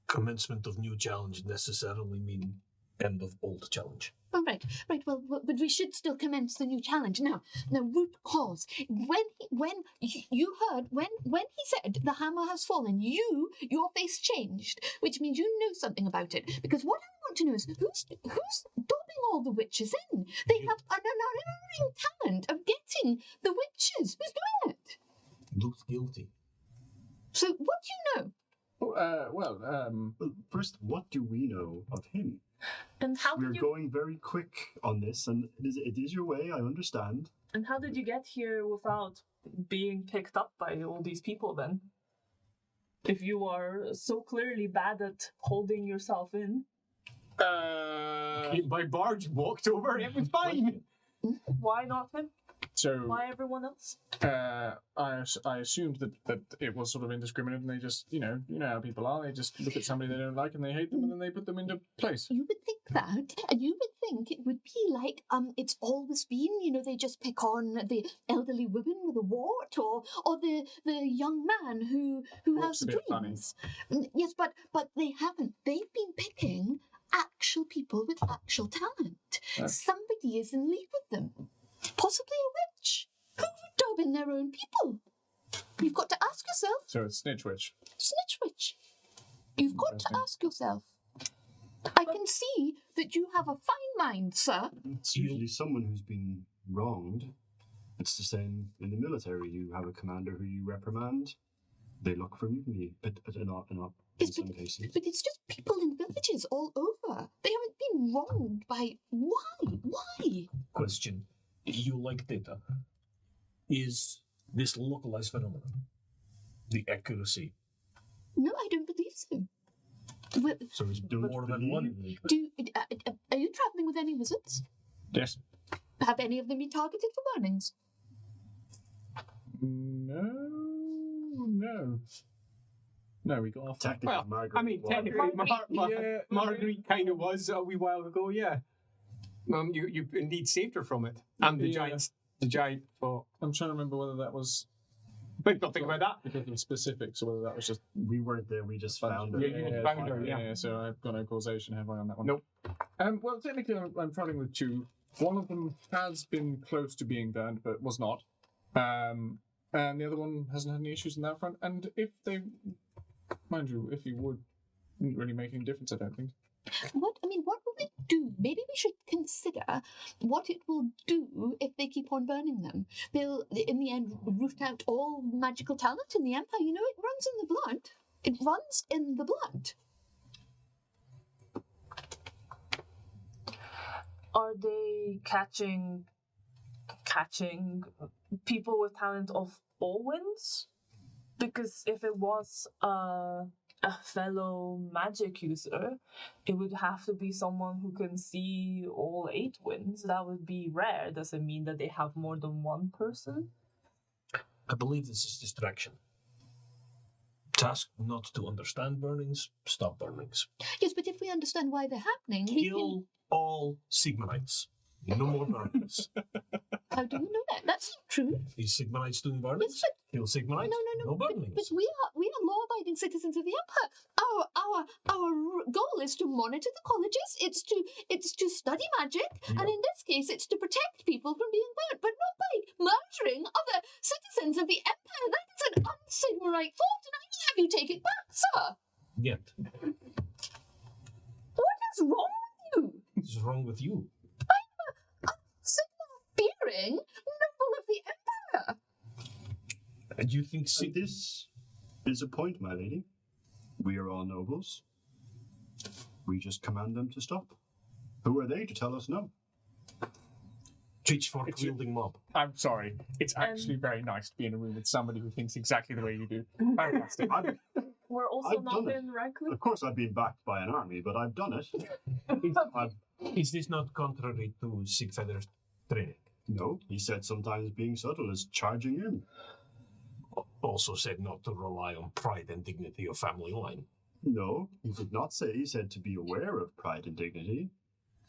commencement of new challenge necessarily mean end of old challenge. Oh, right. Well, but we should still commence the new challenge now. Now, root cause. When you heard when he said the hammer has fallen, your face changed, which means you knew something about it. Because what I want to know is who's dobbing all the witches in? They have an unerring talent of getting the witches. Who's doing it? Looks guilty. So, what do you know? Well, first, what do we know of him? and how We're did you going very quick on this, and it is your way, I understand. and how did you get here without being picked up by all these people then? If you are so clearly bad at holding yourself in. My barge walked over, it was fine. Why not him? So Why everyone else? I assumed that it was sort of indiscriminate, and they just, you know how people are. They just look at somebody they don't like and they hate them, and then they put them into place. You would think that, and you would think it would be like it's always been. They just pick on the elderly woman with a wart, or the young man who Wart's has a bit funny. dreams. Yes, but they haven't. They've been picking actual people with actual talent. Yeah. Somebody is in league with them, possibly a witch. Who would dob in their own people? You've got to ask yourself. So it's Snitch Witch. Snitch witch. You've got to Interesting. ask yourself. I can see that you have a fine mind, sir. It's usually someone who's been wronged. It's the same in the military. You have a commander who you reprimand. They look for mutiny, but not in Yes, some cases. But it's just people in villages all over. They haven't been wronged by... Why? Question. You like data. Is this localized phenomenon? The accuracy. No, I don't believe so. Well, So it's Don't more than believe? one. are you travelling with any wizards? Yes. Have any of them been targeted for burnings? No, we got off. Technically, Well, Margaret I mean, was. technically, Yeah. Marguerite kind of was a wee while ago, yeah. You indeed saved her from it. And the Yeah. giant fought. I'm trying to remember whether that was But don't think about that. because of specifics or whether that was just. We weren't there. We just found her. Yeah, you found her, yeah. So I've got no causation, have I, on that one? Nope. Well, technically, I'm traveling with two. One of them has been close to being burned, but was not. And the other one hasn't had any issues on that front. And if they, mind you, if you would, wouldn't really make any difference, I don't think. What will it do? Maybe we should consider what it will do if they keep on burning them. They'll, in the end, root out all magical talent in the Empire. You know, it runs in the blood. It runs in the blood. Are they catching people with talent of all winds? Because if it was a fellow magic user, it would have to be someone who can see all 8 winds. That would be rare. Does it mean that they have more than one person? I believe this is distraction. Task not to understand burnings, stop burnings. Yes, but if we understand why they're happening, we can... Kill all Sigmarites. No more burnings. How do you know that? That's not true. Is Sigmarites doing burnings? Yes, Kill Sigmarites? No. No burnings. But we are law-abiding citizens of the Empire. Our goal is to monitor the colleges. It's to study magic, and in this case, it's to protect people from being burnt, but not by murdering other citizens of the Empire. That is an un-Sigmarite fault, and I will have you take it back, sir. Yet. What is wrong with you? What's wrong with you? Sigmar-fearing noble of the Empire. And you think This is a point, my lady. We are all nobles. We just command them to stop. Who are they to tell us no? pitchfork-wielding mob? I'm sorry. It's actually very nice to be in a room with somebody who thinks exactly the way you do. Fantastic. We're also I've not done it. in Radcliffe. Of course, I've been backed by an army, but I've done it. Is this not contrary to Sigfeather's training? No, he said sometimes being subtle is charging in. Also said not to rely on pride and dignity of family line. No, he did not say. He said to be aware of pride and dignity.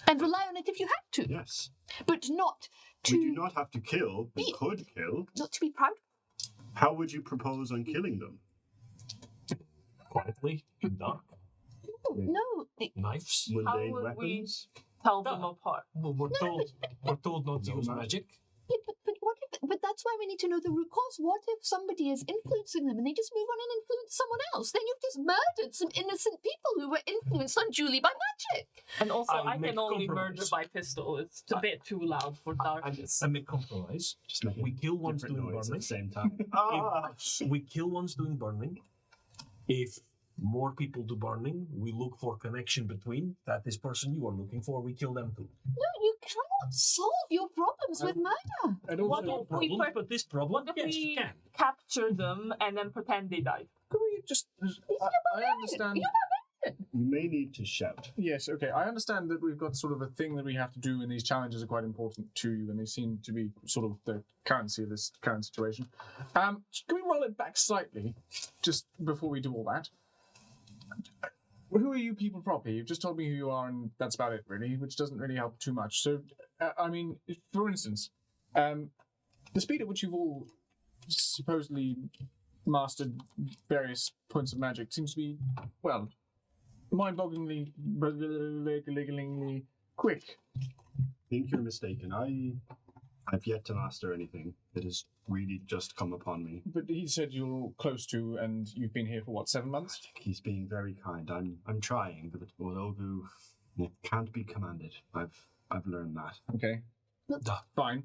And rely on it if you had to, Yes. but not to... We do not have to kill. We could kill. Not to be proud. How would you propose on killing them? Quietly, in dark, No. knives. Mundane would we- weapons? Tell them apart. Well, we're told not to No use magic. magic. Yeah, but what if? But that's why we need to know the root cause. What if somebody is influencing them and they just move on and influence someone else? Then you've just murdered some innocent people who were influenced unduly by magic. And also, I I make can only compromise. murder by pistol. It's a bit too loud for darkness. I make compromise. Just make We kill ones different doing noise at burning. the same time. We kill ones doing burning. If more people do burning, we look for connection between that this person you are looking for. We kill them too. No, you cannot solve your problems with murder. And What also, if we Problems, but this problem, What if yes, you we can. capture them and then pretend they died? can we just... I understand... You may need to shout. Yes, okay. I understand that we've got sort of a thing that we have to do, and these challenges are quite important to you, and they seem to be sort of the currency of this current situation. Can we roll it back slightly, just before we do all that? Who are you people properly? You've just told me who you are, and that's about it, really, which doesn't really help too much. So, I mean, for instance, the speed at which you've all supposedly mastered various points of magic seems to be, well, mind-bogglingly quick. I think you're mistaken. I've yet to master anything. It has really just come upon me. But he said you're close to, and you've been here for what, 7 months? He's being very kind. I'm trying, but Olgu, it can't be commanded. I've learned that. Okay, Duh. fine.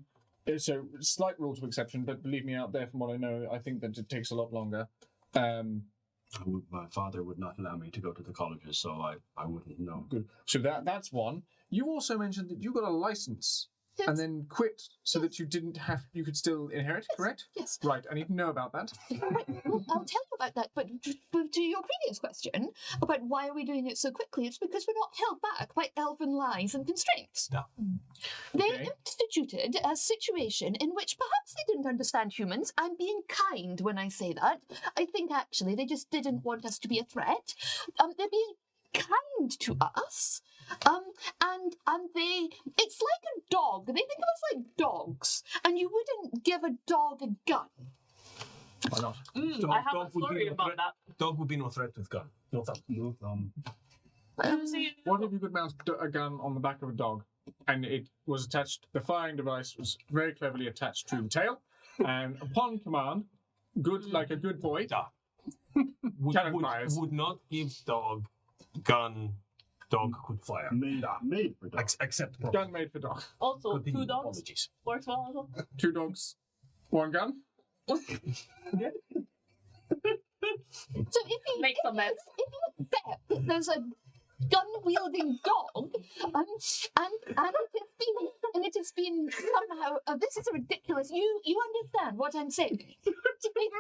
So, slight rule to exception, but believe me, out there, from what I know, I think that it takes a lot longer. My father would not allow me to go to the colleges, so I wouldn't know. Good. So that's one. You also mentioned that you got a license Yes. and then quit so that you didn't have, you could still inherit, correct? Yes. Right, I need to know about that. Right. Well, I'll tell you about that. But to your previous question about why are we doing it so quickly, it's because we're not held back by elven lies and constraints. No. They Okay. instituted a situation in which perhaps they didn't understand humans. I'm being kind when I say that. I think actually they just didn't want us to be a threat. They're being kind to us. And they, it's like a dog. They think of us like dogs, and you wouldn't give a dog a gun. Why not? I have a story about that. Dog would be no threat with gun. No thumb. No thumb. What if you could mount a gun on the back of a dog, and it was attached? The firing device was very cleverly attached to the tail, and upon command, like a good boy, cannon fires. Would not give dog gun. Dog could fire. Made for dogs. Accept. Gun made for dog. Also, Continue. 2 dogs Apologies. works well as well. 2 dogs, 1 gun. So if you Make some mess. if you accept that there's a gun-wielding dog, and it has been somehow. This is ridiculous. You understand what I'm saying? They think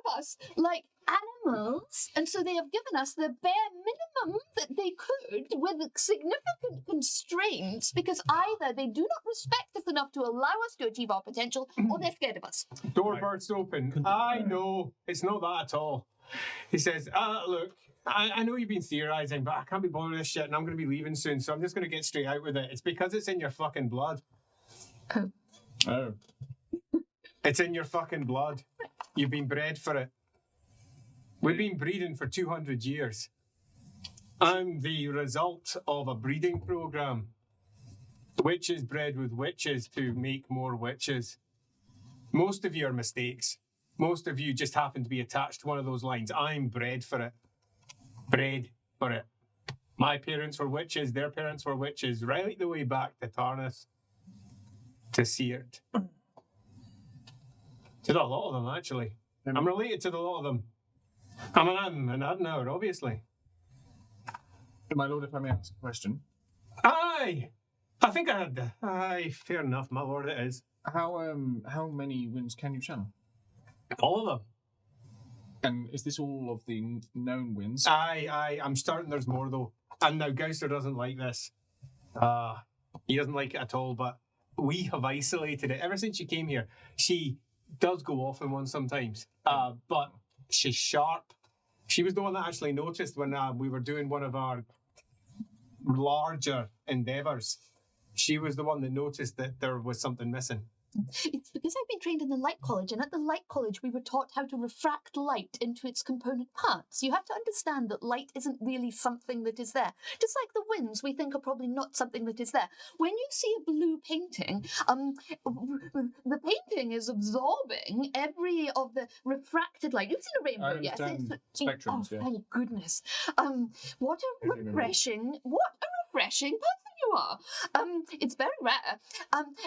of us like animals, and so they have given us the bare minimum that they could, with significant constraints, because either they do not respect us enough to allow us to achieve our potential, or they're scared of us. Door bursts open. I know. It's not that at all. He says, look, I know you've been theorising, but I can't be bothered with this shit, and I'm going to be leaving soon, so I'm just going to get straight out with it. It's because it's in your fucking blood. Oh. It's in your fucking blood. You've been bred for it. We've been breeding for 200 years. I'm the result of a breeding program. Witches bred with witches to make more witches. Most of you are mistakes. Most of you just happen to be attached to one of those lines. I'm bred for it. Bred for it. My parents were witches, their parents were witches, right the way back to Tarnus, to Seart. To a lot of them, actually. I'm related to a lot of them. I'm an Adnauer, obviously. My lord, if I may ask a question. Aye! I think I had the... Aye, fair enough, my lord, it is. How many winds can you channel? All of them. And is this all of the known winds? Aye, I'm starting there's more, though. And now Gouster doesn't like this. He doesn't like it at all, but we have isolated it. Ever since she came here, she does go off in one sometimes. But she's sharp. She was the one that actually noticed when we were doing one of our larger endeavours. She was the one that noticed that there was something missing. It's because I've been trained in the Light College, and at the Light College we were taught how to refract light into its component parts. You have to understand that light isn't really something that is there. Just like the winds, we think are probably not something that is there. When you see a blue painting, the painting is absorbing every of the refracted light. You've seen a rainbow, yes? Spectrums, yes. Thank goodness. What a refreshing person you are. It's very rare.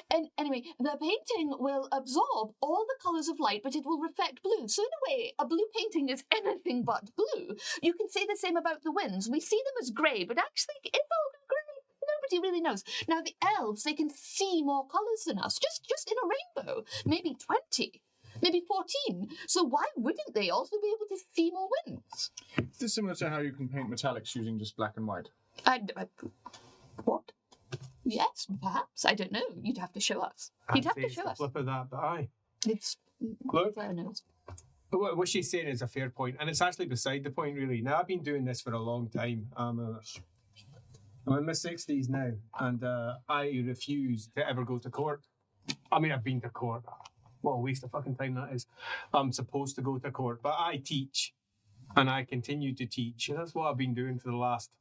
And anyway, the painting will absorb all the colours of light, but it will reflect blue. So in a way, a blue painting is anything but blue. You can say the same about the winds. We see them as grey, but actually it's all grey. Nobody really knows. Now the elves, they can see more colours than us, just in a rainbow. Maybe 20. Maybe 14. So why wouldn't they also be able to see more winds? Is this similar to how you can paint metallics using just black and white? What? Yes, perhaps. I don't know. You'd have to show us. You'd have to show us. Flip of that, but aye. It's Look. fair knows. What she's saying is a fair point, and it's actually beside the point, really. Now, I've been doing this for a long time. I'm in my 60s now, and I refuse to ever go to court. I mean, I've been to court. What a waste of fucking time that is. I'm supposed to go to court, but I teach, and I continue to teach, and that's what I've been doing for the last,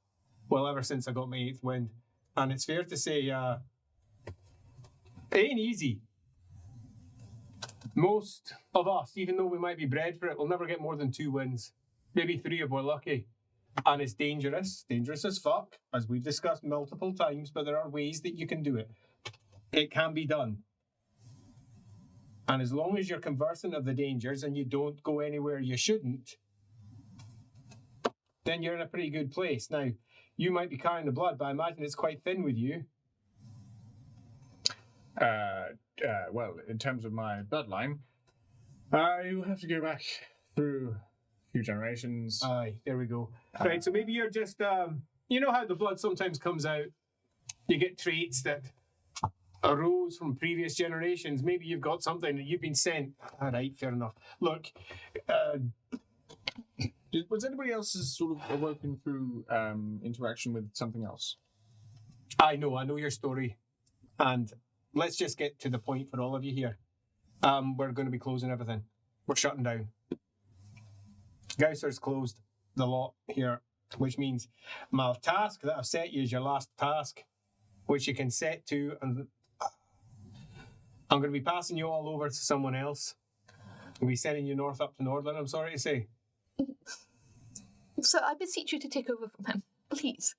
ever since I got my 8th wind. And it's fair to say, it ain't easy. Most of us, even though we might be bred for it, will never get more than 2 wins. Maybe 3 if we're lucky. And it's dangerous as fuck, as we've discussed multiple times, but there are ways that you can do it. It can be done. And as long as you're conversant of the dangers and you don't go anywhere you shouldn't, then you're in a pretty good place. Now, you might be carrying the blood, but I imagine it's quite thin with you. Well, in terms of my bloodline, you have to go back through a few generations. Aye, there we go. Right, so maybe you're just, you know how the blood sometimes comes out? You get traits that arose from previous generations. Maybe you've got something that you've been sent. All right, fair enough. Look, Was anybody else's sort of awoken through interaction with something else? I know your story. And let's just get to the point for all of you here. We're going to be closing everything. We're shutting down. Gausser's closed the lot here, which means my task that I've set you is your last task, which you can set to, and I'm going to be passing you all over to someone else. I'll be sending you north up to Nordland, I'm sorry to say. So I beseech you to take over from him, please.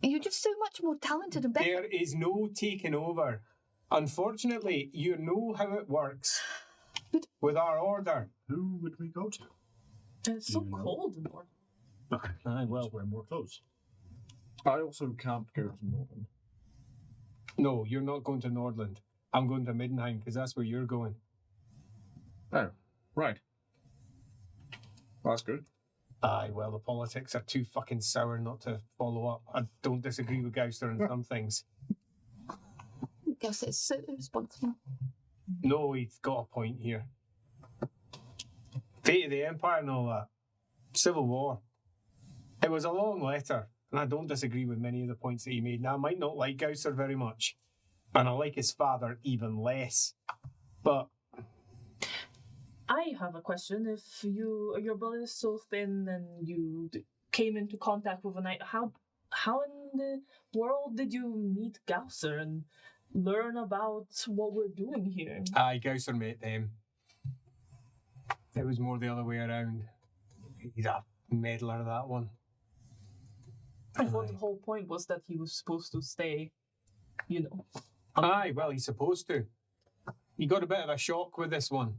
You're just so much more talented and better. There is no taking over. Unfortunately, you know how it works with our order. Who would we go to? It's so cold in North. Okay. Well, wear more clothes. I also can't go to Northern. No, you're not going to Nordland. I'm going to Middenheim because that's where you're going. Oh, right. Well, that's good. Aye, well, the politics are too fucking sour not to follow up. I don't disagree with Gausser on some things. Gausser is so irresponsible. No, he's got a point here. Fate of the Empire and all that. Civil War. It was a long letter, and I don't disagree with many of the points that he made. Now, I might not like Gausser very much, and I like his father even less. But I have a question. If your blood is so thin and you came into contact with a knight, how in the world did you meet Gausser and learn about what we're doing here? aye, Gausser met them. It was more the other way around. He's a meddler, that one. I thought the whole point was that he was supposed to stay, Aye, well, he's supposed to. He got a bit of a shock with this one,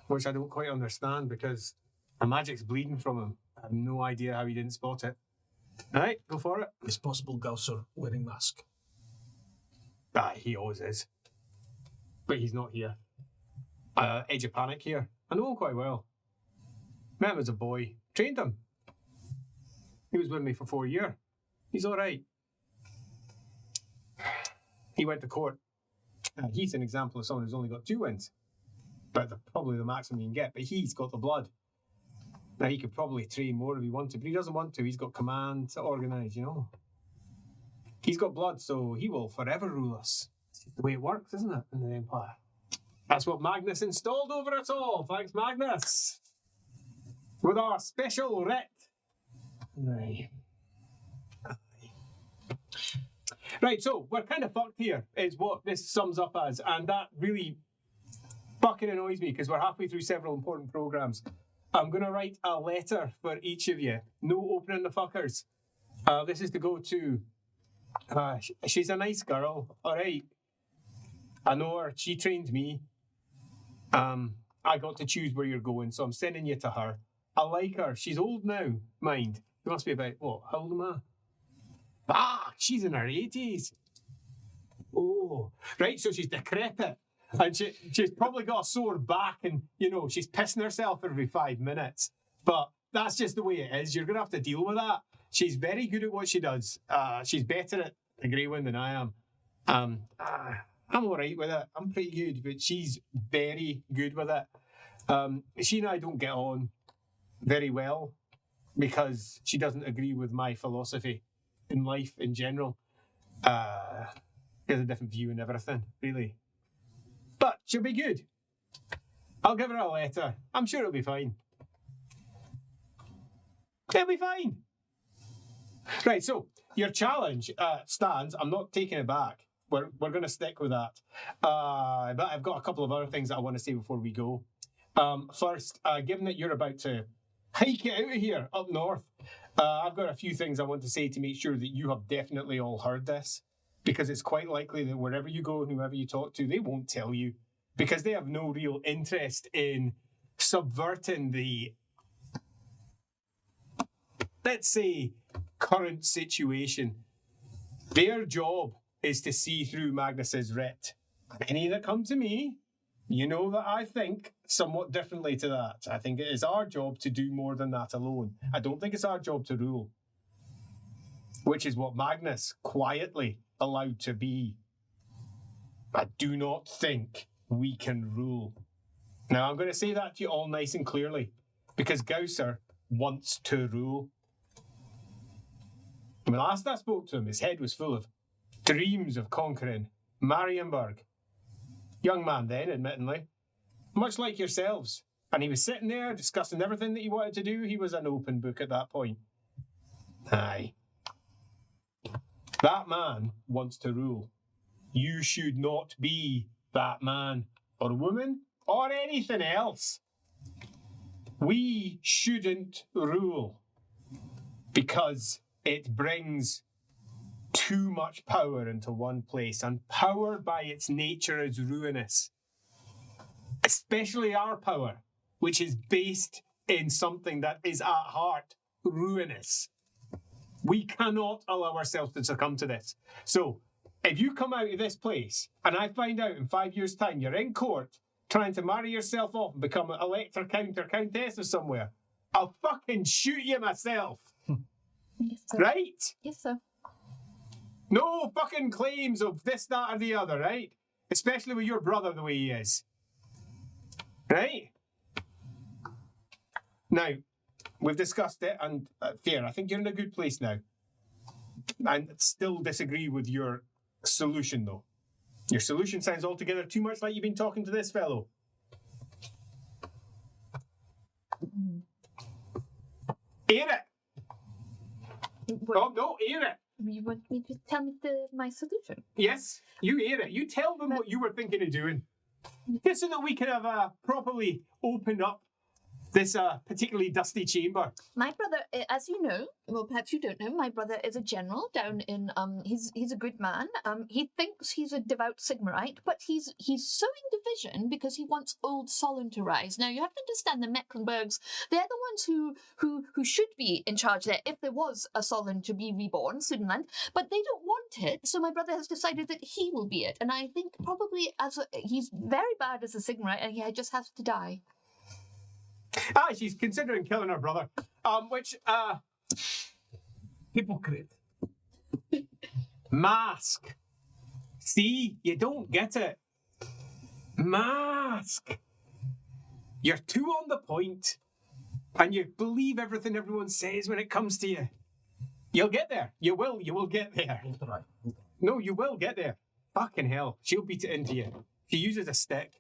which I don't quite understand because the magic's bleeding from him. I have no idea how he didn't spot it. Right, go for it. It's possible Gausser wearing mask. Aye, he always is. But he's not here. Edge of Panic here. I know him quite well. Met him as a boy. Trained him. He was with me for 4 years. He's all right. He went to court. He's an example of someone who's only got 2 wins. But probably the maximum you can get. But he's got the blood. Now, he could probably train more if he wanted, but he doesn't want to. He's got command to organise, He's got blood, so he will forever rule us. It's the way it works, isn't it, in the Empire? That's what Magnus installed over us all. Thanks, Magnus. With our special writ. Aye. Right, so we're kind of fucked here, is what this sums up as, and that really fucking annoys me because we're halfway through several important programmes. I'm going to write a letter for each of you. No opening the fuckers. This is to go to... she's a nice girl, all right. I know her. She trained me. I got to choose where you're going, so I'm sending you to her. I like her. She's old now, mind. She must be about, what, how old am I? She's in her 80s. Oh, right, so she's decrepit. And she's probably got a sore back and, she's pissing herself every 5 minutes. But that's just the way it is. You're going to have to deal with that. She's very good at what she does. She's better at the Grey One than I am. I'm all right with it. I'm pretty good, but she's very good with it. She and I don't get on very well because she doesn't agree with my philosophy in life in general. She has a different view on everything, really. But she'll be good. I'll give her a letter. I'm sure it'll be fine. It'll be fine. Right, so your challenge stands. I'm not taking it back. We're going to stick with that. But I've got a couple of other things that I want to say before we go. First, given that you're about to hike it out of here up north, I've got a few things I want to say to make sure that you have definitely all heard this. Because it's quite likely that wherever you go and whoever you talk to, they won't tell you. Because they have no real interest in subverting the, let's say, current situation. Their job is to see through Magnus's writ. Any that come to me, you know that I think somewhat differently to that. I think it is our job to do more than that alone. I don't think it's our job to rule. Which is what Magnus quietly allowed to be. I do not think we can rule. Now, I'm going to say that to you all nice and clearly. because Gausser wants to rule. When last I spoke to him, his head was full of dreams of conquering Marienburg. Young man then, admittedly. Much like yourselves. And he was sitting there discussing everything that he wanted to do. He was an open book at that point. Aye. That man wants to rule. You should not be that man or woman or anything else. We shouldn't rule because it brings too much power into one place, and power by its nature is ruinous. Especially our power, which is based in something that is at heart ruinous. We cannot allow ourselves to succumb to this. So, if you come out of this place and I find out in 5 years' time you're in court trying to marry yourself off and become an elector, count, or countess of somewhere, I'll fucking shoot you myself. Yes, sir. Right? Yes, sir. No fucking claims of this, that, or the other, right? Especially with your brother the way he is. Right? Now, we've discussed it, and fair, I think you're in a good place now. I still disagree with your solution, though. Your solution sounds altogether too much like you've been talking to this fellow. Air it! Oh, no, air it! You want me to tell me my solution? Yes, you air it. You tell them what you were thinking of doing. Just so that we can have properly opened up this particularly dusty chamber. My brother, as you know, well, perhaps you don't know, my brother is a general down in, he's a good man. He thinks he's a devout Sigmarite, but he's sowing division because he wants old Solon to rise. Now, you have to understand the Mecklenburgs, they're the ones who should be in charge there if there was a Solon to be reborn, Sudenland, but they don't want it, so my brother has decided that he will be it. And I think probably he's very bad as a Sigmarite and he just has to die. She's considering killing her brother. Hypocrite. Mask. See, you don't get it. Mask. You're too on the point, and you believe everything everyone says when it comes to you. You'll get there. You will get there. No, you will get there. Fucking hell. She'll beat it into you. She uses a stick.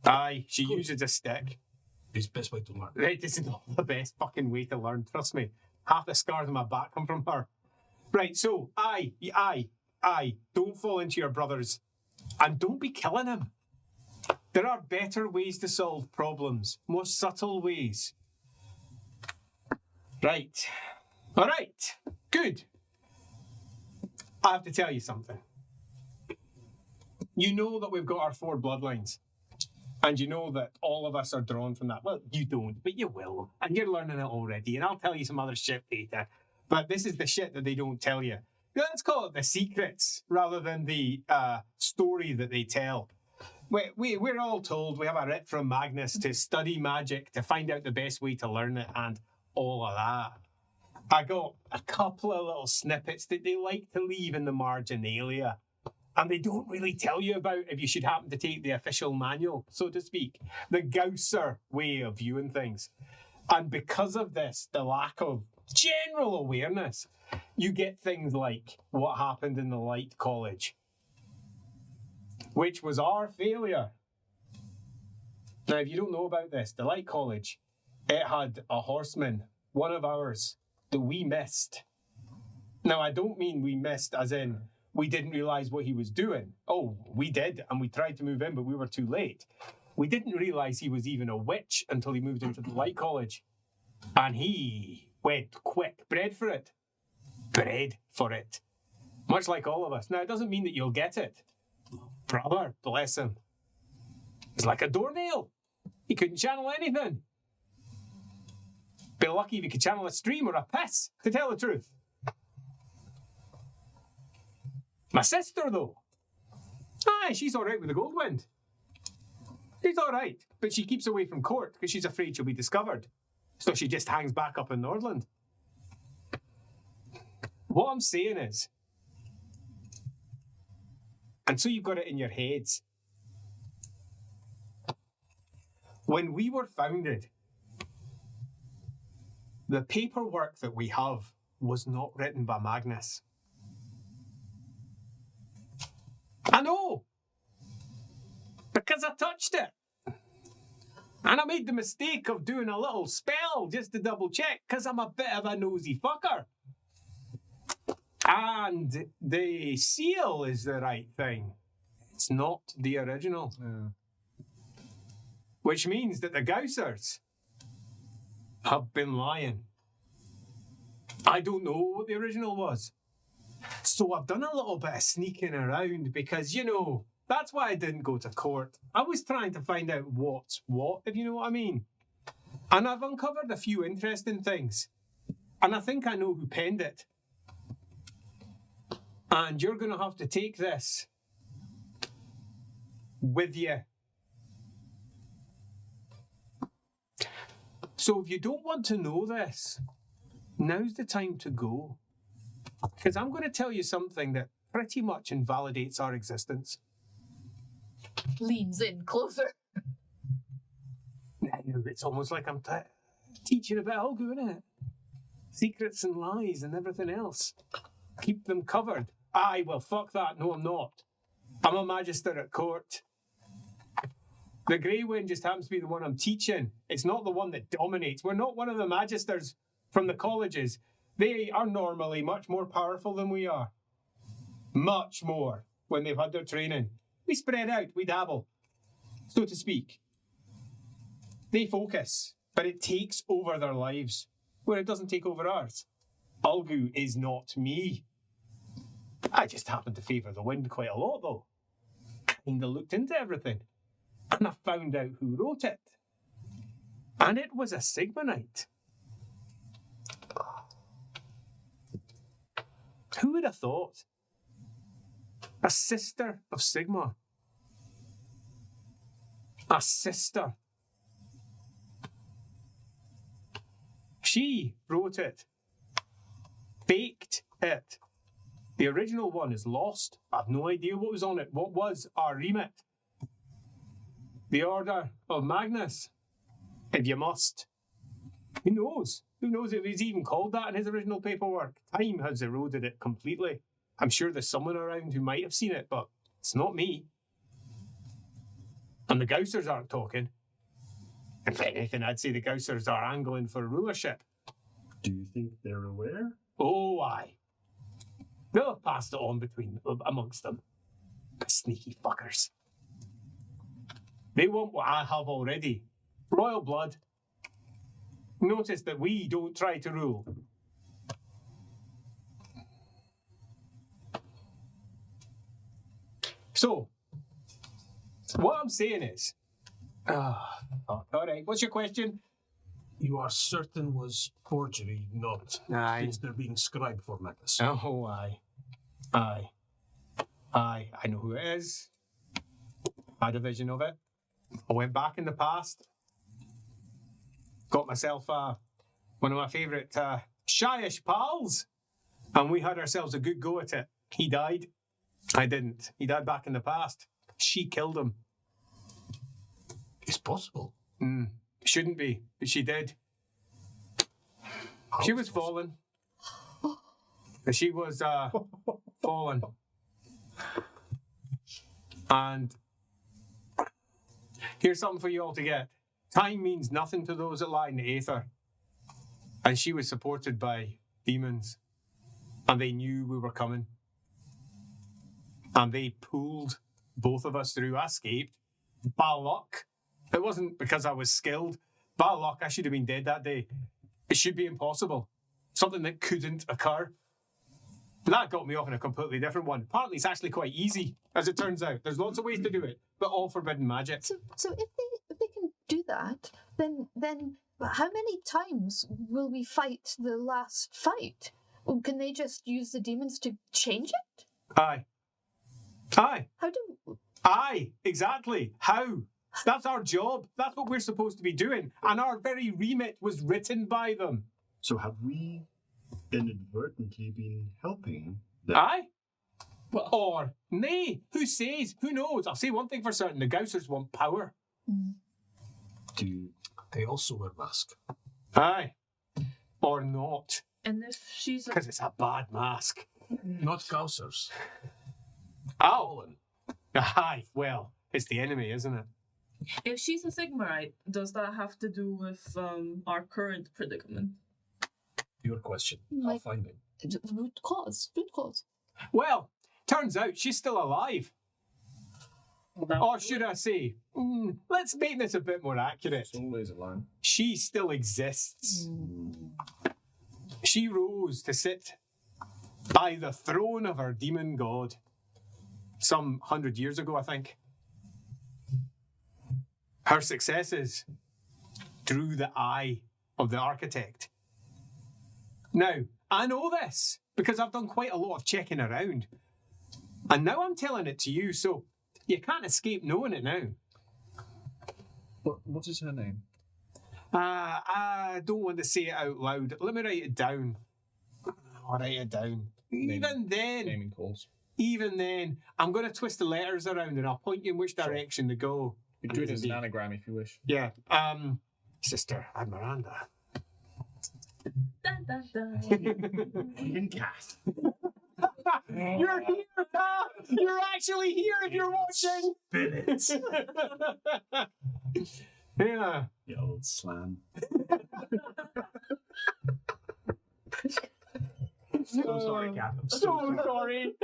Aye, she uses a stick. It's the best way to learn. Right, this is not the best fucking way to learn, trust me. Half the scars on my back come from her. Right, so, aye, don't fall into your brothers. And don't be killing him. There are better ways to solve problems, more subtle ways. Right. Alright, good. I have to tell you something. You know that we've got our 4 bloodlines. And you know that all of us are drawn from that. Well, you don't, but you will. And you're learning it already. And I'll tell you some other shit later. But this is the shit that they don't tell you. Let's call it the secrets rather than the story that they tell. We're all told we have a writ from Magnus to study magic, to find out the best way to learn it, and all of that. I got a couple of little snippets that they like to leave in the marginalia. And they don't really tell you about if you should happen to take the official manual, so to speak. The Gausser way of viewing things. And because of this, the lack of general awareness, you get things like what happened in the Light College, which was our failure. Now, if you don't know about this, the Light College, it had a horseman, one of ours, that we missed. Now, I don't mean we missed as in we didn't realise what he was doing. Oh, we did, and we tried to move in, but we were too late. We didn't realise he was even a witch until he moved into the Light College. And he went quick. Bred for it. Much like all of us. Now, it doesn't mean that you'll get it. Brother, bless him. He's like a doornail. He couldn't channel anything. Be lucky if he could channel a stream or a piss, to tell the truth. My sister, though. Aye, she's all right with the Goldwind. She's all right, but she keeps away from court because she's afraid she'll be discovered. So she just hangs back up in Nordland. What I'm saying is, and so you've got it in your heads, When we were founded, the paperwork that we have was not written by Magnus. I know! Because I touched it. And I made the mistake of doing a little spell just to double check, because I'm a bit of a nosy fucker. And the seal is the right thing. It's not the original. Yeah. Which means that the Gaussers have been lying. I don't know what the original was. So I've done a little bit of sneaking around because, you know, that's why I didn't go to court. I was trying to find out what's what, if you know what I mean. And I've uncovered a few interesting things. And I think I know who penned it. And you're going to have to take this with you. So if you don't want to know this, now's the time to go. Because I'm going to tell you something that pretty much invalidates our existence. Leans in closer. It's almost like I'm teaching about Olgu, isn't it? Secrets and lies and everything else. Keep them covered. Aye, well, fuck that. No, I'm not. I'm a magister at court. The Grey Wind just happens to be the one I'm teaching. It's not the one that dominates. We're not one of the magisters from the colleges. They are normally much more powerful than we are. Much more when they've had their training. We spread out, we dabble, so to speak. They focus, but it takes over their lives, where it doesn't take over ours. Olgu is not me. I just happen to favour the wind quite a lot, though. Kinda looked into everything, and I found out who wrote it. And it was a Sigmarite. Who would have thought? A sister of Sigmar. A sister. She wrote it. Faked it. The original one is lost. I've no idea what was on it. What was our remit? The Order of Magnus. If you must. Who knows? Who knows if he's even called that in his original paperwork? Time has eroded it completely. I'm sure there's someone around who might have seen it, but it's not me. And the Gaussers aren't talking. If anything, I'd say the Gaussers are angling for rulership. Do you think they're aware? Oh, aye. They'll have passed it on amongst them. The sneaky fuckers. They want what I have already. Royal blood. Notice that we don't try to rule. So, what I'm saying is... all right, what's your question? You are certain was forgery, not Aye. things that are being scribed for Magnus. Oh, aye. Aye. Aye, I know who it is. I had a vision of it. I went back in the past. Got myself one of my favourite shyish pals. And we had ourselves a good go at it. He died. I didn't. He died back in the past. She killed him. It's possible. Shouldn't be, but she did. How She is was it possible? fallen. She was fallen. And here's something for you all to get. Time means nothing to those that lie in the aether. And she was supported by demons. And they knew we were coming. And they pulled both of us through. I escaped. By luck. It wasn't because I was skilled. By luck, I should have been dead that day. It should be impossible. Something that couldn't occur. That got me off on a completely different one. Partly it's actually quite easy, as it turns out. There's lots of ways to do it, but all forbidden magic. So if they can do that, then how many times will we fight the last fight? Or can they just use the demons to change it? Aye. Aye. How do? Aye. Exactly. How? That's our job. That's what we're supposed to be doing. And our very remit was written by them. So have we inadvertently been helping them? Aye. Or, nay, who says? Who knows? I'll say one thing for certain. The Gaussers want power. Do They also wear masks. Aye. Or not. And if she's a, Because it's a bad mask. Not Gausers. Oh. Aye. Well, it's the enemy, isn't it? if she's a Sigmarite, does that have to do with our current predicament? Your question. I'll Like- find it. Root cause. Root cause. Well, turns out she's still alive. Or should I say, let's make this a bit more accurate. It's always a line. She still exists. She rose to sit by the throne of her demon god some 100 years ago, I think. Her successes drew the eye of the architect. Now, I know this because I've done quite a lot of checking around. And now I'm telling it to you, so you can't escape knowing it now. What is her name? I don't want to say it out loud. Let me write it down. I'll write it down. Naming calls. Even then, I'm going to twist the letters around and I'll point you in which direction to go. You do it as an anagram if you wish. Yeah. Sister Admiranda. Dun, dun, dun. in cast. You're here, pal! You're actually here if you're watching! Yeah. The old slam. So sorry, Captain. So sorry.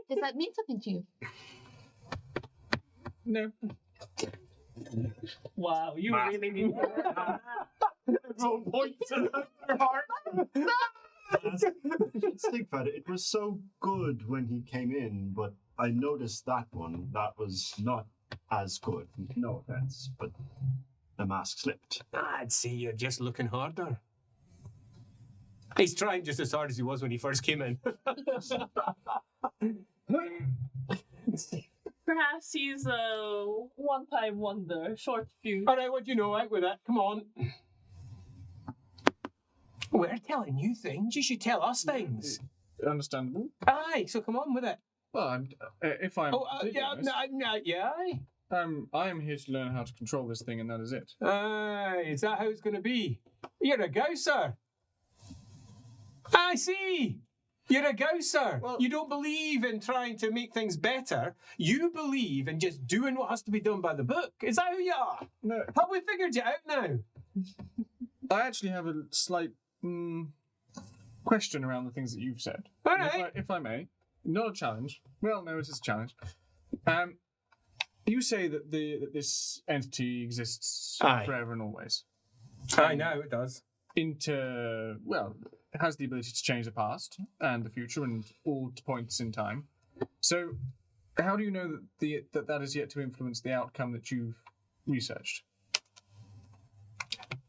Does that mean something to you? No. Wow, you really need Everyone points at her heart. Let's think about it. It was so good when he came in, but I noticed that one that was not as good. No offense, but the mask slipped. I'd say you're just looking harder. He's trying just as hard as he was when he first came in. Perhaps he's a one-time wonder, short fuse. All right, what do you know? Out with it. Come on. We're telling you things. You should tell us things. Understandable. Aye, so come on with it. Well, if I'm completely honest, Yeah, aye. I am here to learn how to control this thing, and that is it. Aye, is that how it's going to be? You're a gouser. I see. You're a gouser. Well- You don't believe in trying to make things better. You believe in just doing what has to be done by the book. Is that who you are? No, Have we figured you out now? I actually have a slight question around the things that you've said. All And right. if I may, not a challenge. Well, no, it is a challenge. You say that this entity exists Aye. forever and always. I know it does. It has the ability to change the past and the future and all points in time. So, how do you know that that is yet to influence the outcome that you've researched?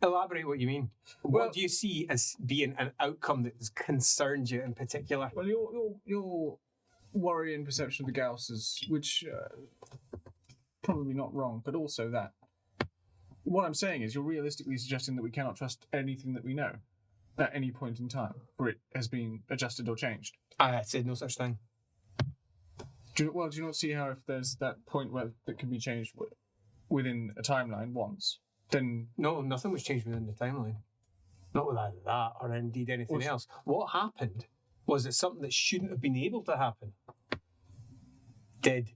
Elaborate what you mean. Well- What do you see as being an outcome that concerns you in particular? Well, your worry and perception of the Gausses, which probably not wrong, but also that. What I'm saying is, you're realistically suggesting that we cannot trust anything that we know at any point in time, where it has been adjusted or changed. I said no such thing. Do you not see how if there's that point where that can be changed within a timeline once, then No, nothing was changed within the timeline. Not with either that or indeed anything What's- else. What happened was that something that shouldn't have been able to happen did.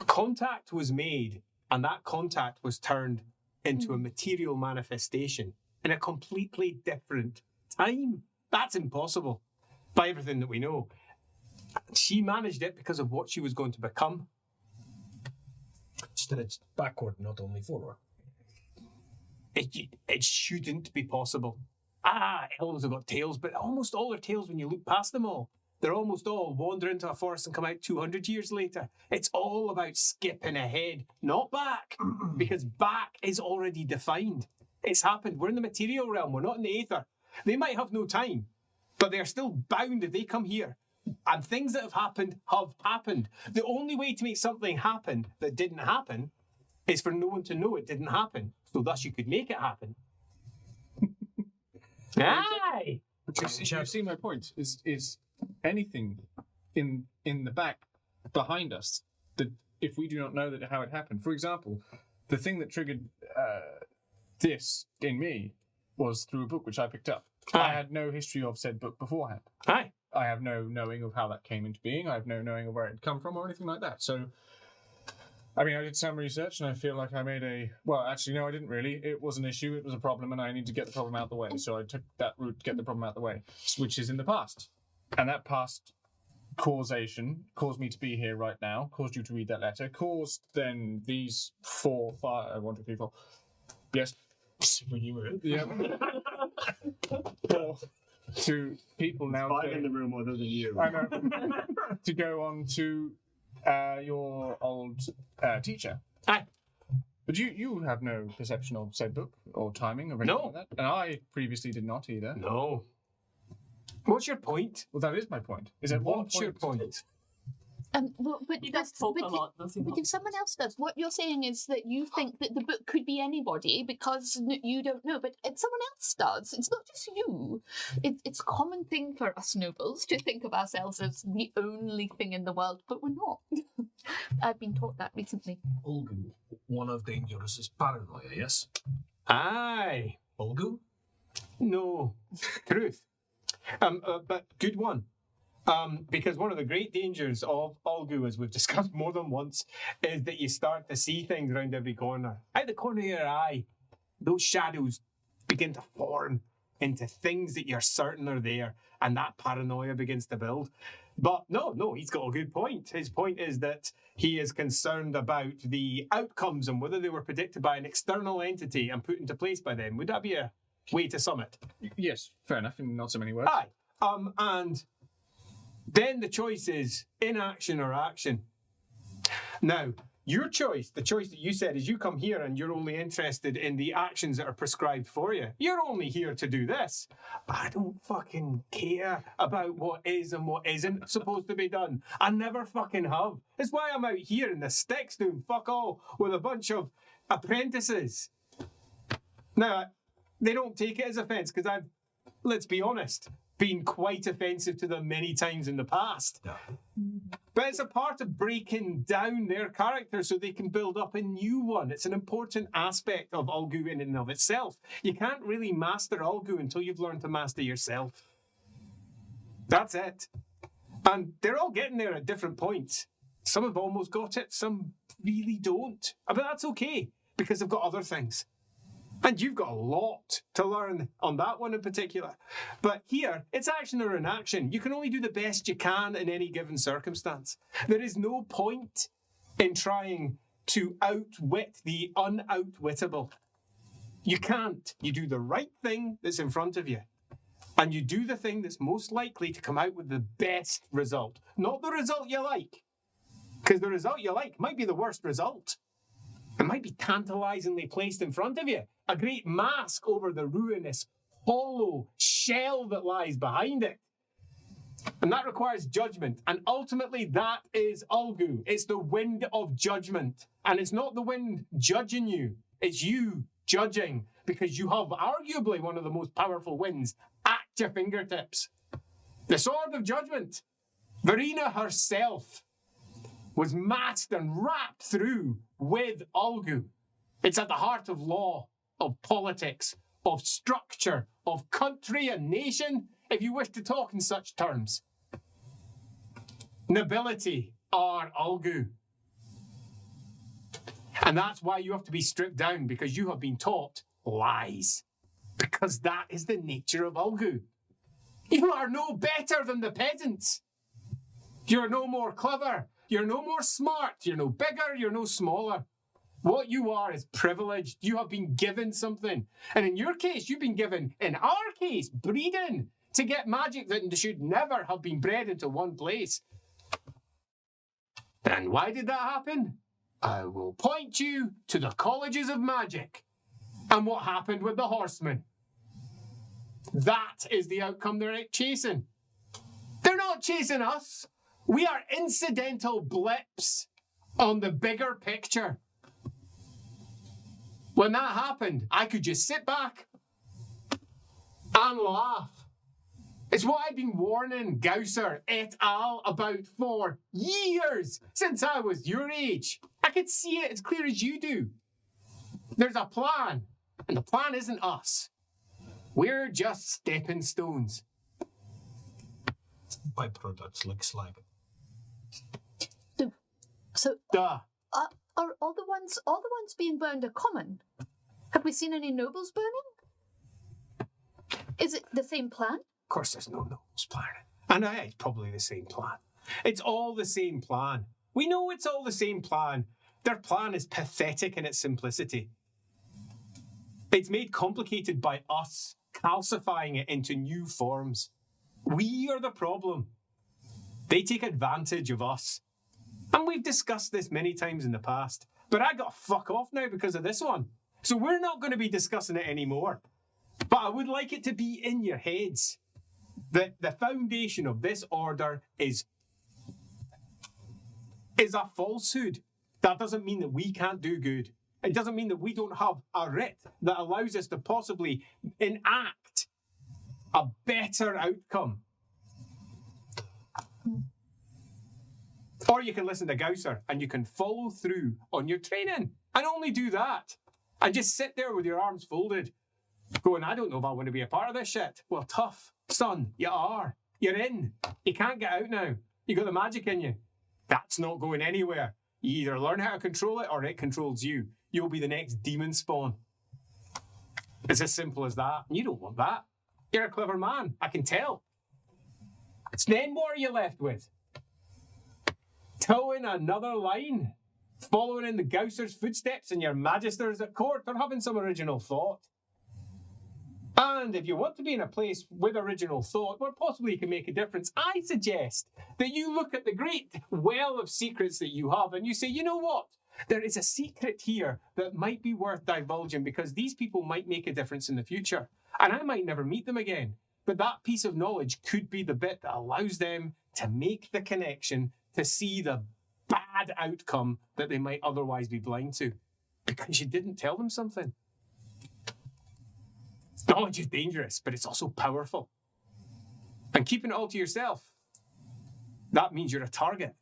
Contact was made, and that contact was turned into a material manifestation in a completely different time. That's impossible by everything that we know. She managed it because of what she was going to become. Instead, it's backward, not only forward. It shouldn't be possible. Elves have got tails, but almost all their tails, when you look past them all, they're almost all wander into a forest and come out 200 years later. It's all about skipping ahead, not back, because back is already defined. It's happened. We're in the material realm. We're not in the aether. They might have no time, but they're still bound if they come here. And things that have happened have happened. The only way to make something happen that didn't happen is for no one to know it didn't happen. So thus you could make it happen. Aye! you see my point is anything in the back behind us that if we do not know that how it happened. For example, the thing that triggered this in me was through a book which I picked up. I had no history of said book beforehand. Aye. I have no knowing of how that came into being. I have no knowing of where it had come from or anything like that. So, I mean, I did some research and I feel like I made a... Well, actually, no, I didn't really. It was an issue. It was a problem and I need to get the problem out of the way. So I took that route to get the problem out of the way, which is in the past. And that past causation caused me to be here right now, caused you to read that letter, caused then these 4, 5... 1, 2, 3, 4... Yes. When you were in. Yeah. 4 to people now... Five in the room other than you. I know. To go on to your old teacher. Aye. But you have no perception of said book or timing or anything No. like that. And I previously did not either. No. What's your point? Well, that is my point. Is at What's your point? Well, but He does talk a lot, does he But not? if someone else does, what you're saying is that you think that the book could be anybody because you don't know, but if someone else does, it's not just you. It's a common thing for us nobles to think of ourselves as the only thing in the world, but we're not. I've been taught that recently. Olgu, one of Dangerous' paranoia, yes? Aye. Olgu? No. Truth. But good one. Because one of the great dangers of Olgu, as we've discussed more than once, is that you start to see things around every corner. Out the corner of your eye, those shadows begin to form into things that you're certain are there, and that paranoia begins to build. But no, he's got a good point. His point is that he is concerned about the outcomes and whether they were predicted by an external entity and put into place by them. Would that be a way to sum it? Yes, fair enough, in not so many words. Aye. And then the choice is inaction or action. Now, your choice, the choice that you said, is you come here and you're only interested in the actions that are prescribed for you. You're only here to do this. I don't fucking care about what is and what isn't supposed to be done. I never fucking have. It's why I'm out here in the sticks doing fuck all with a bunch of apprentices. Now, they don't take it as offence because I've, let's be honest, been quite offensive to them many times in the past. Yeah. But it's a part of breaking down their character so they can build up a new one. It's an important aspect of Olgu in and of itself. You can't really master Olgu until you've learned to master yourself. That's it. And they're all getting there at different points. Some have almost got it, some really don't. But that's okay, because they've got other things. And you've got a lot to learn on that one in particular. But here, it's action or inaction. You can only do the best you can in any given circumstance. There is no point in trying to outwit the unoutwittable. You can't. You do the right thing that's in front of you. And you do the thing that's most likely to come out with the best result. Not the result you like. Because the result you like might be the worst result. It might be tantalizingly placed in front of you. A great mask over the ruinous, hollow shell that lies behind it. And that requires judgment. And ultimately, that is Olgu. It's the wind of judgment. And it's not the wind judging you. It's you judging. Because you have arguably one of the most powerful winds at your fingertips. The sword of judgment. Verena herself was masked and wrapped through with Olgu. It's at the heart of law, of politics, of structure, of country and nation, if you wish to talk in such terms. Nobility are Olgu. And that's why you have to be stripped down, because you have been taught lies. Because that is the nature of Olgu. You are no better than the peasants. You're no more clever. You're no more smart. You're no bigger. You're no smaller. What you are is privileged. You have been given something. And in your case, you've been given, in our case, breeding to get magic that should never have been bred into one place. And why did that happen? I will point you to the colleges of magic and what happened with the horsemen. That is the outcome they're chasing. They're not chasing us. We are incidental blips on the bigger picture. When that happened, I could just sit back and laugh. It's what I've been warning Gausser et al. About for years, since I was your age. I could see it as clear as you do. There's a plan, and the plan isn't us. We're just stepping stones. Byproducts like slag. So Duh. are all the ones being burned are common? Have we seen any nobles burning? Is it the same plan? Of course there's no nobles planet. And it's probably the same plan. It's all the same plan. We know it's all the same plan. Their plan is pathetic in its simplicity. It's made complicated by us calcifying it into new forms. We are the problem. They take advantage of us. And we've discussed this many times in the past. But I got to fuck off now because of this one. So we're not going to be discussing it anymore. But I would like it to be in your heads that the foundation of this order is a falsehood. That doesn't mean that we can't do good. It doesn't mean that we don't have a writ that allows us to possibly enact a better outcome. Or you can listen to Gausser and you can follow through on your training and only do that. And just sit there with your arms folded, going, I don't know if I want to be a part of this shit. Well, tough, son, you are. You're in. You can't get out now. You got the magic in you. That's not going anywhere. You either learn how to control it or it controls you. You'll be the next demon spawn. It's as simple as that. And you don't want that. You're a clever man. I can tell. So then what are you left with? Towing another line? Following in the Gausser's footsteps and your magisters at court, or having some original thought? And if you want to be in a place with original thought where possibly you can make a difference, I suggest that you look at the great well of secrets that you have and you say, you know what? There is a secret here that might be worth divulging because these people might make a difference in the future. And I might never meet them again. But that piece of knowledge could be the bit that allows them to make the connection, to see the bad outcome that they might otherwise be blind to. Because you didn't tell them something. Knowledge is dangerous, but it's also powerful. And keeping it all to yourself, that means you're a target.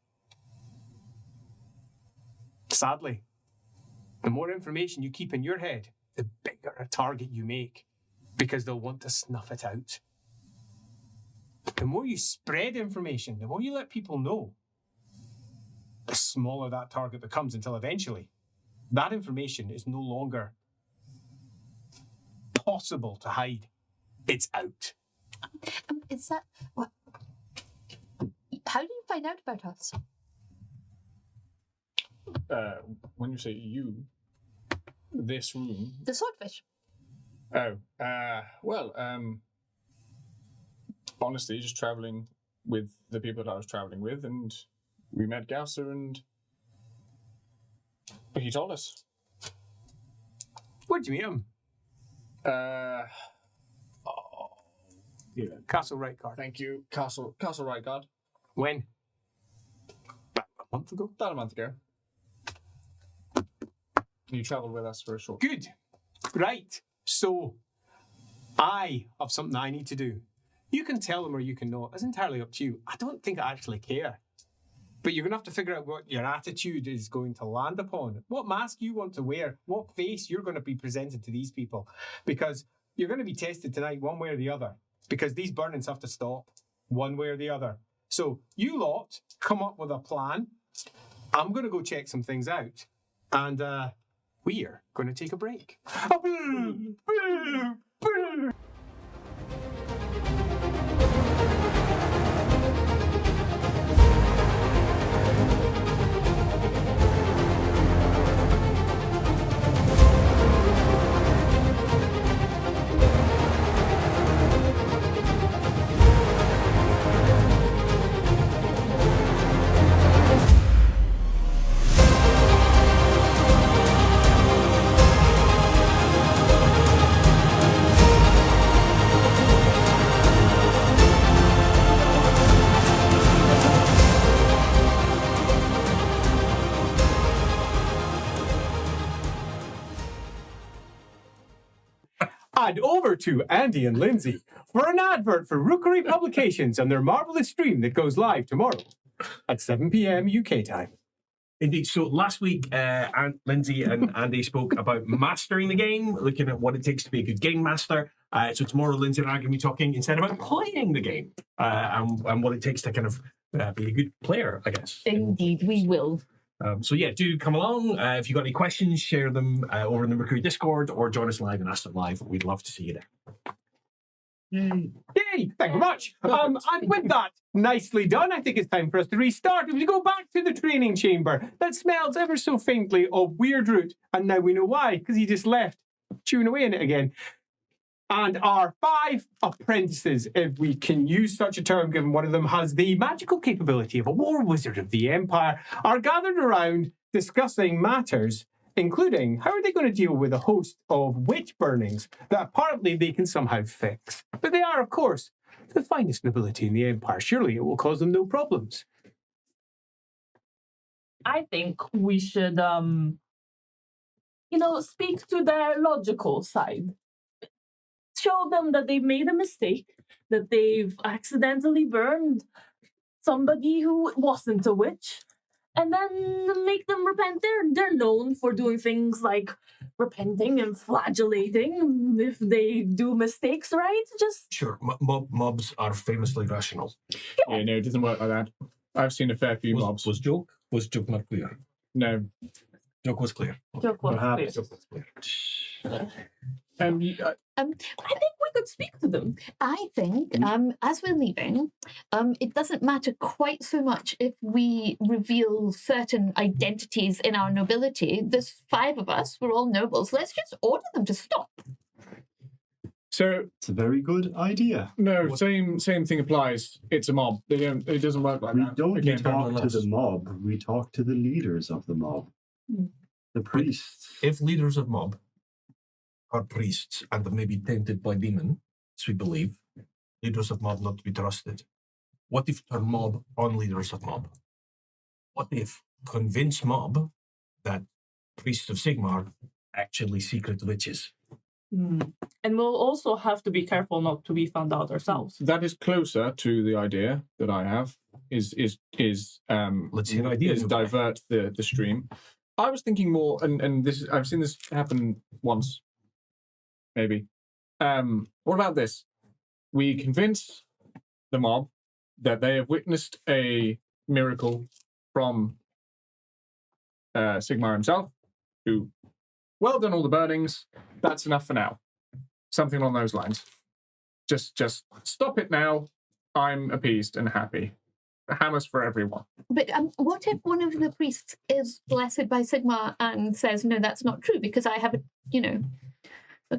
Sadly, the more information you keep in your head, the bigger a target you make, because they'll want to snuff it out. The more you spread information, the more you let people know, the smaller that target becomes until eventually that information is no longer possible to hide. It's out. Is that what? How do you find out about us? When you say you, this room. The Swordfish. Oh, well, honestly, just traveling with the people that I was traveling with, and we met Gausser, and he told us. Where'd you meet him? Yeah. Castle Reitgard. Thank you, Castle Reitgard. When? About a month ago. About a month ago. You travelled with us for a short. Good. Right. So, I have something I need to do. You can tell them or you can not. It's entirely up to you. I don't think I actually care. But you're going to have to figure out what your attitude is going to land upon. What mask you want to wear. What face you're going to be presented to these people. Because you're going to be tested tonight one way or the other. Because these burnings have to stop one way or the other. So you lot come up with a plan. I'm going to go check some things out. And we're going to take a break. And over to Andy and Lindsay for an advert for Rookery Publications and their marvelous stream that goes live tomorrow at 7 p.m. UK time. Indeed. So last week, Lindsay and Andy spoke about mastering the game, looking at what it takes to be a good game master. So tomorrow, Lindsay and I are going to be talking instead about playing the game and what it takes to kind of be a good player, I guess. Indeed, we will. So yeah, do come along. If you've got any questions, share them over in the Mercury Discord or join us live and ask them live. We'd love to see you there. Yay! Thank you very much. And with that, nicely done. I think it's time for us to restart. If we go back to the training chamber that smells ever so faintly of weird root, and now we know why, because he just left, chewing away in it again. And our 5 apprentices, if we can use such a term, given one of them has the magical capability of a war wizard of the Empire, are gathered around discussing matters, including how are they going to deal with a host of witch burnings that apparently they can somehow fix. But they are, of course, the finest nobility in the Empire. Surely it will cause them no problems. I think we should, speak to their logical side. Show them that they've made a mistake, that they've accidentally burned somebody who wasn't a witch, and then make them repent. They're known for doing things like repenting and flagellating if they do mistakes, right? Just Sure, mobs are famously rational. Yeah, no, it doesn't work like that. I've seen a fair few mobs. Was joke not clear? No. Joke was clear. joke was Perhaps. clear. Joke was clear. I think we could speak to them. I think, as we're leaving, it doesn't matter quite so much if we reveal certain identities in our nobility. There's 5 of us. We're all nobles. Let's just order them to stop. So It's a very good idea. no, same thing applies. It's a mob. It doesn't work like We that. don't Again, talk to the mob. We talk to the leaders of the mob. The priests. If leaders of mob are priests and may be tainted by demon, as we believe, leaders of mob not to be trusted. What if turn mob on leaders of mob? What if convince mob that priests of Sigmar actually secret witches? And we'll also have to be careful not to be found out ourselves. that is closer to the idea that I have. Is Let's hear ideas. divert the stream. I was thinking more, and this I've seen this happen once, maybe. What about this? We convince the mob that they have witnessed a miracle from Sigmar himself, who, well done all the burnings. That's enough for now. Something along those lines. Just stop it now. I'm appeased and happy. Hammers for everyone. But what if one of the priests is blessed by Sigmar and says, no, that's not true because I have a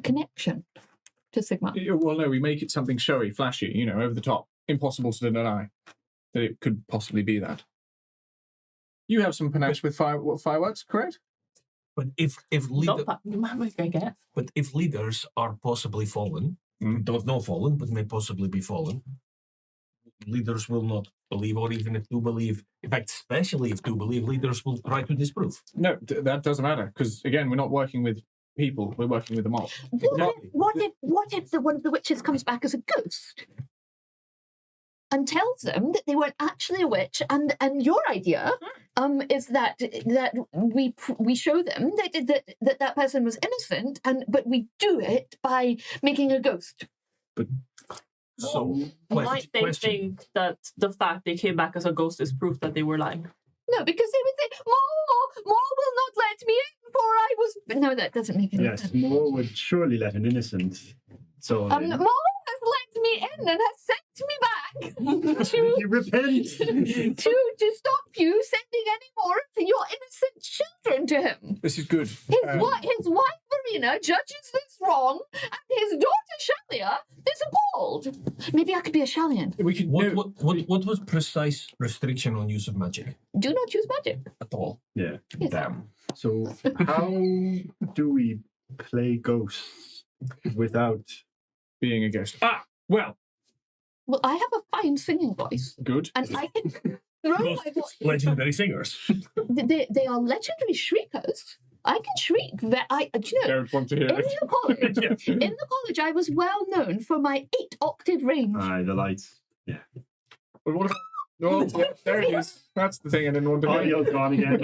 connection to Sigmar? Well, no, we make it something showy, flashy, over the top. Impossible to deny that it could possibly be that. You have some panache with fireworks, correct? But if leaders are possibly fallen, don't know fallen, but may possibly be fallen, leaders will not believe, or even if do believe, in fact, especially if do believe, leaders will try to disprove. No, that doesn't matter, because again, we're not working with people, we're working with the mob. What if one of the witches comes back as a ghost and tells them that they weren't actually a witch, and your idea is that we show them that person was innocent, but we do it by making a ghost. So, Might they think that the fact they came back as a ghost is proof that they were lying? No, because they would say, More will not let me in, for I was... No, that doesn't make any sense. Yes, Moore would surely let an innocent soul in. More has let me in and has sent me back You repent. to stop you sending any more of your innocent children to him. This is good. His wife, Marina, judges this wrong, and his daughter, Shalia, is appalled. Maybe I could be a Shalian. We could. What was precise restriction on use of magic Do not use magic. at all? Yeah. Yes. Damn. So how do we play ghosts without... being a ghost. Well, Well, I have a fine singing voice, good. and I can throw my voice. Legendary singers. They are legendary shriekers. I can shriek. Don't want to hear In it. the college, in the college, I was well known for my 8-octave range. Aye, the lights. Yeah. But Oh, yeah, there it is. That's the thing I didn't want to hear. Audio's gone again.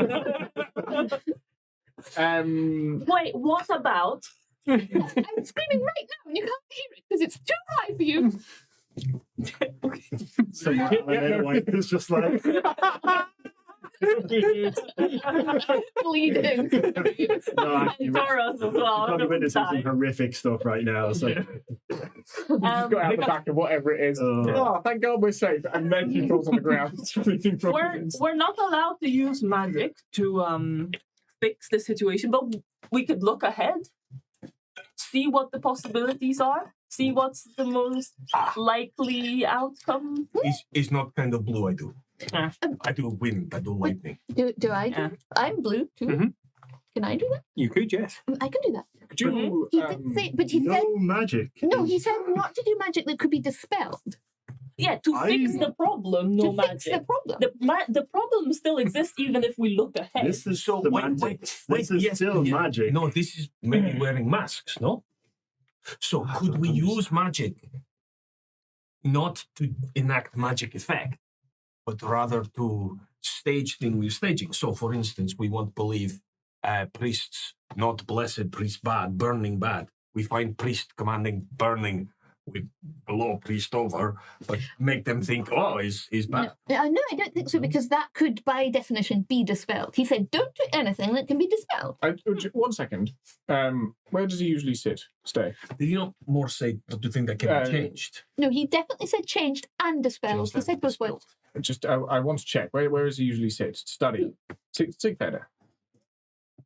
Wait, what about? I'm screaming right now and you can't hear it because it's too high for you. So Alan White is just like Bleeding. no, And Taurus as well. probably doesn't witnessing some die. horrific stuff right now. So Just got out the back of whatever it is. Oh, thank God we're safe. And then she falls on the ground. Screaming from We're not allowed to use magic to fix the situation, but we could look ahead, see what the possibilities are, see what's the most likely outcome. It's not kind of blue. I do. Ah. I do wind. I do lightning. Do I do? Yeah. I'm blue too. Mhm. Can I do that? You could, yes. I can do that. Could you, He didn't say, but he said no magic. no. He said not to do magic that could be dispelled. Yeah, to fix the problem, no to magic. fix the problem. The problem still exists even if we look ahead. This is So the wait, magic. wait, This is yes, still yeah. magic. No, this is maybe wearing masks. No. So could we use magic not to enact magic effect, but rather to stage thing we're staging? So, for instance, we won't believe priests, not blessed, priest bad, burning bad. We find priest commanding burning with below priest over, but make them think, oh, he's bad. No, I don't think so because that could, by definition, be dispelled. He said, "Don't do anything that can be dispelled." 1 second. Where does he usually stay? Did you not more say that you think that can be changed? No, he definitely said changed and dispelled. He said both words. Just, I want to check. Where does he usually sit? Study. Sigfeder.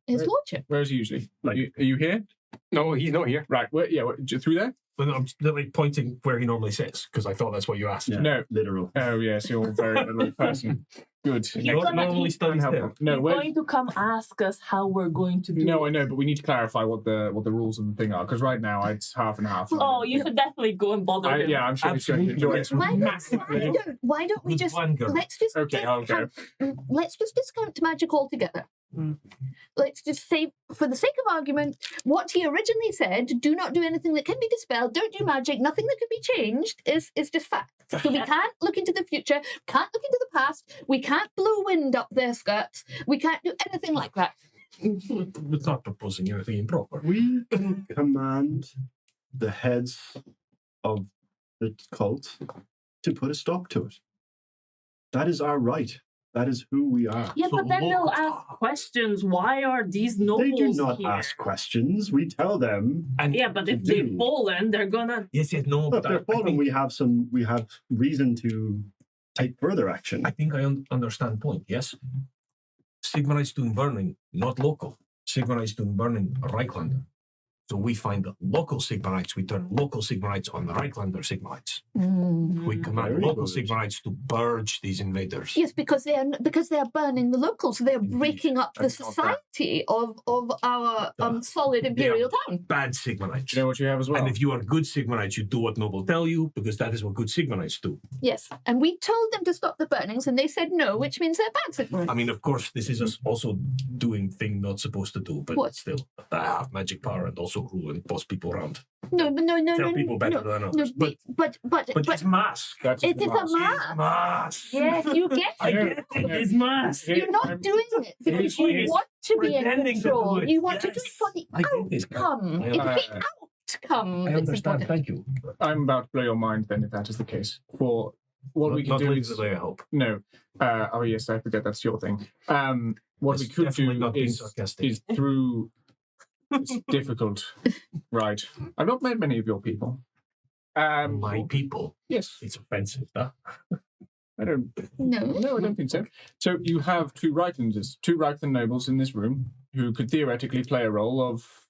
His Right. lordship. Where is he usually? Like- Are you here? No, he's not here. Right. Through there? But I'm literally pointing where he normally sits, because I thought that's what you asked. Yeah, No. literal. Oh, yes, you're a very little person. Good. He normally studies there. No, He's where? going to come ask us how we're going to do No, I it. know, but we need to clarify what the rules of the thing are, because right now it's half and half. Oh, you should definitely go and bother him. Yeah, I'm sure he's going to enjoy it. Why don't we Good just plan, girl. let's just Okay, I'll go. let's just discount magic altogether. Mm. Let's just say, for the sake of argument, what he originally said: do not do anything that can be dispelled. Don't do magic. Nothing that can be changed is just fact. So we can't look into the future. Can't look into the past. We can't blow wind up their skirts. We can't do anything like that. We're not proposing anything improper. We can command the heads of the cult to put a stop to it. That is our right. That is who we are. Yeah, So but then they'll look- ask questions. Why are these They nobles do not here? ask questions. We tell them. And Yeah, but to if they've do. fallen, they're gonna. yes, no, If but they're fallen, we have reason to take further action. I think I understand point. Yes, Sigmarites doing burning, not local. Sigmarites doing burning, Reichlander. So we find local Sigmarites. We turn local Sigmarites on the Reichlander Sigmarites. We command Very local good. Sigmarites to purge these invaders. Yes, because they are burning the locals. So they are Indeed. breaking up the I thought that. society of our solid imperial town. Bad Sigmarites. Do you know what you have as well? And if you are good Sigmarites, you do what noble tell you, because that is what good Sigmarites do. Yes, and we told them to stop the burnings, and they said no, which means they're bad Sigmarites. I mean, of course, this is us also doing thing not supposed to do, but What? still, I have magic power and also rule and boss people around. No, Tell people better than no, others. But but it's mask. That it the is a mask. mask. Mask. Yes, you get I it. know, get it. I know. It's mask. You're not I'm- doing it because you He's want to be in pretending to do control. it. You want to do Yes. it for the I get this. outcome. I It's understand. the outcome I that's understand. important. Thank you. I'm about to blow your mind then, if that is the case. For what we can not do with is the way I hope. no. Oh yes, I forget that's your thing. What It's we could definitely do not being is sarcastic. through. It's difficult, right? I've not met many of your people. My people. Yes, It's offensive, huh? I don't. No. No, I don't think so. So you have two Reichland nobles in this room who could theoretically play a role of.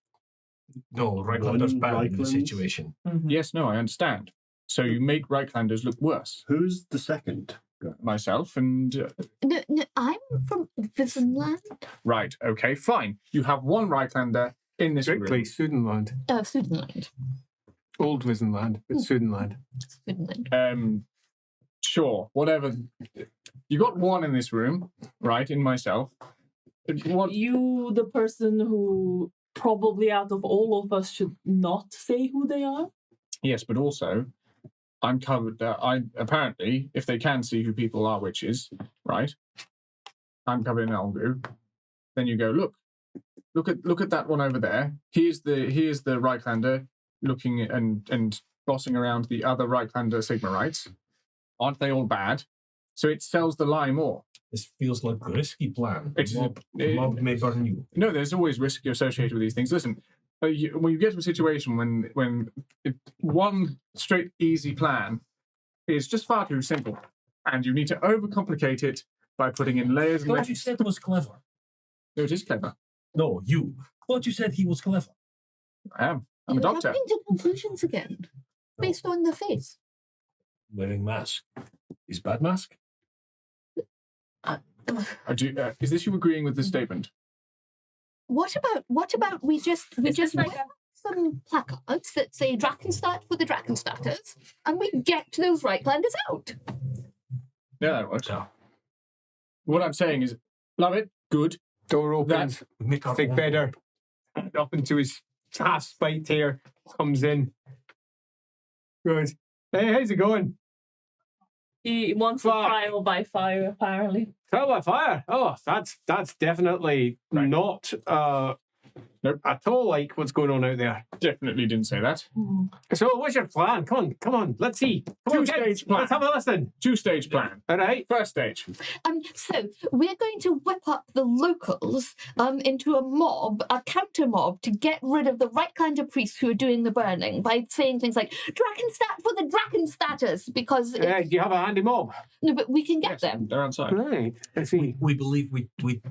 No, Reichlander's One bad in the Reichland. situation. Yes, no, I understand. So you make Reichlanders look worse. Who's the second? Myself and No, I'm from Visenland. right. Okay, fine. You have one Reichlander in this Strictly room. Sudenland. Sudenland. Old Visenland, but Sudenland. Sudenland. Sure, whatever. You got one in this room, right? In myself. What? You, the person who probably out of all of us should not say who they are. Yes, but also, I'm covered. Apparently, if they can see who people are witches, right? I'm covered in Elgu. Then you go, look at that one over there. Here's the Reiklander looking and bossing around the other Reiklander Sigmarites. Aren't they all bad? So it sells the lie more. This feels like a risky plan. It's Mob may burn you. No, there's always risk associated with these things. Listen, when you get to a situation when one straight easy plan is just far too simple, and you need to overcomplicate it by putting in layers and Thought layers. you said it was clever. No, it is clever. No, you. Thought you said he was clever. I am. I'm a You're doctor. jumping to conclusions again, based on the face. Wearing mask. Is bad mask? Is this you agreeing with this statement? What about we just like put some placards that say Drakenstadt for the Drakenstarters, and we get those Reiklanders out. Yeah, that works. No. What I'm saying is, love it, good. Door opens. We make our Big own. Bedder, up into his half spiked hair, comes in. Goes, hey, how's it going? He wants a Fuck. trial by fire, apparently. Trial by fire? Oh, that's definitely Right. not at all like what's going on out there. Definitely didn't say that. So what's your plan? Come on, let's see. Come on, Two-stage kids, plan. let's have a listen. 2-stage plan. All right. First stage. So we're going to whip up the locals into a mob, a counter mob, to get rid of the right kind of priests who are doing the burning by saying things like Drakenstadt for the Drakenstatters, because Do you have a handy mob? no, but we can get Yes, them. they're outside. Right. I see. We believe we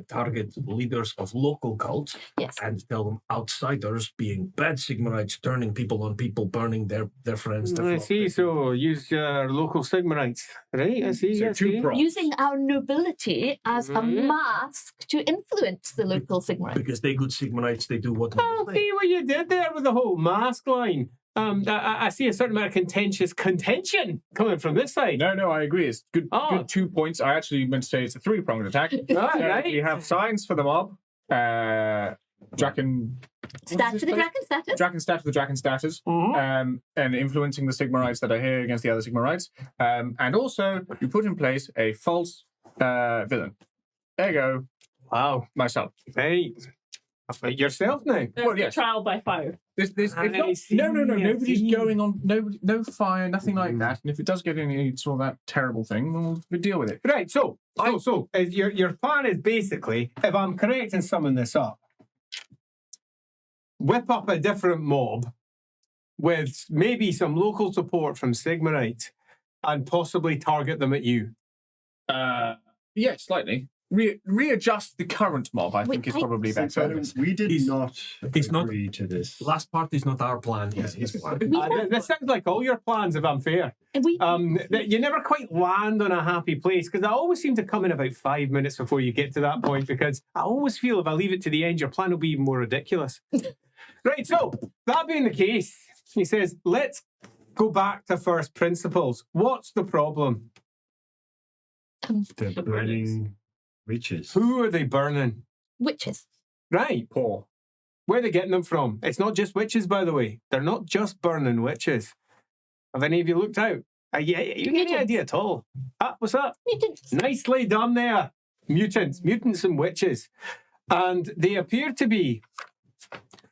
target leaders of local cults Yes. and tell them outsiders being bad Sigmarites, turning people on people, burning their friends. Their I flock. see. So use your local Sigmarites. Right. I see. So I two see. props. Using our nobility as a Mhm. mask to influence the local Sigmarites. Because they good Sigmarites, they do what Oh, they see what you did there with the whole mask line. I see a certain amount of contention coming from this side. No, I agree. It's good. Oh. Good 2 points. I actually meant to say it's a 3-pronged attack. Right. We have signs for the mob. Draken. Stat for the Drakenstarters. Drakenstadt for the Drakenstatters. Mhm. And influencing the Sigmarites that are here against the other Sigmarites. And also, you put in place a false villain. There you go. Wow. Myself. Right. Fight yourself now. There's Well, the yes. trial by fire. It's I not, see, no. I Nobody's see. going on. No fire. Nothing like that. And if it does get any sort of that terrible thing, then we'll deal with it. Right. So your plan is basically, if I'm correct in summing this up, whip up a different mob with maybe some local support from Sigmarites and possibly target them at you. Yeah, slightly. Readjust the current mob, I think, is probably better. We did He's- not he's not- agree to this. Last part is not our plan, it's his plan. This sounds like all your plans, if I'm fair. We That you never quite land on a happy place, because I always seem to come in about 5 minutes before you get to that point, because I always feel if I leave it to the end, your plan will be even more ridiculous. Right, so that being the case, he says, let's go back to first principles. What's the problem? They're burning witches. Who are they burning? witches. Right, Poor. where are they getting them from? It's not just witches, by the way. They're not just burning witches. Have any of you looked out? Yeah, you get any idea at all? What's that? Mutants. Nicely done there. Mutants and witches. And they appear to be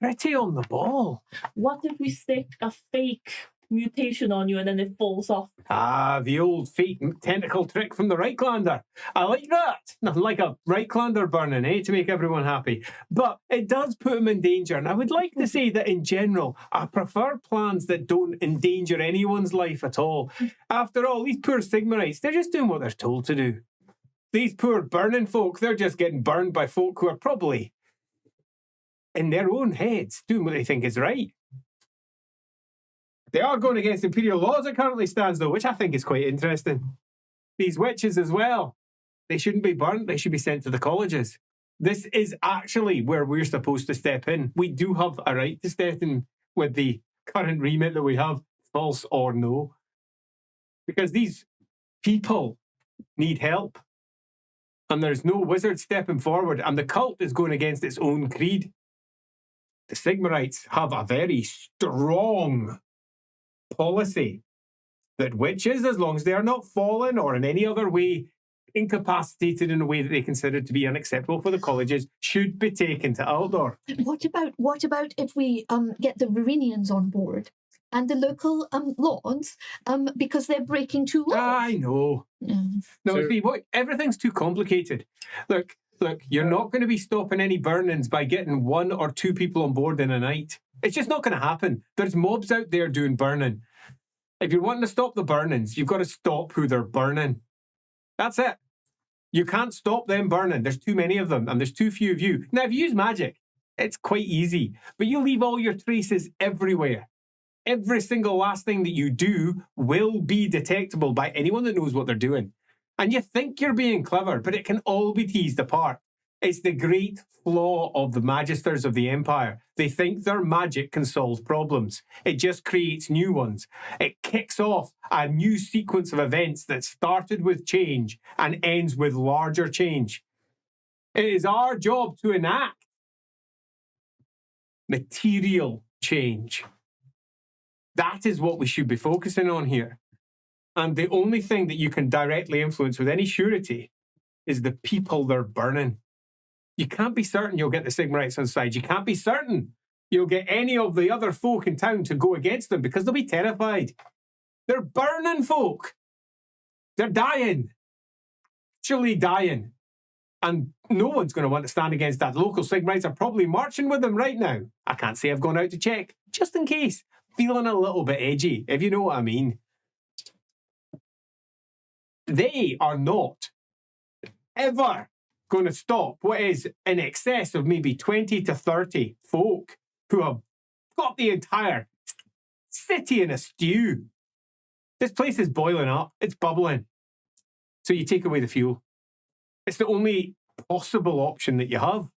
pretty on the ball. What if we stick a fake mutation on you and then it falls off? The old fake tentacle trick from the Reiklander. I like that. Nothing like a Reiklander burning, to make everyone happy. But it does put them in danger. And I would like to say that in general, I prefer plans that don't endanger anyone's life at all. After all, these poor Sigmarites, they're just doing what they're told to do. These poor burning folk, they're just getting burned by folk who are probably in their own heads doing what they think is right. They are going against imperial laws it currently stands, though, which I think is quite interesting. These witches as well. They shouldn't be burnt. They should be sent to the colleges. This is actually where we're supposed to step in. We do have a right to step in with the current remit that we have, false or no. Because these people need help. And there's no wizard stepping forward. And the cult is going against its own creed. The Sigmarites have a very strong policy that witches, as long as they are not fallen or in any other way incapacitated in a way that they consider to be unacceptable for the colleges, should be taken to Aldorf. What about if we get the Verenians on board and the local lords because they're breaking two laws? I know. No, So- see, everything's too complicated. Look, you're not going to be stopping any burnings by getting 1 or 2 people on board in a night. It's just not going to happen. There's mobs out there doing burning. If you're wanting to stop the burnings, you've got to stop who they're burning. That's it. You can't stop them burning. There's too many of them, and there's too few of you. Now, if you use magic, it's quite easy, but you leave all your traces everywhere. Every single last thing that you do will be detectable by anyone that knows what they're doing. And you think you're being clever, but it can all be teased apart. It's the great flaw of the magisters of the Empire. They think their magic can solve problems. It just creates new ones. It kicks off a new sequence of events that started with change and ends with larger change. It is our job to enact material change. That is what we should be focusing on here. And the only thing that you can directly influence with any surety is the people they're burning. You can't be certain you'll get the Sigmarites on side. You can't be certain you'll get any of the other folk in town to go against them because they'll be terrified. They're burning folk. They're dying. Actually dying. And no one's going to want to stand against that. The local Sigmarites are probably marching with them right now. I can't say I've gone out to check, just in case. Feeling a little bit edgy, if you know what I mean. They are not ever going to stop what is in excess of maybe 20 to 30 folk who have got the entire city in a stew. This place is boiling up. It's bubbling. So you take away the fuel. It's the only possible option that you have.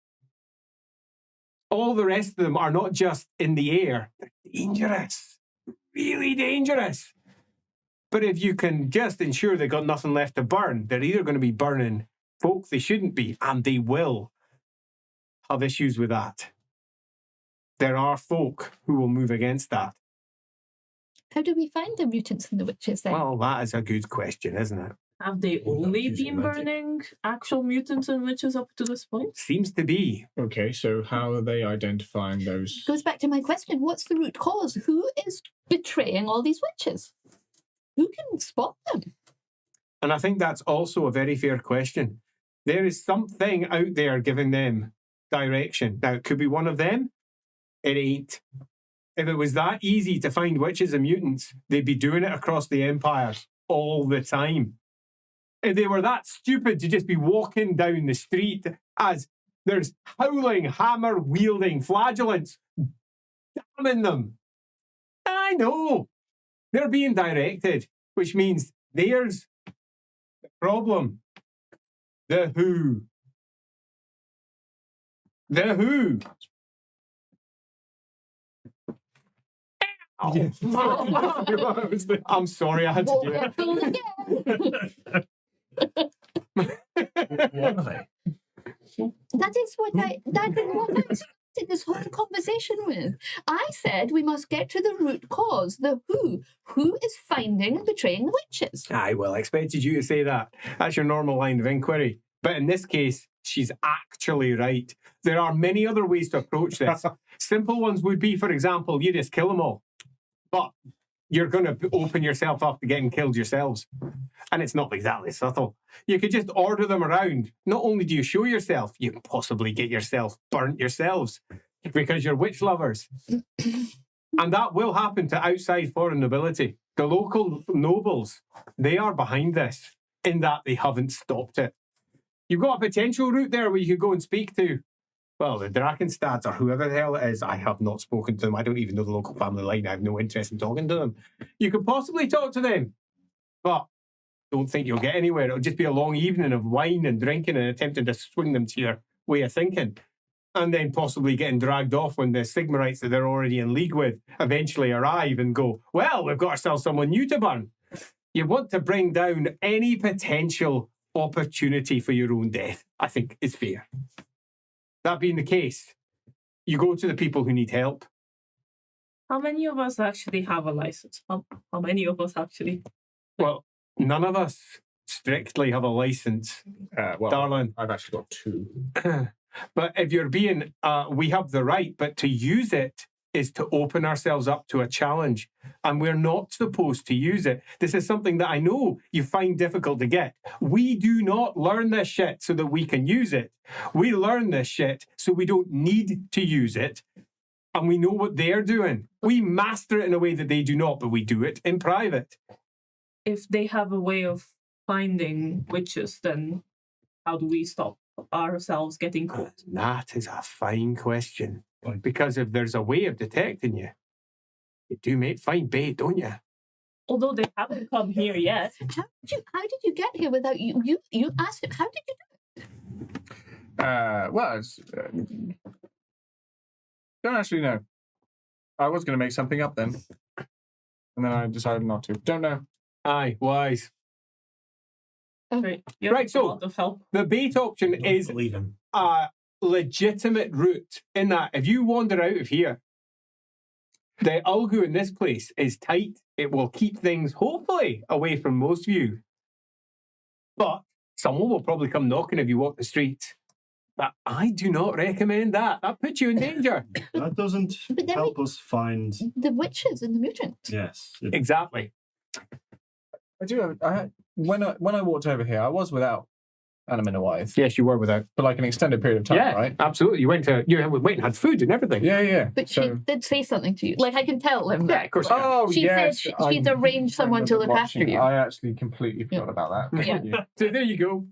All the rest of them are not just in the air. They're dangerous. Really dangerous. But if you can just ensure they've got nothing left to burn, they're either going to be burning folk they shouldn't be, and they will have issues with that. There are folk who will move against that. How do we find the mutants and the witches then? Well, that is a good question, isn't it? Have they only using been magic. burning actual mutants and witches up to this point? Seems to be. Okay, so how are they identifying those? Goes back to my question, what's the root cause? Who is betraying all these witches? Who can spot them? And I think that's also a very fair question. There is something out there giving them direction. Now, it could be one of them. It ain't. If it was that easy to find witches and mutants, they'd be doing it across the Empire all the time. If they were that stupid to just be walking down the street as there's howling, hammer-wielding flagellants damning them. I know. They're being directed, which means there's the problem. The who. The who. I'm sorry, I had to do it. What are they? That is what I started this whole conversation with. I said we must get to the root cause, the who. Who is finding and betraying the witches? Aye, well, I expected you to say that. That's your normal line of inquiry. But in this case, she's actually right. There are many other ways to approach this. Simple ones would be, for example, you just kill them all. But you're going to open yourself up to getting killed yourselves. And it's not exactly subtle. You could just order them around. Not only do you show yourself, you can possibly get yourself burnt yourselves because you're witch lovers. And that will happen to outside foreign nobility. The local nobles, they are behind this in that they haven't stopped it. You've got a potential route there where you could go and speak to, well, the Drakenstads or whoever the hell it is. I have not spoken to them. I don't even know the local family line. I have no interest in talking to them. You could possibly talk to them, but don't think you'll get anywhere. It'll just be a long evening of wine and drinking and attempting to swing them to your way of thinking. And then possibly getting dragged off when the Sigmarites that they're already in league with eventually arrive and go, well, we've got ourselves someone new to burn. You want to bring down any potential opportunity for your own death, I think is fair. That being the case, you go to the people who need help. How many of us actually have a license? How many of us actually? Well, none of us strictly have a license, Well, darling. I've actually got 2. But if you're being, we have the right, but to use it is to open ourselves up to a challenge. And we're not supposed to use it. This is something that I know you find difficult to get. We do not learn this shit so that we can use it. We learn this shit so we don't need to use it. And we know what they're doing. We master it in a way that they do not, but we do it in private. If they have a way of finding witches, then how do we stop ourselves getting caught? That is a fine question. Because if there's a way of detecting you, you do make fine bait, don't you? Although they haven't come here yet. How did you get here without you? You asked him. How did you do it? Well, it's, don't actually know. I was going to make something up then, and then I decided not to. Don't know. Aye, wise. Right, Right, a so- lot of help. The bait option Don't is believe him. a legitimate route in that if you wander out of here, the algu in this place is tight. It will keep things, hopefully, away from most of you. But someone will probably come knocking if you walk the streets. But I do not recommend that. That puts you in danger. That doesn't But then help us find. The witches and the mutants. Yes. Exactly. I do. When I walked over here, I was without Anna Wise Yes, you were without. for like an extended period of time, Yeah, right? absolutely. You went and had food and everything. Yeah. But So- she did say something to you. Like, I can tell him. Yeah, of course. Oh, She yes. said she'd arranged someone to look after you. I actually completely forgot about that. Yeah. Thank you. So there you go.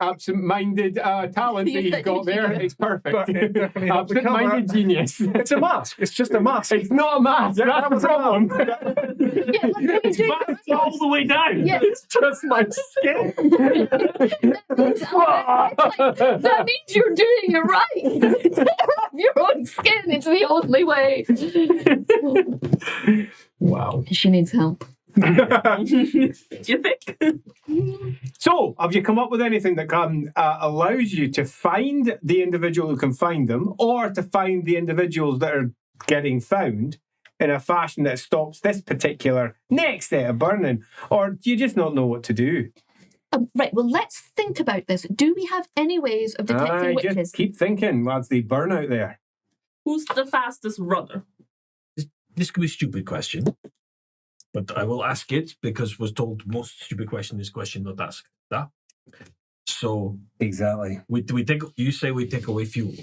Absent-minded talent that you've got there. It's perfect. But it definitely helped the cover. Absent-minded genius. It's a mask. It's just a mask. It's not a mask. Yeah, That's that the was a problem. Yeah, like, let me do it. It's all the way down. Yeah. It's just my skin. That means you're doing it right. Take care of your own skin. It's the only way. Wow. She needs help. Do you think? So, have you come up with anything that allows you to find the individual who can find them, or to find the individuals that are getting found in a fashion that stops this particular next set of burning? Or do you just not know what to do? Right, well, let's think about this. Do we have any ways of detecting witches? Just keep thinking, lads. They burn out there. Who's the fastest runner? This could be a stupid question, but I will ask it because was told most stupid question is question not asked. That. So Exactly. you say we take away fuel,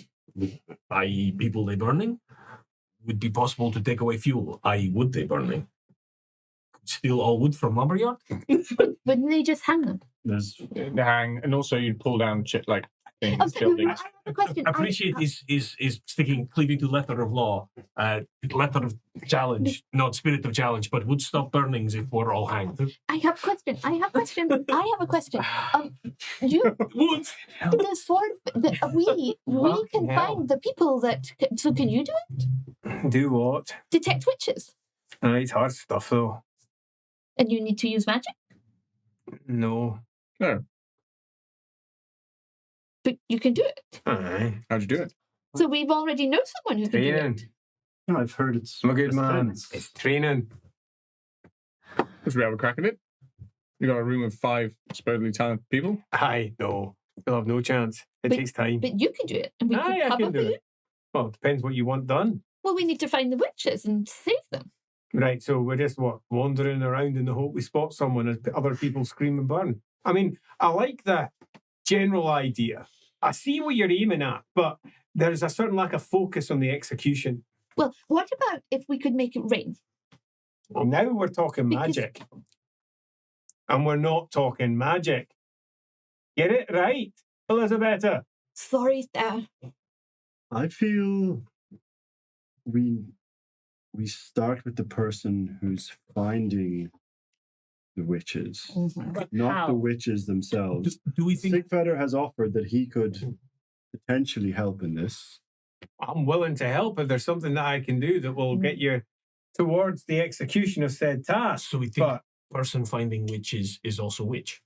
i.e. people they burning? Would it be possible to take away fuel, i.e. wood they burning? Steal all wood from lumberyard? Wouldn't they just hang them? There's Hang, and also you'd pull down shit like things, Okay, buildings. I have a question. Appreciate is cleaving to letter of law, letter of challenge, not spirit of challenge, but would stop burnings if we're all hanged. I have a question. I have a question. You, Would. the sword, we can Fucking hell. find the people that. So can you do it? Do what? Detect witches, It's hard stuff, though. and you need to use magic, No. No. but you can do it. Aye. How'd you do it? So we've already know someone who can do Training. it. I've heard it's. I'm a good man. defense. It's training. Should we have a crack at it? You got a room of 5 supposedly talented people? Aye, no. You'll have no chance. It But- takes time. But you can do it, and we Aye, can I cover can for do you. it. Well, it depends what you want done. Well, we need to find the witches and save them. Right, so we're just, wandering around in the hope we spot someone as other people scream and burn. I mean, I like the general idea. I see what you're aiming at, but there's a certain lack of focus on the execution. Well, what about if we could make it rain? Well, now we're talking Because- magic. And we're not talking magic. Get it right, Elizabeth? Sorry, I feel we start with the person who's finding the witches, But not how? the witches themselves. Do we think Sigfeder has offered that he could potentially help in this. I'm willing to help if there's something that I can do that will get you towards the execution of said task. so? We think But person finding witch is also witch.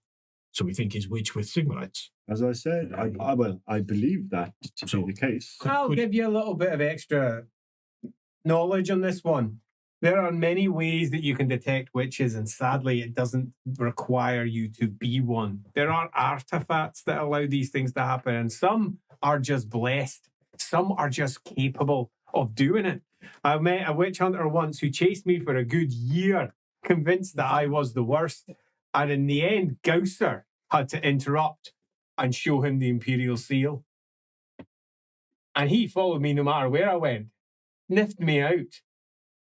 So we think is witch with Sigmarites. As I said, I believe that to So- be the case. I'll could- give you a little bit of extra knowledge on this one. There are many ways that you can detect witches, and sadly, it doesn't require you to be one. There are artifacts that allow these things to happen, and some are just blessed. Some are just capable of doing it. I met a witch hunter once who chased me for a good year, convinced that I was the worst. And in the end, Gausser had to interrupt and show him the Imperial Seal. And he followed me no matter where I went, sniffed me out.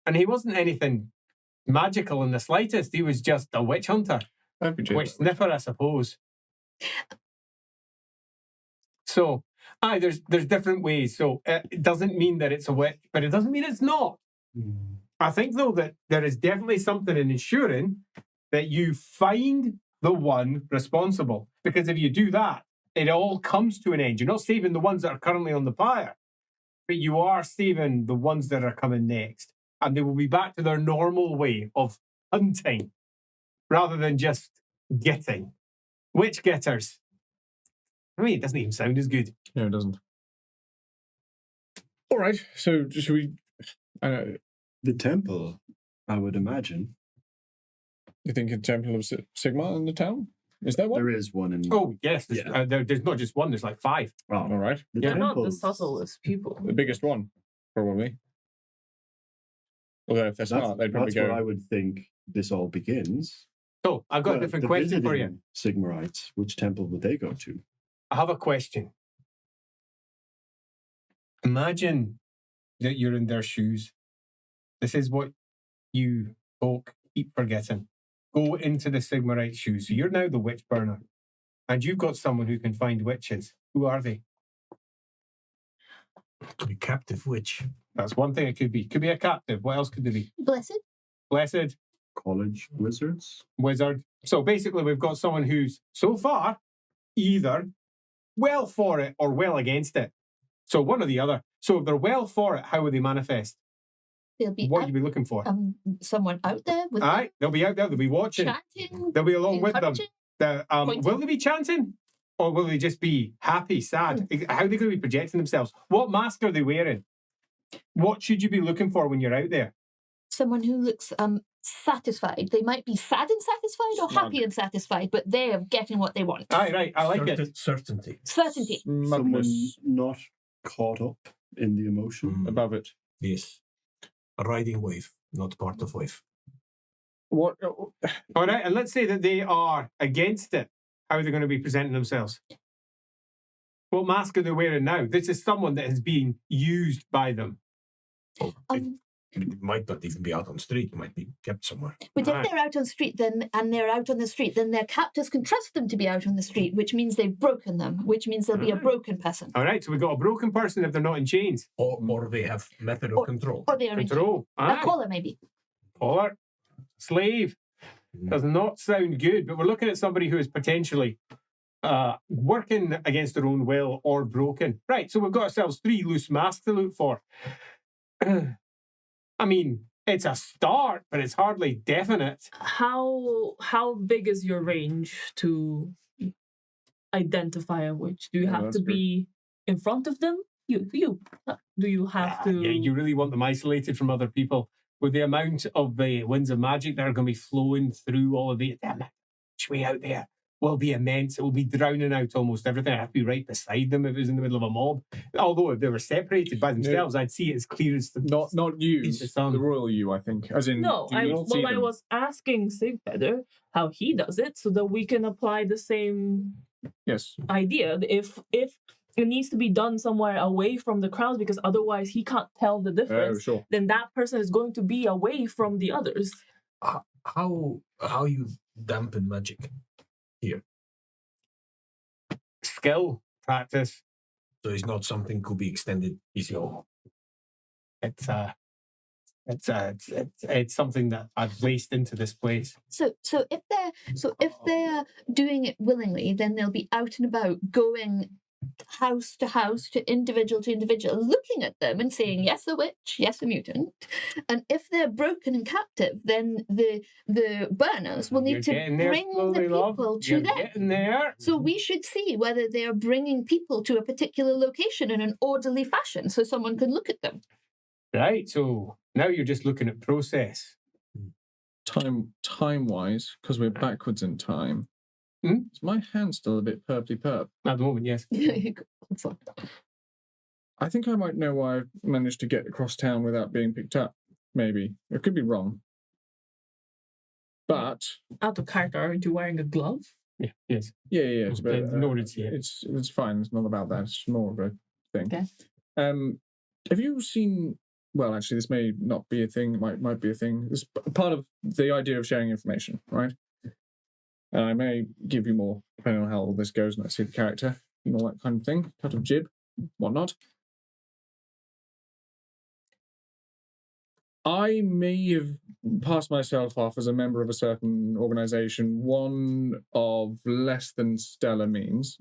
And he wasn't anything magical in the slightest. He was just a witch hunter. Witch sniffer, I suppose. So, there's different ways. So it doesn't mean that it's a witch, but it doesn't mean it's not. I think, though, that there is definitely something in ensuring that you find the one responsible. Because if you do that, it all comes to an end. You're not saving the ones that are currently on the pyre, but you are saving the ones that are coming next. And they will be back to their normal way of hunting rather than just getting. Witch getters. I mean, it doesn't even sound as good. No, it doesn't. All right, so should we... The temple, I would imagine. You think a Temple of Sigma in the town? Is there one? There is one in... Oh, yes. There's not just one. There's like 5. Oh, All right. They're not the temples- subtlest people. The biggest one, probably. Although if they're smart, they'd probably That's go... where I would think this all begins. So, I've got a different question for you. Sigmarites, which temple would they go to? I have a question. Imagine that you're in their shoes. This is what you folk keep forgetting. Go into the Sigmarite shoes. So you're now the witch burner. And you've got someone who can find witches. Who are they? To be captive witch. That's one thing it could be. Could be a captive. What else could it be? Blessed. Blessed, College wizards? wizard. So basically we've got someone who's, so far, either well for it or well against it. So one or the other. So if they're well for it, how will they manifest? There'll be What are you be looking for? someone out there with Aye, they'll be out there, they'll be watching. chatting, They'll be along with them. encouraging. Will they be chanting? Or will they just be happy, sad? How are they going to be projecting themselves? What mask are they wearing? What should you be looking for when you're out there? Someone who looks satisfied. They might be sad and satisfied or Smug. happy and satisfied, but they're getting what they want. Aye, right, I like it. Certainty. Certainty. Someone Smugness not caught up in the emotion. above it. Yes. A riding wave, not part of wave. What? All right, and let's say that they are against it. How are they going to be presenting themselves? What mask are they wearing now? This is someone that has been used by them. It might not even be out on the street. It might be kept somewhere. But if Right. they're out on street, then their captors can trust them to be out on the street, which means they've broken them, which means they'll be a broken person. All right, so we've got a broken person if they're not in chains. Or they have method of control. Or they are in Control. a Aye. collar, maybe. Collar. Slave. Does not sound good, but we're looking at somebody who is potentially working against their own will or broken. Right, so we've got ourselves 3 loose masks to look for. I mean, it's a start, but it's hardly definite. How big is your range to identify a witch? Do you Yeah, have that's to be in front of them? Do you have to? Yeah, you really want them isolated from other people. With the amount of the winds of magic that are going to be flowing through all of the way out there will be immense. It will be drowning out almost everything. I have to be right beside them if it was in the middle of a mob. Although if they were separated by themselves, I'd see it as clear as the Not you, It's the sun. the royal you, I think. As in, No, do you not see I them? was asking Sigfeder how he does it so that we can apply the same Yes. idea. If it needs to be done somewhere away from the crowd because otherwise he can't tell the Oh, difference, sure. then that person is going to be away from the others. How you dampen magic here? skill, practice. So it's not something could be extended easily. It's something that I've placed into this place. So if they're doing it willingly, then they'll be out and about, going house to individual, looking at them and saying, yes, a witch, yes, a mutant. And if they're broken and captive, then the burners will need You're to getting there bring slowly, the love. people to You're them. getting there. So we should see whether they're bringing people to a particular location in an orderly fashion so someone can look at them. Right, so now you're just looking at process. Time-wise, because we're backwards in time, is my hand still a bit purply-perp? At the moment, yes. I think I might know why I've managed to get across town without being picked up. Maybe. I could be wrong. But... Out of character, aren't you wearing a glove? Yeah, yes. Yeah. It's about, no one would see it. It's fine. It's not about that. It's more of a thing. Okay. Have you seen... Well, actually, this may not be a thing. It might be a thing. It's part of the idea of sharing information, right? And I may give you more, depending on how all this goes and I see the character and all that kind of thing. Cut of jib, whatnot. I may have passed myself off as a member of a certain organisation, one of less than stellar means,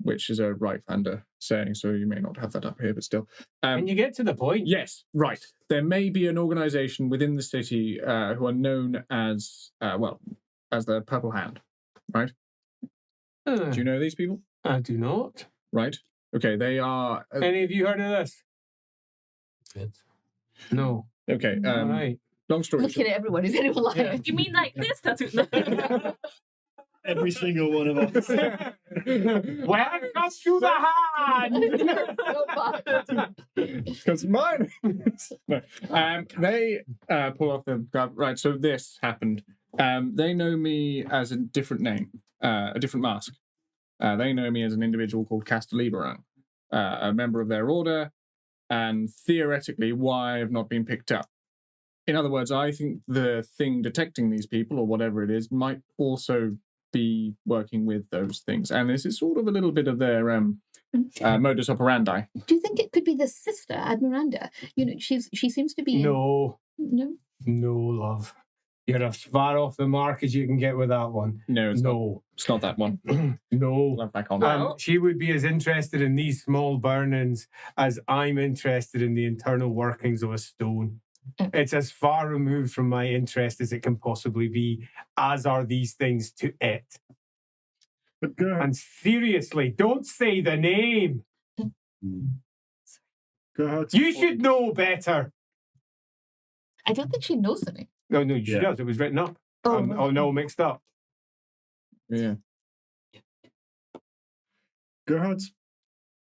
which is a right-hander saying, so you may not have that up here, but still. Can you get to the point? Yes, right. There may be an organisation within the city who are known as, as the Purple Hand, right? Do you know these people? I do not. Right. Okay, they are... Any of you heard of this? No. Okay, Right. long story Looking short. at everyone, is anyone like Do you mean like this tattoo? Every single one of us. Welcome to the hand! Because mine. No. They pull off the glove. Right, so this happened. They know me as a different name, a different mask. They know me as an individual called Castaliberan, a member of their order, and theoretically why I've not been picked up. In other words, I think the thing detecting these people, or whatever it is, might also be working with those things. And this is sort of a little bit of their modus operandi. Do you think it could be the sister, Admiranda? You know, she seems to be... No. No? No, love. You're as far off the mark as you can get with that one. No, it's not that one. No. Love back on. She would be as interested in these small burnings as I'm interested in the internal workings of a stone. It's as far removed from my interest as it can possibly be, as are these things to it. But Gerhardt, And seriously, don't say the name. Gerhardt's You should know better. I don't think she knows the name. No, she Yeah. does. It was written up. Oh, No, mixed up. Yeah. Gerhardt's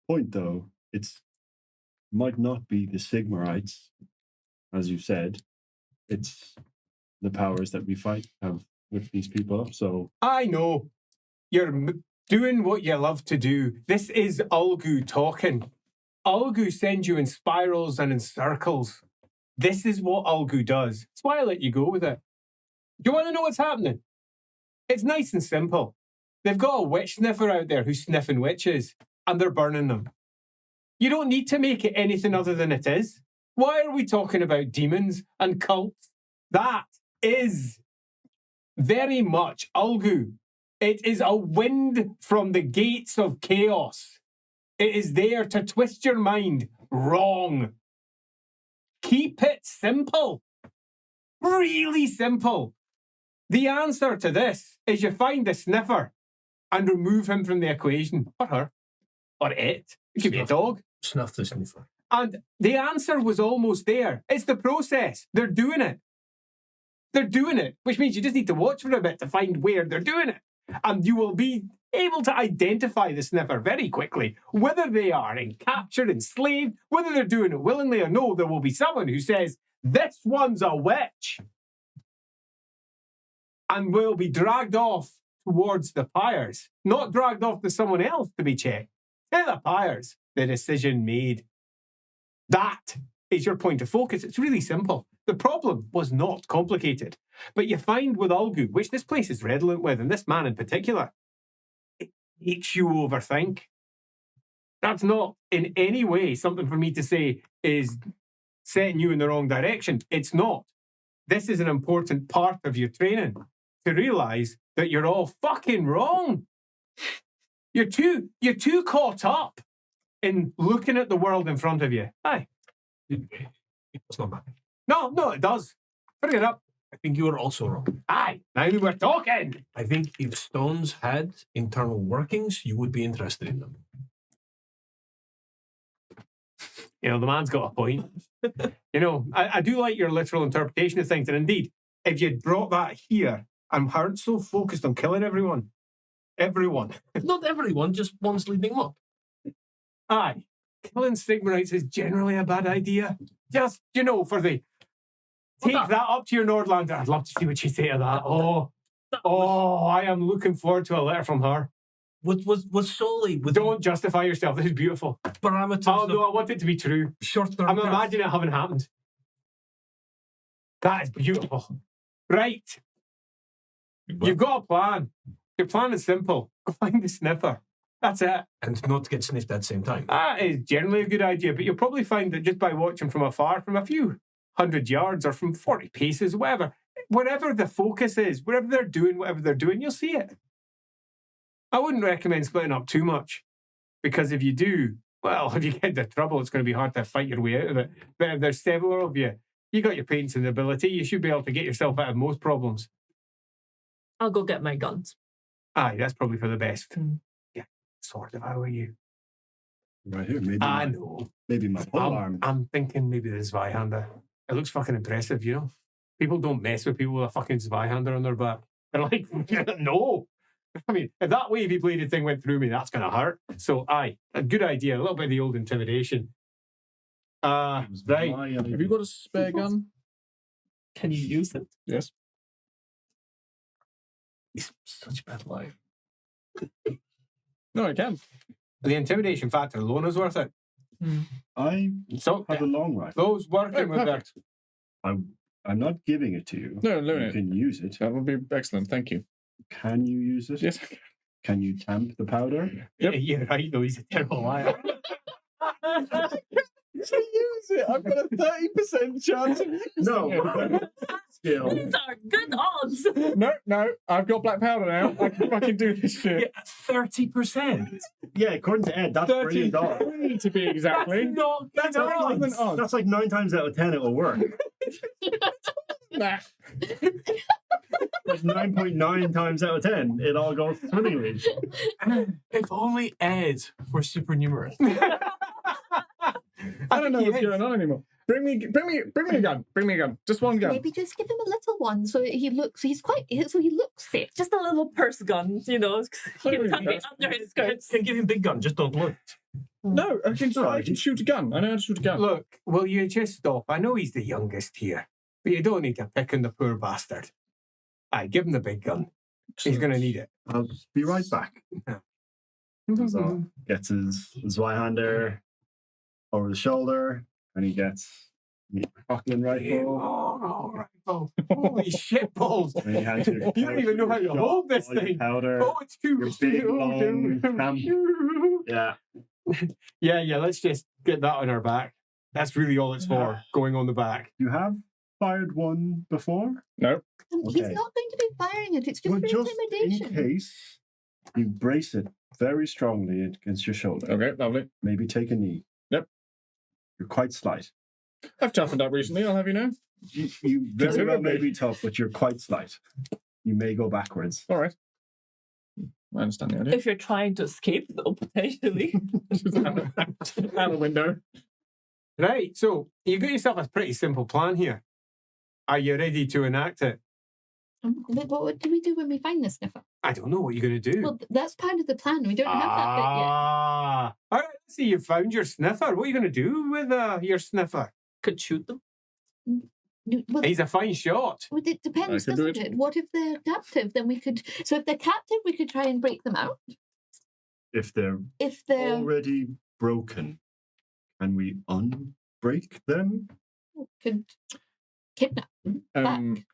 point, though, it's might not be the Sigmarites, as you said. It's the powers that we have with these people. So I know. You're doing what you love to do. This is Ulgu talking. Ulgu sends you in spirals and in circles. This is what Ulgu does. That's why I let you go with it. Do you want to know what's happening? It's nice and simple. They've got a witch sniffer out there who's sniffing witches, and they're burning them. You don't need to make it anything other than it is. Why are we talking about demons and cults? That is very much Ulgu. It is a wind from the gates of chaos. It is there to twist your mind wrong. Keep it simple. Really simple. The answer to this is you find the sniffer and remove him from the equation. Or her. Or it. It could be a dog. Snuff the sniffer. And the answer was almost there. It's the process. They're doing it. They're doing it, which means you just need to watch for a bit to find where they're doing it. And you will be able to identify the sniffer very quickly. Whether they are captured, enslaved, whether they're doing it willingly or no, there will be someone who says, this one's a witch. And will be dragged off towards the pyres. Not dragged off to someone else to be checked. To the pyres. The decision made. That is your point of focus. It's really simple. The problem was not complicated. But you find with Ulgu, which this place is redolent with, and this man in particular, it makes you overthink. That's not in any way something for me to say is setting you in the wrong direction. It's not. This is an important part of your training to realise that you're all fucking wrong. You're too caught up in looking at the world in front of you. Aye. It's not bad. No, it does. Bring it up. I think you are also wrong. Aye, now we're talking. I think if stones had internal workings, you would be interested in them. You know, the man's got a point. You know, I do like your literal interpretation of things. And indeed, if you'd brought that here, I weren't so focused on killing everyone. Everyone. Not everyone, just one's leading them up. Aye. Killing Sigmarites is generally a bad idea. Just, you know, for the... Take that up to your Nordlander. I'd love to see what you say to that. I am looking forward to a letter from her. Was solely with Don't justify yourself. This is beautiful. parameters. Oh, no, I want it to be true. Short-term. I'm imagining it having happened. That is beautiful. Right. You've got a plan. Your plan is simple. Go find the sniffer. That's it. And not get sniffed at the same time. That is generally a good idea, but you'll probably find that just by watching from afar, from a few 100 yards or from 40 paces, whatever, wherever the focus is, wherever they're doing whatever they're doing, you'll see it. I wouldn't recommend splitting up too much, because if you do, well, if you get into trouble, it's going to be hard to fight your way out of it. But if there's several of you, you got your patience and ability, you should be able to get yourself out of most problems. I'll go get my guns. Aye, that's probably for the best. Yeah, sort of. How are you? Right here, maybe. I know. Maybe my pole arm. I'm thinking maybe the Zweihander. It looks fucking impressive, you know? People don't mess with people with a fucking Zweihander on their back. They're like, no. I mean, if that wavy bladed thing went through me, that's going to hurt. So, aye, a good idea. A little bit of the old intimidation. Right. Have you got a spare gun? Can you use it? Yes. It's such bad life. No, I can. The intimidation factor alone is worth it. I So, have a long rifle. those working with that. I'm not giving it to you. No, loan You it. can use it. That would be excellent. Thank you. Can you use it? Yes, I can. Can you tamp the powder? Yep. Yeah, you're right, though. He's a terrible liar. To use it, I've got a 30% chance of using it. Skill. These are good odds. No, I've got black powder now. I can fucking do this shit. 30%. Yeah, according to Ed, that's brilliant odds. 33 to be exactly. That's odds. That's like 9 times out of 10 it will work. Nah. Like 9.9 times out of 10, it all goes swimmingly. If only Ed were supernumerary. I don't know what's going on anymore. Bring me a gun. Bring me a gun. Just one gun. Maybe just give him a little one so he looks fit. Just a little purse gun, you know. He can tuck it under his skirts. Can give him big gun, just don't look. No, I can shoot a gun. I know how to shoot a gun. Look, will you just stop? I know he's the youngest here, but you don't need to pick on the poor bastard. Aye, give him the big gun. He's going to need it. I'll be right back. So gets his Zweihander over the shoulder, and he gets the Cochran rifle. Oh, holy shit balls. And he has your You don't even know how to hold this all your thing. powder. Oh, it's too Your big, long camp. Yeah. Yeah, let's just get that on our back. That's really all it's for, going on the back. You have fired one before? No. He's Okay. not going to be firing it. It's just Well, for just intimidation. in case, you brace it very strongly against your shoulder. Okay, lovely. Maybe take a knee. Yep. You're quite slight. I've toughened up recently, I'll have you know. You very well may be tough, but you're quite slight. You may go backwards. All right. I understand the idea. If you're trying to escape, though, potentially. Out the window. Right, so you got yourself a pretty simple plan here. Are you ready to enact it? But what do we do when we find the sniffer? I don't know what you're going to do. Well, that's part of the plan. We don't have that bit yet. All right, let's see, you found your sniffer. What are you going to do with your sniffer? Could shoot them. Well, He's a fine shot. well, it depends, I could do doesn't it? What if they're captive? Then we could. So if they're captive, we could try and break them out. If they're If they're already broken, can we unbreak them? could kidnap them back.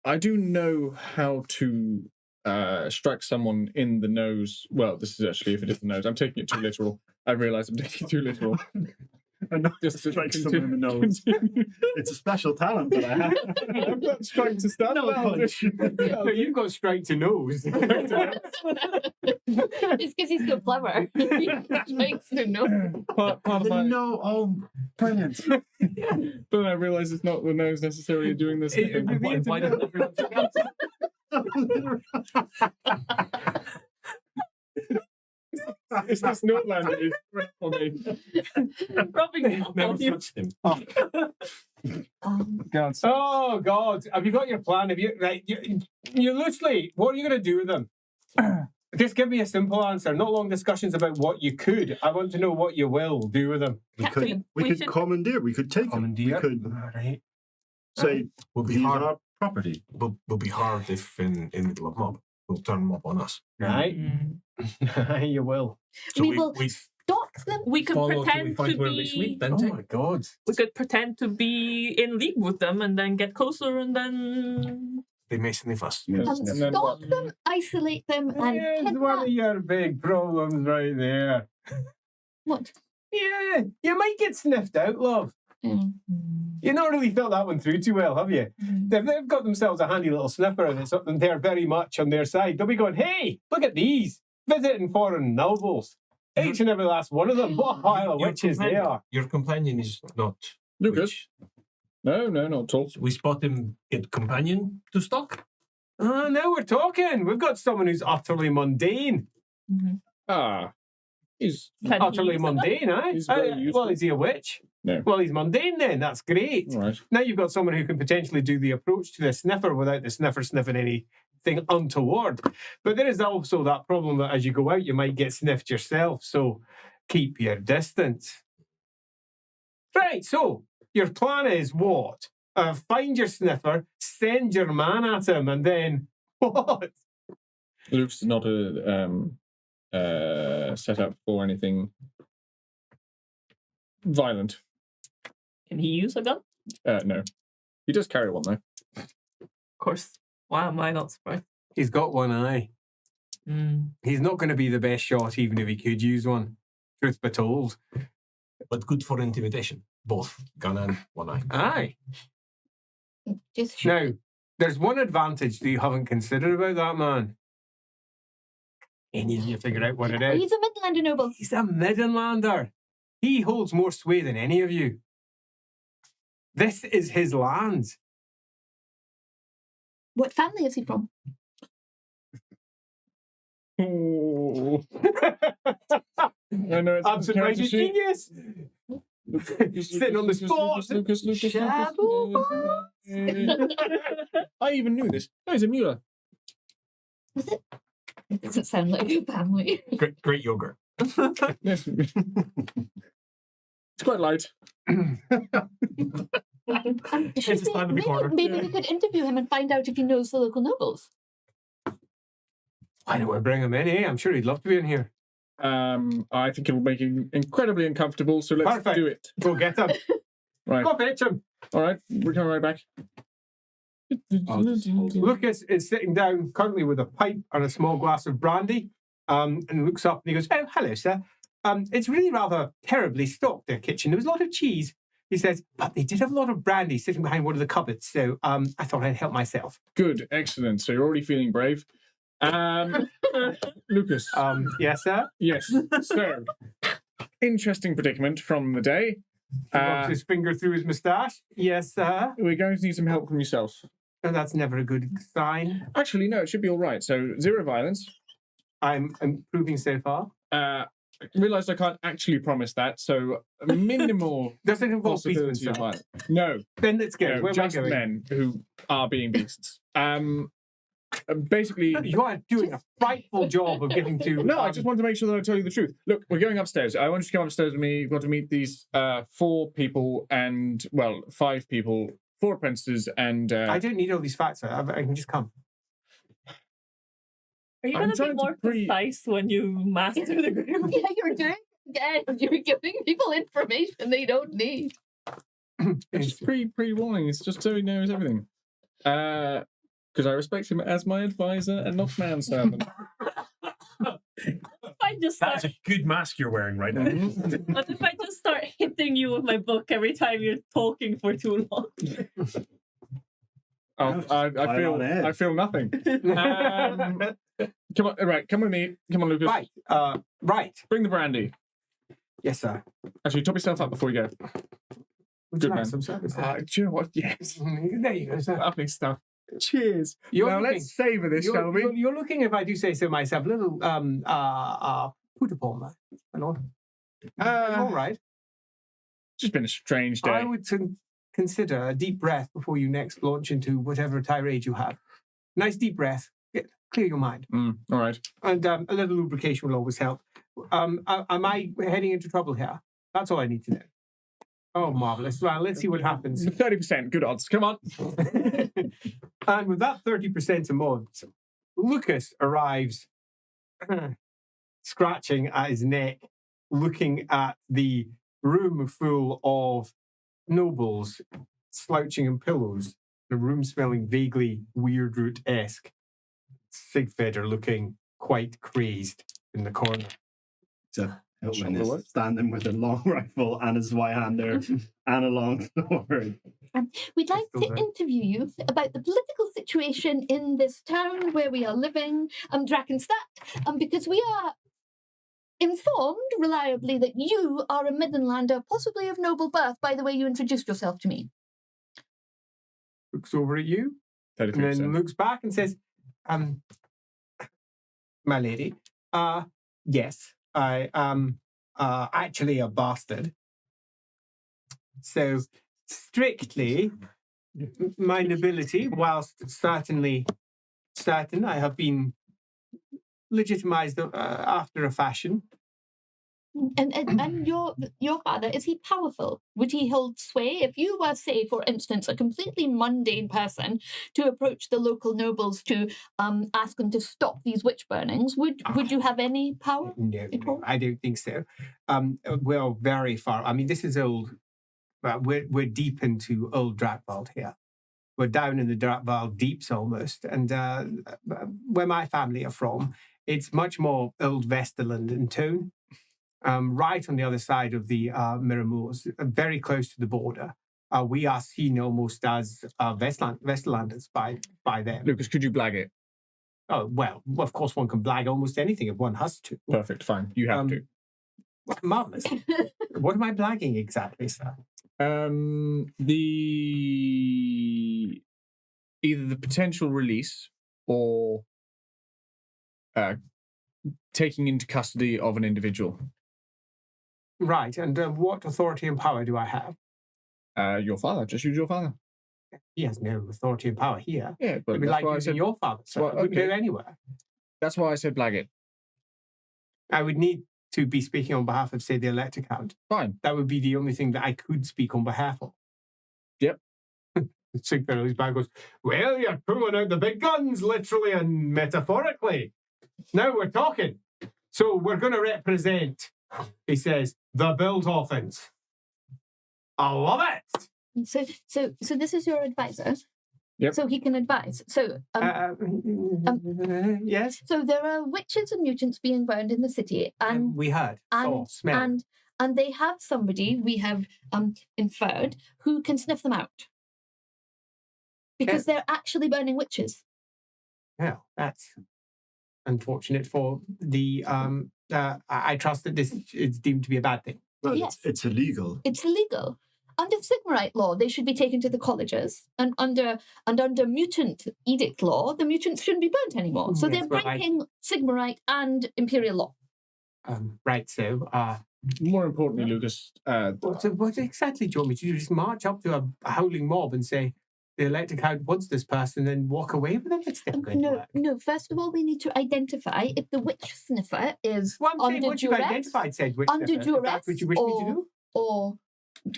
I do know how to strike someone in the nose. Well, this is actually if it is the nose. I'm taking it too literal. I realise I'm taking it too literal. And not Just to strike someone in the nose. continue. It's a special talent that I have. I've got strike to stand. No punch. No, you've got strike to nose. It's because he's so clever. He makes to know. part of my, No, oh, brilliant. but then I realise it's not the nose necessarily doing this. Why doesn't everyone forget? It's this Nordlander who's for me. Rubbing up Never on you. touched him. God, Oh God! Have you got your plan? Have you right? You loosely. What are you going to do with them? Just give me a simple answer. Not long discussions about what you could. I want to know what you will do with them. We Captain, could should- commandeer. We could take them. We could All right. say We'll be these hard. are our property. We'll be hard if in the middle of mob. We'll turn them up on us. Right. You will. So we will we stalk them. We could follow till we pretend find to where they be. sleep. Then Oh take. my God! We could pretend to be in league with them, and then get closer, and then. They may sniff us. Yes. And And then stalk what? them, isolate them, and Here's one kidnap. of your big problems right there. What? Yeah, you might get sniffed out, love. Mm. You've not really thought that one through too well, have you? Mm. They've got themselves a handy little sniffer, and it's something they're very much on their side. They'll be going, "Hey, look at these visiting foreign nobles. Each and every last one of them. What a pile of Your witches they companion- are." Your companion is not Lucas? witch. No, not at all. We spot him. Get companion to stock. Now we're talking. We've got someone who's utterly mundane. Ah, he's Can he Utterly use them? mundane, eh? He's very useful. Well, is he a witch? No. Well, he's mundane then. That's great. all right. Now you've got someone who can potentially do the approach to the sniffer without the sniffer sniffing anything untoward. But there is also that problem that as you go out, you might get sniffed yourself. So keep your distance. Right, so your plan is what? Find your sniffer, send your man at him, and then what? Luke's not a set up for anything violent. Can he use a gun? No, he does carry one though. Of course. Why am I not surprised? He's got one eye. He's not going to be the best shot, even if he could use one. Truth be told. But good for intimidation. Both gun and one eye. Aye. Just Now, there's one advantage that you haven't considered about that man. And you figure out what it is. he's a Midlander noble. He's a Middenlander. He holds more sway than any of you. This is his land. What family is he from? Oh. I know it's Absent-minded genius. Sitting on the spot. Lucas. Shadow I even knew this. No, he's a Mueller. Was it? It doesn't sound like a family. Great yogurt. Yes. It's quite light. It's a stand in the corner. Maybe we could interview him and find out if he knows the local nobles. Why don't we bring him in, eh? I'm sure he'd love to be in here. I think it'll make him incredibly uncomfortable, so let's Perfect. do it. Go get him. Right. Go fetch him. All right, we're coming right back. Lucas is sitting down currently with a pipe and a small glass of brandy, and looks up and he goes, "Oh, hello, sir. It's really rather terribly stocked, their kitchen. There was a lot of cheese." He says, "But they did have a lot of brandy sitting behind one of the cupboards, so I thought I'd help myself." Good, excellent. So you're already feeling brave. Lucas. Yes, sir. Yes. So, interesting predicament from the day. He rubs his finger through his moustache. Yes, sir. We're going to need some help from yourself. And that's never a good sign. Actually, no, it should be all right. So, 0 violence. I'm improving so far. Realised I can't actually promise that, so minimal Does it involve policemen, possibility sir? of violence. No, Then it's good. no, Where am I just going? men who are being beasts. Basically, You are doing a frightful job of getting to... no, I just want to make sure that I tell you the truth. Look, we're going upstairs. I want you to come upstairs with me. We've got to meet these 4 people and, well, 5 people, 4 apprentices and... I don't need all these facts, sir. I can just come. Are you I'm going to be trying to more precise when you master the group? Yeah, you're doing it again. You're giving people information they don't need. It's pre-warning. It's just so he knows everything. Because I respect him as my advisor and not manservant. If I just start, That's a good mask you're wearing right now. but if I just start hitting you with my book every time you're talking for too long? I feel nothing. Come on, right, come with me. Come on, Lucas. Right. Right. Bring the brandy. Yes, sir. Actually, top yourself up before you go. Would Good you like man. some service? Do you know what? Yes. There you go, sir. Lovely stuff. Cheers. You're now looking- let's savour this, shall we? You're looking, if I do say so myself, a little put upon that, my lord? All Uh, right. it's just been a strange day. I would consider a deep breath before you next launch into whatever tirade you have. Nice deep breath. Clear your mind. All right. And a little lubrication will always help. Am I heading into trouble here? That's all I need to know. Oh, marvellous. Well, let's see what happens. 30%. Good odds. Come on. And with that 30% of mods, Lucas arrives scratching at his neck, looking at the room full of nobles slouching in pillows, the room smelling vaguely weird root-esque. Sigfeder looking quite crazed in the corner. So Hilton Sure, is what? standing with a long rifle and a Zweihander and a long sword. We'd like Still to there. interview you about the political situation in this town where we are living, Drakenstadt, because we are informed reliably that you are a Middenlander, possibly of noble birth, by the way you introduced yourself to me. Looks over at you, and 33%. then looks back and says, my lady, yes, I am actually a bastard. So, strictly, my nobility, whilst certainly certain I have been legitimized after a fashion. And your father, is he powerful? Would he hold sway? If you were, say, for instance, a completely mundane person to approach the local nobles to ask them to stop these witch burnings, would you have any power? No, I don't think so. We're very far. I mean, this is old. We're deep into old Drakvald here. We're down in the Drakvald deeps almost. And where my family are from, it's much more old Vesterland in tone. Right on the other side of the Mirror Moors, very close to the border. We are seen almost as Vesterlanders by them. Lucas, could you blag it? Oh, well, of course one can blag almost anything if one has to. Perfect. Fine. You have to. Marvellous. What am I blagging exactly, sir? Either the potential release or taking into custody of an individual. Right, and what authority and power do I have? Your father. Just use your father. He has no authority and power here. Yeah, but It'd be that's like why I using said. your father, sir. Well, I wouldn't okay. go anywhere. That's why I said blag it. I would need to be speaking on behalf of, say, the Elector Count. Fine. That would be the only thing that I could speak on behalf of. Yep. Sigfellow's back goes, well, you're pulling out the big guns, literally and metaphorically. Now we're talking. So we're going to represent, he says, the Bildhoffens. I love it. So this is your advisor. Yep. So he can advise. So Yes. so there are witches and mutants being burned in the city, and we heard, saw, smelled. and they have somebody we have inferred who can sniff them out because they're actually burning witches. Well, that's unfortunate for the. I trust that this is deemed to be a bad thing. Well, Yes. it's illegal. It's illegal. Under Sigmarite law, they should be taken to the colleges, and under mutant edict law, the mutants shouldn't be burnt anymore. So Yes, they're well, breaking Sigmarite and Imperial law. Right. So, More importantly, Lucas, what exactly do you want me to do? Just march up to a howling mob and say the Elector Count wants this person, and walk away with them? It's never going to work. No. First of all, we need to identify if the witch sniffer is Well, I'm saying under once you've duress, identified said witch under sniffer, if duress, that's what you wish me to do. or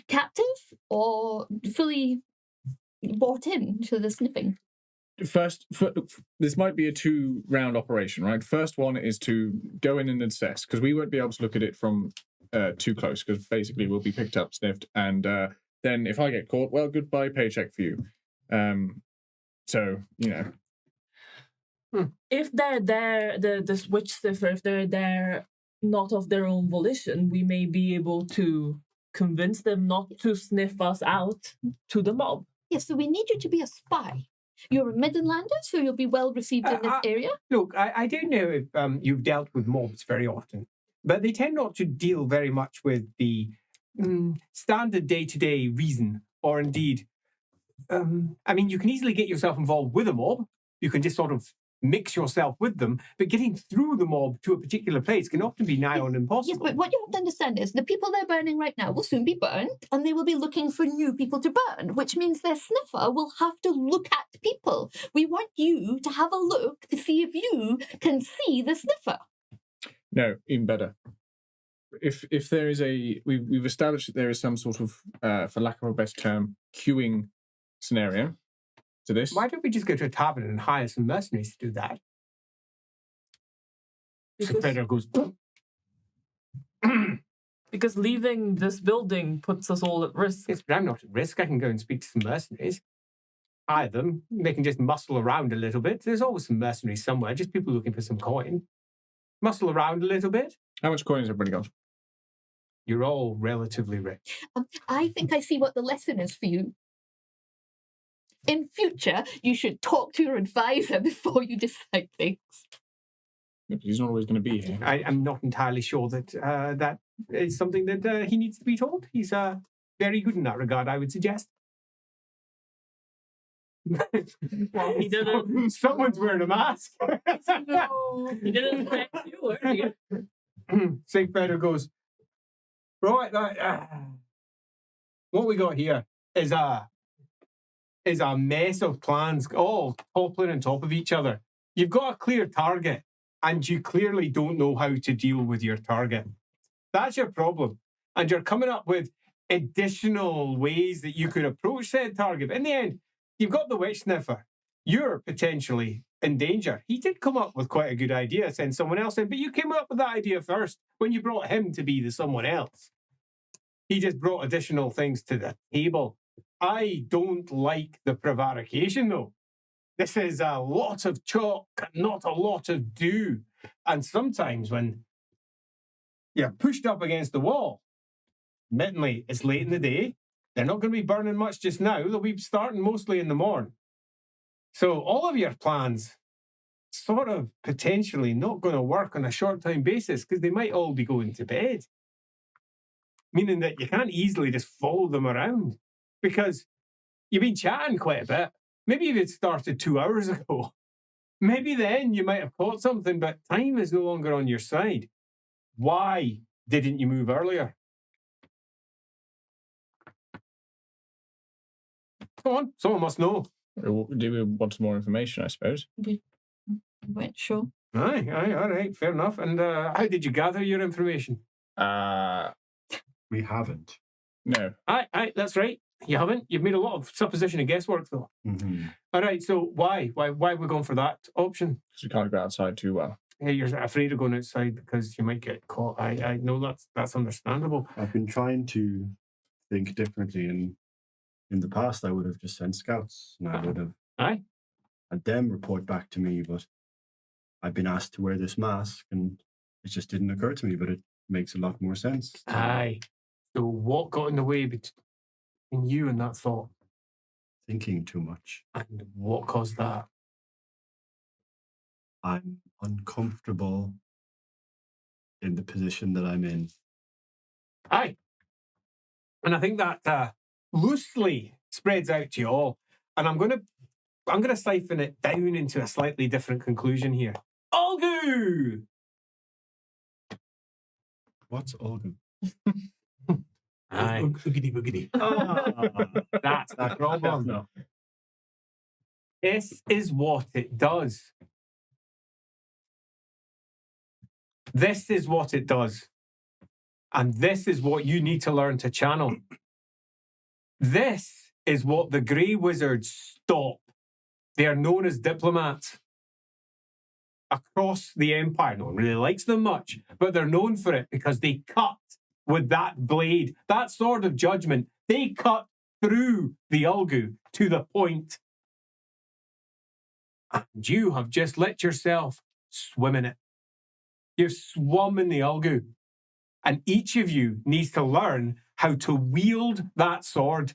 captive, or fully bought in to the sniffing. this might be a 2-round operation, right? First one is to go in and assess, because we won't be able to look at it from too close, because basically we'll be picked up, sniffed, and then if I get caught, well, goodbye paycheck for you. So, you know. If they're there, the witch sniffer, if they're there not of their own volition, we may be able to convince them not to sniff us out to the mob. Yes, so we need you to be a spy. You're a Middenlander, so you'll be well received in this area. Look, I don't know if you've dealt with mobs very often, but they tend not to deal very much with the standard day-to-day reason, or indeed, I mean, you can easily get yourself involved with a mob. You can just sort of mix yourself with them, but getting through the mob to a particular place can often be nigh on Yes, impossible. but what you have to understand is the people they're burning right now will soon be burned, and they will be looking for new people to burn, which means their sniffer will have to look at people. We want you to have a look to see if you can see the sniffer. No, even better. If there is we've established that there is some sort of, for lack of a better term, queuing scenario to this. Why don't we just go to a tavern and hire some mercenaries to do that? So Because- Frederick goes, Because leaving this building puts us all at risk. yes, but I'm not at risk. I can go and speak to some mercenaries. Hire them. They can just muscle around a little bit. There's always some mercenaries somewhere, just people looking for some coin. Muscle around a little bit. How much coin has everybody got? You're all relatively rich. I think I see what the lesson is for you. In future, you should talk to your advisor before you decide things. Yeah, but he's not always going to be here. I am not entirely sure that that is something that he needs to be told. He's very good in that regard, I would suggest. Well, he didn't. Someone's wearing a mask. No, he didn't text you earlier. St. Frederick goes, right, what we got here is a mess of plans all toppling on top of each other. You've got a clear target, and you clearly don't know how to deal with your target. That's your problem. And you're coming up with additional ways that you could approach said target. But in the end, you've got the witch sniffer. You're potentially in danger. He did come up with quite a good idea, send someone else in, but you came up with that idea first when you brought him to be the someone else. He just brought additional things to the table. I don't like the prevarication, though. This is a lot of chalk, not a lot of dew. And sometimes when you're pushed up against the wall, admittedly, it's late in the day. They're not going to be burning much just now. They'll be starting mostly in the morning. So all of your plans sort of potentially not going to work on a short-time basis because they might all be going to bed. Meaning that you can't easily just follow them around because you've been chatting quite a bit. Maybe if it started 2 hours ago, maybe then you might have caught something, but time is no longer on your side. Why didn't you move earlier? Come on, someone must know. Do we want some more information, I suppose? Wait, sure. Aye, all right, fair enough. And how did you gather your information? We haven't. No. Aye, that's right. You haven't. You've made a lot of supposition and guesswork, though. Mm-hmm. All right, so why are we going for that option? Because we can't go outside too well. Hey, you're afraid of going outside because you might get caught. I know that's understandable. I've been trying to think differently, and in the past I would have just sent scouts, and I would have Aye. had them report back to me, but I've been asked to wear this mask, and it just didn't occur to me, but it makes a lot more sense. Aye. So what got in the way between you and that thought? Thinking too much. And what caused that? I'm uncomfortable in the position that I'm in. Aye. And I think that loosely spreads out to you all. And I'm gonna siphon it down into a slightly different conclusion here. Olgu! What's Olga? Aye. Boogity boogity. That's the problem. No. This is what it does. This is what it does. And this is what you need to learn to channel. This is what the Grey Wizards stop. They are known as diplomats across the Empire. No one really likes them much, but they're known for it because they cut with that blade, that sword of judgment. They cut through the Ulgu to the point. And you have just let yourself swim in it. You've swum in the Ulgu. And each of you needs to learn how to wield that sword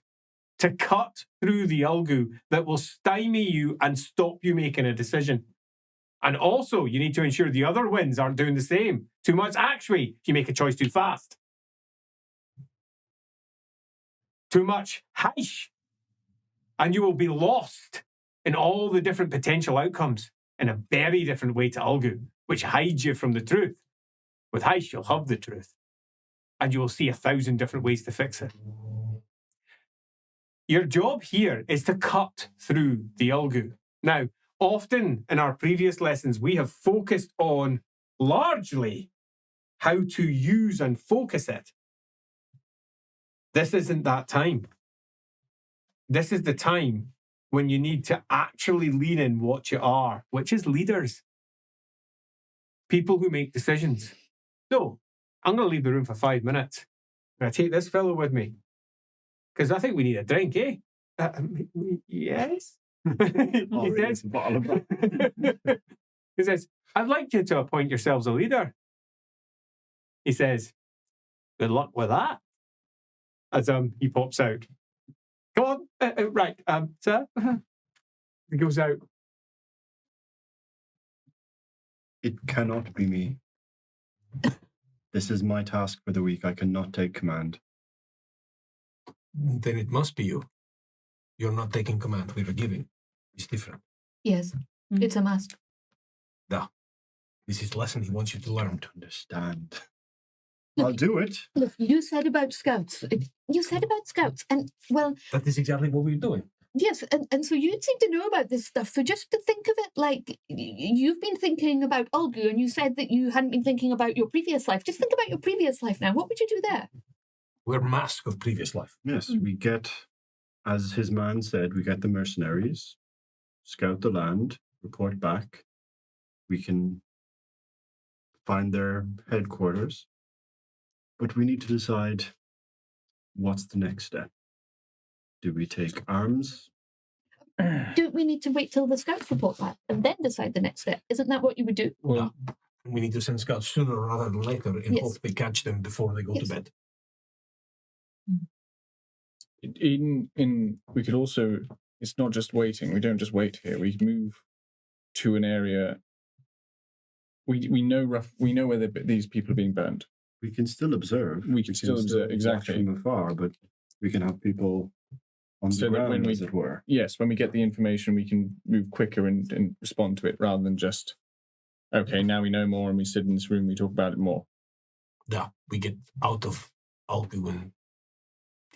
to cut through the Ulgu that will stymie you and stop you making a decision. And also, you need to ensure the other winds aren't doing the same. Too much actually, you make a choice too fast. Too much heish, and you will be lost in all the different potential outcomes. in a very different way to Ulgu, which hides you from the truth. With Heist, you'll have the truth, and you will see 1,000 different ways to fix it. Your job here is to cut through the Ulgu. Now, often in our previous lessons, we have focused on largely how to use and focus it. This isn't that time. This is the time when you need to actually lean in what you are, which is leaders. People who make decisions. So, I'm going to leave the room for 5 minutes. I'm going to take this fellow with me. Because I think we need a drink, eh? Yes? He says, he says, I'd like you to appoint yourselves a leader. He says, good luck with that. As he pops out. Come on, right, sir. He goes out. It cannot be me. This is my task for the week. I cannot take command. Then it must be you. You're not taking command. We were giving. It's different. Yes, it's a must. Da. This is a lesson he wants you to learn. To understand. Look, I'll do it. Look, you said about scouts. And, well, That is exactly what we're doing. yes, and so you seem to know about this stuff. So just to think of it like you've been thinking about Ulgu, and you said that you hadn't been thinking about your previous life. Just think about your previous life now. What would you do there? We're mask of previous life. Yes, we get, as his man said, we get the mercenaries, scout the land, report back. We can find their headquarters. But we need to decide what's the next step. Do we take arms? Don't we need to wait till the scouts report back and then decide the next step? Isn't that what you would do? Well, we need to send scouts sooner rather than later in Yes. hope we catch them before they go Yes. to bed. We could also, it's not just waiting. We don't just wait here. We move to an area. We know where these people are being burned. We can still observe. We can still observe, watch exactly. from afar, but we can have people on So the that ground, when as it were. Yes, when we get the information, we can move quicker and respond to it rather than just, okay, now we know more and we sit in this room, we talk about it more. Yeah, we get out of Algu and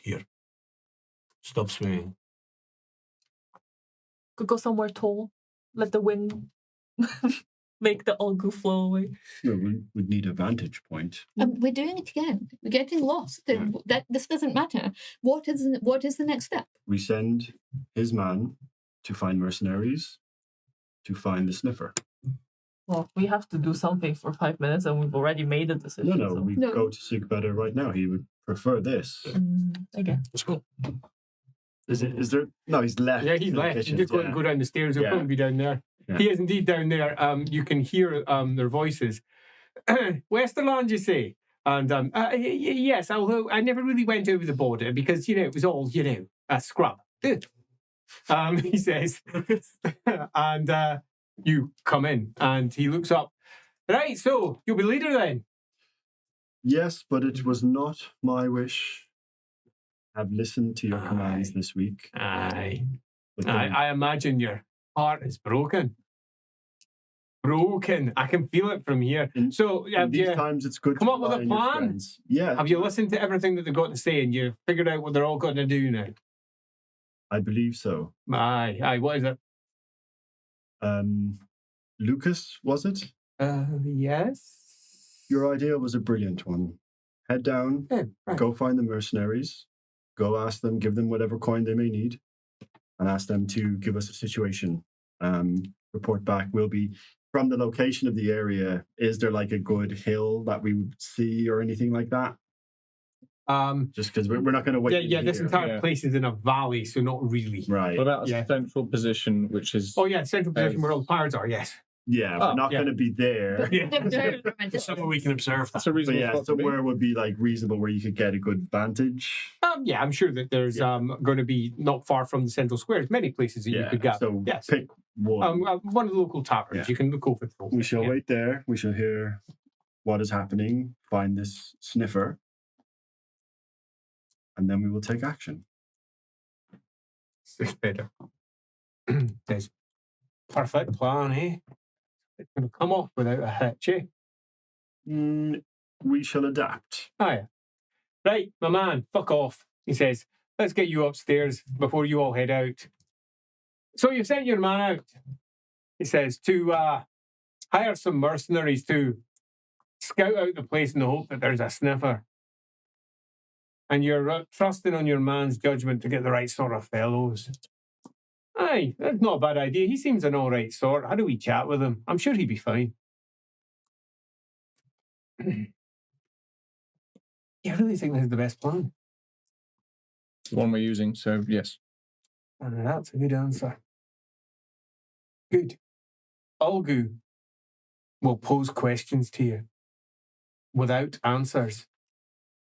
here. Stop swimming. Could go somewhere tall. Let the wind make the Ulgu flow away. No, we would need a vantage point. We're doing it again. We're getting lost. This doesn't matter. What is the next step? We send his man to find mercenaries, to find the sniffer. Well, we have to do something for 5 minutes, and we've already made a decision. No, so- we No. go to Sigbeder right now. He would prefer this. Okay. Let's go. Is there? No, he's left. Yeah, he's the left. kitchen, You just yeah. go down the stairs. He'll Yeah. probably be down there. Yeah. He is indeed down there. You can hear their voices. Westerland, you say? And yes, although I never really went over the border because it was all a scrub. He says, and you come in, and he looks up. Right, so you'll be leader then. Yes, but it was not my wish. I've listened to your commands this week. Aye. But then I imagine your heart is broken. Broken. I can feel it from here. So in have these you times, it's good come to up with a rely on your plan? friends. Yeah, have you listened to everything that they've got to say and you figured out what they're all going to do now? I believe so. Aye. What is it? Lucas, was it? Yes. Your idea was a brilliant one. Head down, Yeah, right. go find the mercenaries, go ask them, give them whatever coin they may need, and ask them to give us a situation. Report back. Will be from the location of the area. Is there like a good hill that we would see or anything like that? Just because we're not going to wait. Yeah. This here. entire place is in a valley, so not really. Right. What about Yeah. a central position, which is... Oh yeah, central position where all the pirates are. Yes. Yeah, Oh, we're not yeah. going to be there. Somewhere we can observe that. That's a But reasonable yeah, spot to be. somewhere would be like reasonable where you could get a good vantage. Yeah, I'm sure that there's going to be not far from the central square. Many places that you could go. So Yes. pick one. One of the local taverns. Yeah. You can look over the whole We thing, shall yeah. wait there. We shall hear what is happening, find this sniffer, and then we will take action. It's better. There's perfect plan, eh? It'll come off without a hitch, eh? We shall adapt. Aye. Right, my man, fuck off, he says. Let's get you upstairs before you all head out. So you sent your man out, he says, to hire some mercenaries to scout out the place in the hope that there's a sniffer. And you're trusting on your man's judgment to get the right sort of fellows. Aye, that's not a bad idea. He seems an all right sort. How do we chat with him? I'm sure he'd be fine. I really think this is the best plan. The one we're using, so yes. And that's a good answer. Good. Ulgu will pose questions to you without answers.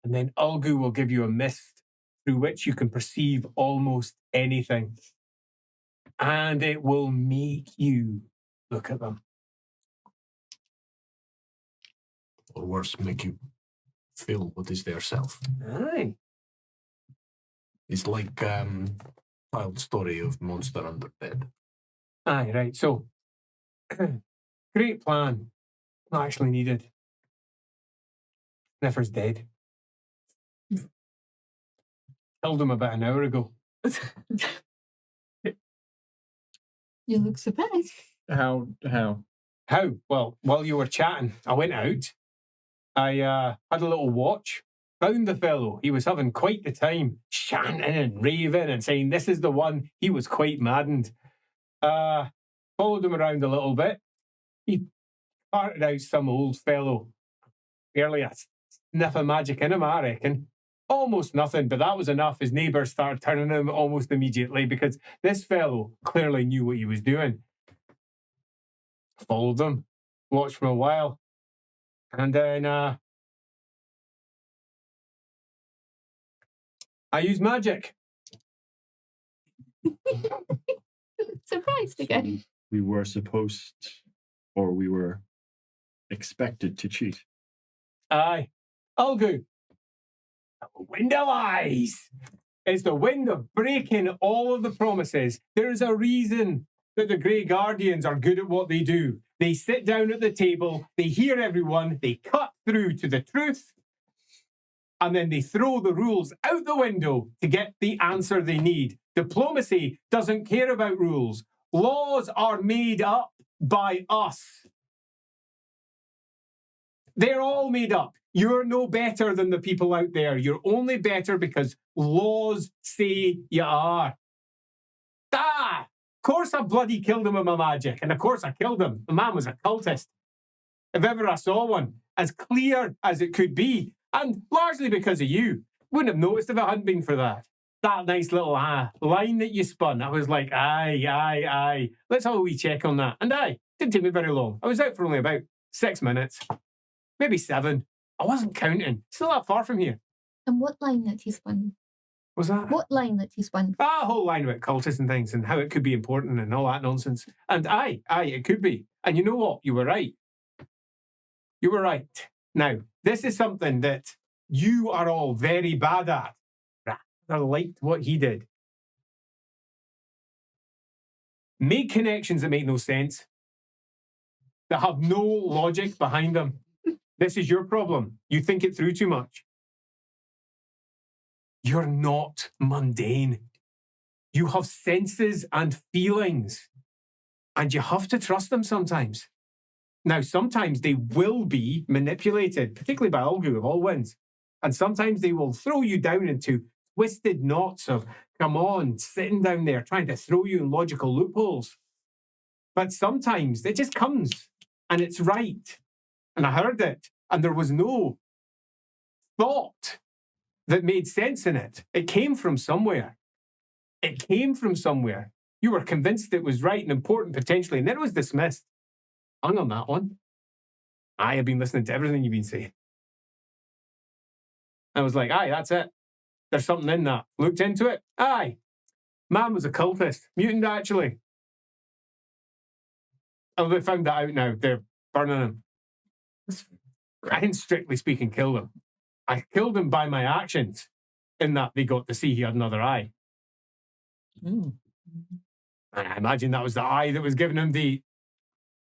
And then Ulgu will give you a mist through which you can perceive almost anything. And it will make you look at them. Or worse, make you feel what is their self. Aye. It's like child story of monster under bed. Aye, right. So, great plan. Not actually needed. Sniffer's dead. Killed him about an hour ago. You look surprised. How? How? Well, while you were chatting, I went out. I had a little watch. Found the fellow. He was having quite the time, chanting and raving and saying, "This is the one." He was quite maddened. Followed him around a little bit. He parted out some old fellow. Barely a sniff of magic in him, I reckon. Almost nothing, but that was enough. His neighbours started turning him almost immediately because this fellow clearly knew what he was doing. Followed him, watched for a while, and then I used magic. Surprised again. We were supposed, or we were expected to cheat. Aye. Ulgu. Wind of lies. It's the wind of breaking all of the promises. There's a reason that the Grey Guardians are good at what they do. They sit down at the table, they hear everyone, they cut through to the truth, and then they throw the rules out the window to get the answer they need. Diplomacy doesn't care about rules. Laws are made up by us. They're all made up. You're no better than the people out there. You're only better because laws say you are. Of course I bloody killed him with my magic. And of course I killed him. The man was a cultist. If ever I saw one, as clear as it could be. And largely because of you. Wouldn't have noticed if it hadn't been for that. That nice little line that you spun. I was like, aye. Let's have a wee check on that. And didn't take me very long. I was out for only about 6 minutes. Maybe 7. I wasn't counting. Still not far from here. And what line that he spun? Was that? What line that he spun? A whole line about cultists and things and how it could be important and all that nonsense. And aye, it could be. And you know what? You were right. You were right. Now, this is something that you are all very bad at. I liked what he did. Make connections that make no sense, that have no logic behind them. This is your problem. You think it through too much. You're not mundane. You have senses and feelings, and you have to trust them sometimes. Now, sometimes they will be manipulated, particularly by Ulgu of all winds, and sometimes they will throw you down into twisted knots of, come on, sitting down there trying to throw you in logical loopholes. But sometimes it just comes, and it's right. And I heard it, and there was no thought that made sense in it. It came from somewhere. It came from somewhere. You were convinced it was right and important potentially, and then it was dismissed. Hung on that one. I have been listening to everything you've been saying. I was like, aye, that's it. There's something in that. Looked into it. Aye. Man was a cultist. Mutant, actually. Oh, they found that out now. They're burning him. I didn't, strictly speaking, kill him. I killed him by my actions, in that they got to see he had another eye. And I imagine that was the eye that was giving him the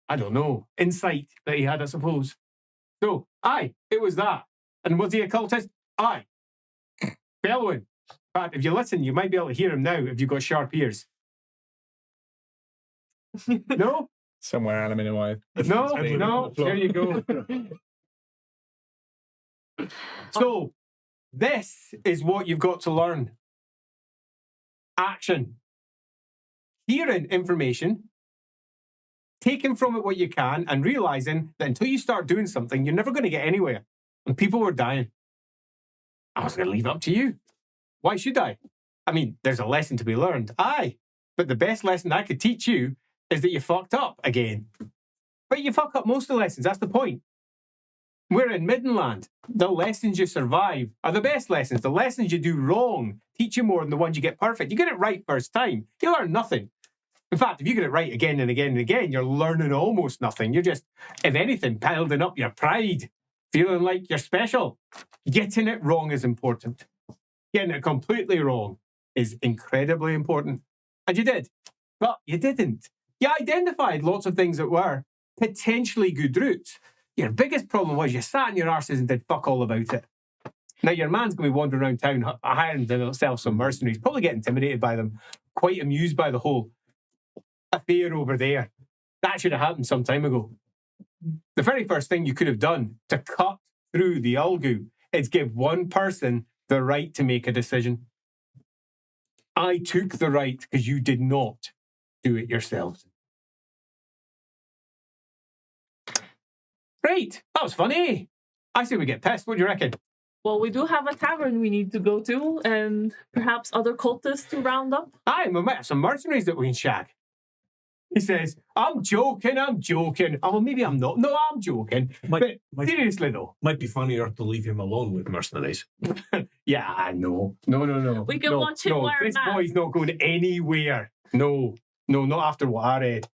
I don't know, insight that he had, I suppose. So, aye, it was that. And was he a cultist? Aye. Bellowing. In fact, if you listen, you might be able to hear him now if you've got sharp ears. No? Somewhere aluminium-wise. No, there you go. So, this is what you've got to learn. Action. Hearing information, taking from it what you can, and realising that until you start doing something, you're never going to get anywhere. And people were dying. I was going to leave it up to you. Why should I? I mean, there's a lesson to be learned. Aye. But the best lesson I could teach you is that you fucked up again. But you fuck up most of the lessons. That's the point. We're in Middenland. The lessons you survive are the best lessons. The lessons you do wrong teach you more than the ones you get perfect. You get it right first time, you learn nothing. In fact, if you get it right again and again and again, you're learning almost nothing. You're just, if anything, building up your pride, feeling like you're special. Getting it wrong is important. Getting it completely wrong is incredibly important. And you did. But you didn't. You identified lots of things that were potentially good routes. Your biggest problem was you sat in your arses and did fuck all about it. Now, your man's going to be wandering around town hiring himself some mercenaries, probably get intimidated by them, quite amused by the whole affair over there. That should have happened some time ago. The very first thing you could have done to cut through the Ulgu is give one person the right to make a decision. I took the right because you did not do it yourselves. Right, that was funny. I say we get pissed. What do you reckon? Well, we do have a tavern we need to go to, and perhaps other cultists to round up. Aye, we might have some mercenaries that we can shag. He says, I'm joking. Oh, well, maybe I'm not. No, I'm joking. But seriously, though. Might be funnier to leave him alone with mercenaries. Yeah, no. No. We can watch him wear a this mask. boy's not going anywhere. No, not after what I read.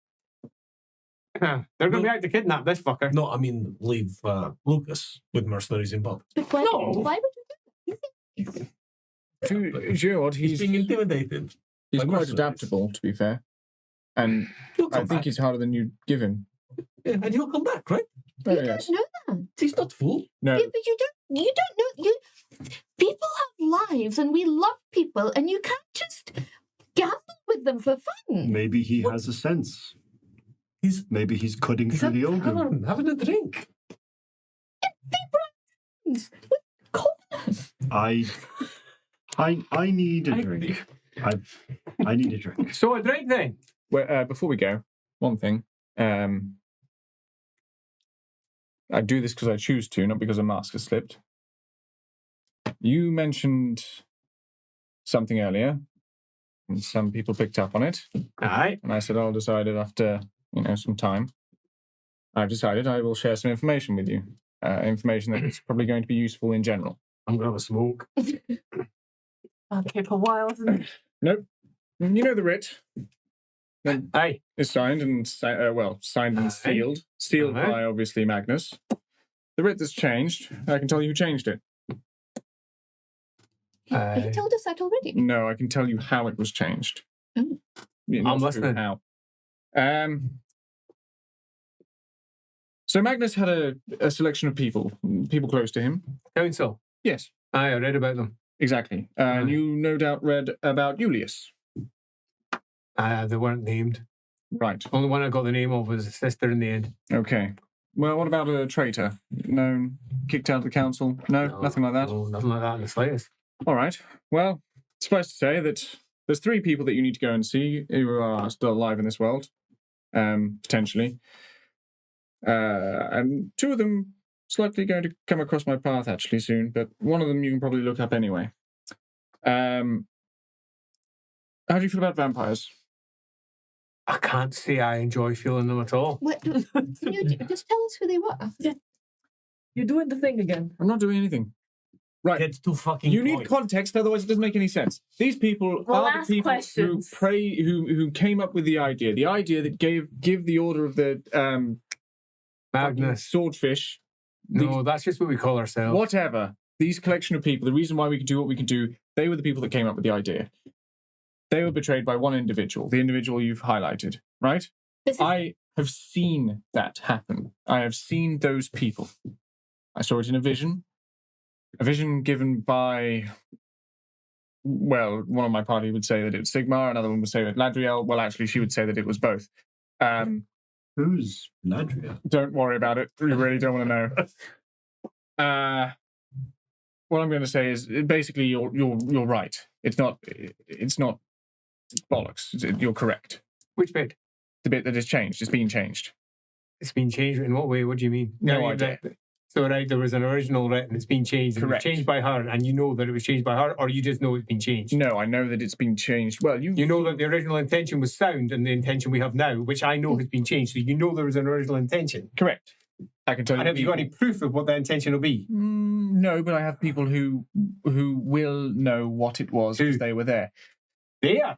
They're going to be out to kidnap this fucker. No, I mean, leave Lucas with mercenaries involved. But why, No. why would you do that? Do you know what? He's being intimidated. He's by quite mercenaries. adaptable, to be fair. And He'll I come think back. he's harder than you give him. Yeah, and he'll come back, right? Oh, You yes. don't know that. He's not fool. No, Yeah, but you don't know. People have lives, and we love people, and you can't just gamble with them for fun. Maybe he has a sense. Maybe he's cutting He's through at the the old tavern, having a drink. With commoners. I need a drink. I need a drink. So a drink then. well, before we go, one thing. I do this because I choose to, not because a mask has slipped. You mentioned something earlier, and some people picked up on it. Aye. And I said, I'll decide it after, some time. I've decided I will share some information with you. Information that is probably going to be useful in general. I'm going to have a smoke. Okay, for a while, isn't it? Nope. You know the writ. Aye. Is signed and signed and sealed. Sealed Aye. by obviously Magnus. The writ has changed. I can tell you who changed it. But you told us that already. No, I can tell you how it was changed. Oh. Yeah, not I'm who, listening. How? So Magnus had a selection of people close to him. Council. Yes, Aye, I read about them. exactly. And you no doubt read about Julius. They weren't named. Right. Only one I got the name of was his sister in the end. Okay. Well, what about a traitor? Known, kicked out of the council? No, nothing like that. No, nothing like that in the slightest. All right. Well, suffice to say that there's 3 people that you need to go and see who are still alive in this world, potentially. And 2 of them slightly going to come across my path actually soon, but one of them you can probably look up anyway. How do you feel about vampires? I can't say I enjoy feeling them at all. What, can you just tell us who they were? You're doing the thing again. I'm not doing anything. Right. Gets to fucking You need point. context, otherwise it doesn't make any sense. These people Well, are the ask people questions. who came up with the idea that give the order of the Magnus. swordfish. No, that's just what we call ourselves. Whatever. These collection of people, the reason why we can do what we can do, they were the people that came up with the idea. They were betrayed by one individual, the individual you've highlighted, right? This is, I have seen that happen. I have seen those people. I saw it in a vision given by, well, one of my party would say that it was Sigmar, another one would say that Ladriel. Well, actually, she would say that it was both. Who's Ladriel? Don't worry about it. You really don't want to know. What I'm going to say is basically you're right. It's not bollocks. You're correct. Which bit? The bit that has changed. It's been changed. It's been changed in what way? What do you mean? No idea. So, right, there was an original writ and it's been changed. And it was Correct. changed by her, and you know that it was changed by her, or you just know it's been changed? No, I know that it's been changed. Well, You know that the original intention was sound and the intention we have now, which I know has been changed. So you know there was an original intention. correct. I can tell you. And have you got any proof of what the intention will be? No, but I have people who will know what it was because they were there. They are.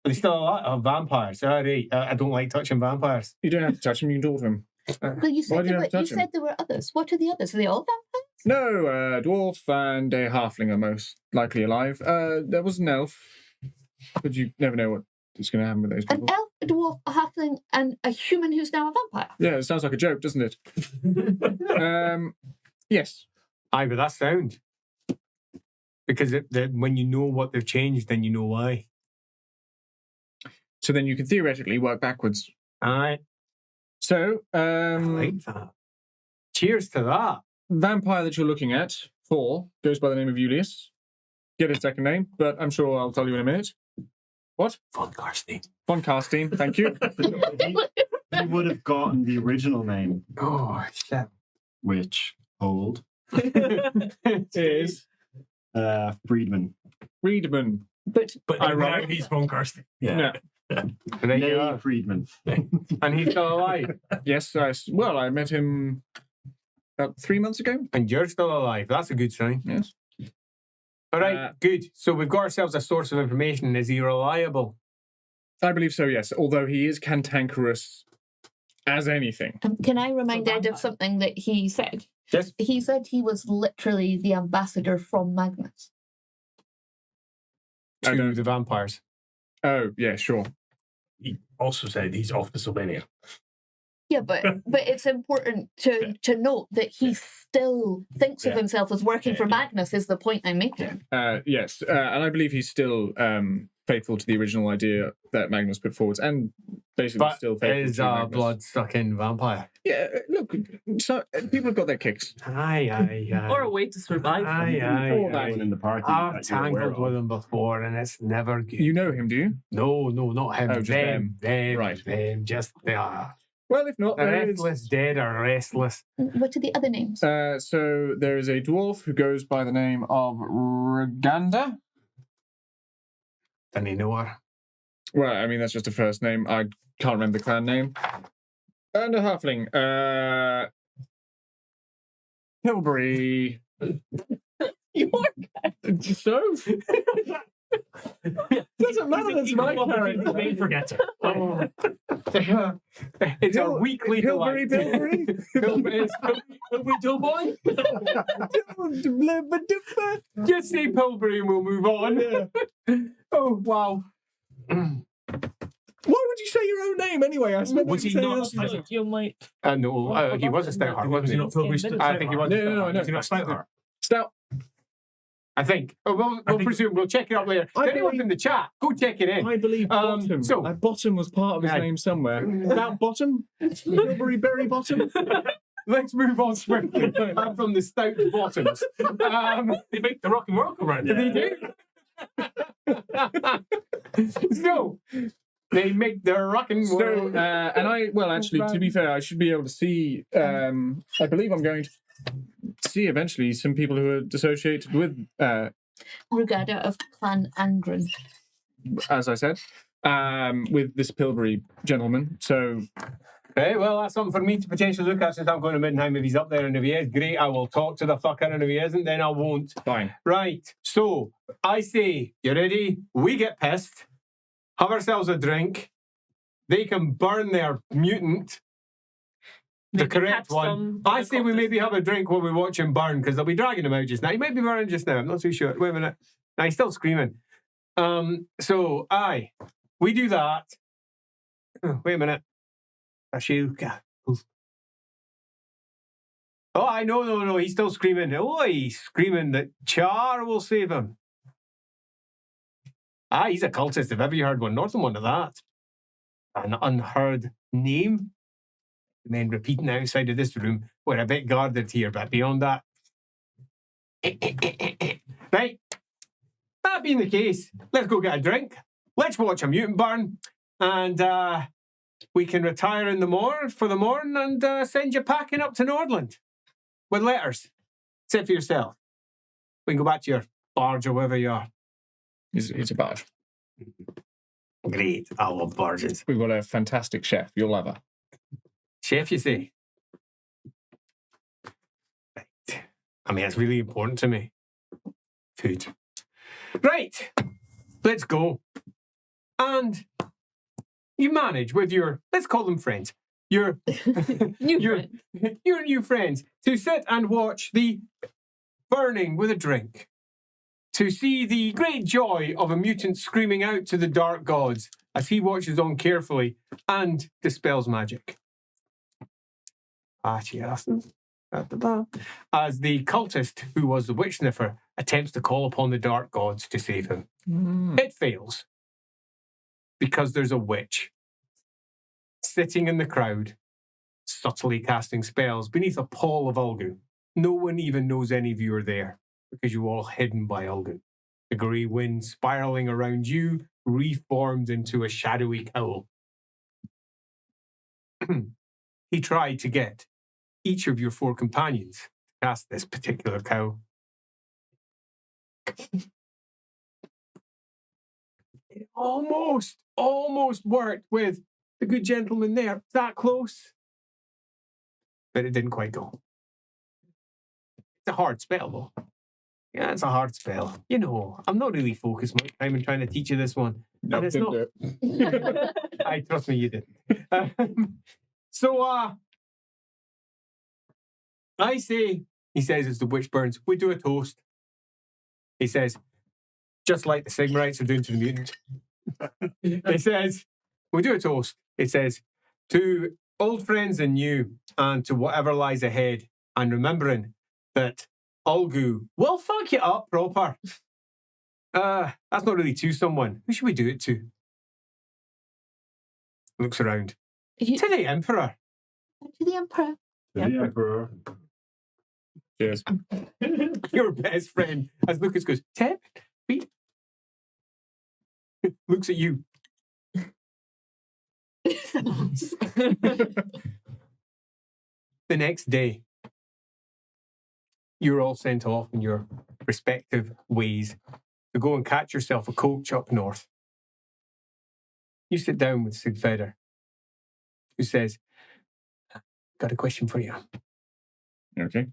Are they still alive? Oh, vampires. All right. I don't like touching vampires. You don't have to touch them. You can talk to them. But you Why said do you have to you touch him? said there were others. What are the others? Are they all vampires? No, a dwarf and a halfling are most likely alive. There was an elf, but you never know what is going to happen with those An people. elf, a dwarf, a halfling, and a human who's now a vampire. Yeah, it sounds like a joke, doesn't it? Yes. Aye, but that's sound. Because when you know what they've changed, then you know why. So then you can theoretically work backwards. Aye. So, I like that. Cheers to that. vampire that you're looking at, Thor, goes by the name of Julius. Get his second name, but I'm sure I'll tell you in a minute. What? Von Karstein. Von Karstein, thank you. He would have gotten the original name, Oh, shit. which hold Is Friedman. Friedman. But But Ironic. now he's Von Karstein. Yeah. And there you Nay are. Friedman. And he's still alive. Yes, I met him about 3 months ago. And you're still alive. That's a good sign. Yes. All right, good. So we've got ourselves a source of information. Is he reliable? I believe so, yes. Although he is cantankerous as anything. can I remind Ed of something that he said? Yes. He said he was literally the ambassador from Magnus. I To don't- the vampires. Oh, yeah, sure. He also said he's off to Slovenia. Yeah, but it's important to note that he still thinks of Yeah. himself as working for Magnus. Is the point I'm making? Yes, and I believe he's still faithful to the original idea that Magnus put forward, and basically But still faithful is to a Magnus. blood-sucking vampire. Yeah, look, so, people have got their kicks. Aye. Or a way to survive. Aye. All that. Everyone in the party. I've that you're aware tangled of. with him before, and it's never good. You know him, do you? No, not him. Oh, just them. Right. Them. Just they are. Well, if not, The there is. restless dead are restless. What are the other names? So there is a dwarf who goes by the name of Reganda. Didn't he know her? Well, I mean, that's just a first name. I can't remember the clan name. And a halfling. Hilbury. So? Doesn't matter, that's my character. Main forgetter. Oh. It's a weekly Hilbury delight. Bilbury. Hilbury Doughboy? Just say Pilbury and we'll move on. Oh, wow. Why would you say your own name anyway? I spent Was he saying not- else. I think- You might. No, he was a Stoutheart, Was wasn't he he? not Pilbury Stout? I think he was. No, I know. Was he not Stoutheart? Stout. I think. Oh, we'll think- presume. We'll check it up later. I Anyone believe- in the chat, go check it in. I believe Bottom. so- Bottom was part of his Yeah. name somewhere. That Bottom? Hilbury Berry Bottom? Let's move on swiftly. I'm from the Stout Bottoms. They make the rock and roll come around. They do. So, they make the rockin' So, world. and I, well, actually, to be fair, I should be able to see, I believe I'm going to see eventually some people who are associated with, Regatta of Clan Angren. as I said, with this Pilbury gentleman. So, Okay, well, that's something for me to potentially look at since I'm going to Middenheim. If he's up there and if he is, great, I will talk to the fucker, and if he isn't, then I won't. fine. Right, so I say, you ready? We get pissed, have ourselves a drink. They can burn their mutant, the Maybe correct catch one. them, I say we helicopters. maybe have a drink while we watch him burn, because they'll be dragging him out just now. He might be burning just now, I'm not too sure. Wait a minute. No, he's still screaming. So, we do that. Wait a minute. Ashilka. Oh, I know, no. He's still screaming. Oh, he's screaming that Char will save him. Ah, he's a cultist, if ever you heard one. Northern one of that. An unheard name. Men repeating outside of this room. We're a bit guarded here, but beyond that. Right. That being the case, let's go get a drink. Let's watch a mutant burn. And we can retire in the morn and send you packing up to Nordland. With letters. Sit for yourself. We can go back to your barge or wherever you are. It's a barge. Great. I love barges. We've got a fantastic chef. You'll love her. Chef, you say? Right. I mean, it's really important to me. Food. Right. Let's go. And you manage with your, let's call them friends, your new friends, to sit and watch the burning with a drink. To see the great joy of a mutant screaming out to the dark gods as he watches on carefully and dispels magic. As the cultist who was the witch sniffer attempts to call upon the dark gods to save him. It fails. Because there's a witch sitting in the crowd, subtly casting spells beneath a pall of Ulgu. No one even knows any of you are there, because you're all hidden by Ulgu. The grey wind spiralling around you, reformed into a shadowy cowl. He tried to get each of your 4 companions to cast this particular cowl. It almost worked with the good gentleman there. That close. But it didn't quite go. It's a hard spell, though. Yeah, it's a hard spell. You know, I'm not really focused much time in trying to teach you this one. No, and it's didn't not. do it. I trust me, you didn't. I say, he says as the witch burns, we do a toast. He says, just like the Sigmarites are doing to the mutant. He says, we do a toast. It says, to old friends and new, and to whatever lies ahead, and remembering that Ulgu will fuck you up proper. That's not really to someone. Who should we do it to? Looks around. To the Emperor. To the Emperor. The Emperor. Cheers. Your best friend. As Lucas goes, Tep, feet. Looks at you. The next day, you're all sent off in your respective ways to go and catch yourself a coach up north. You sit down with Sigfeder, who says, got a question for you. Okay.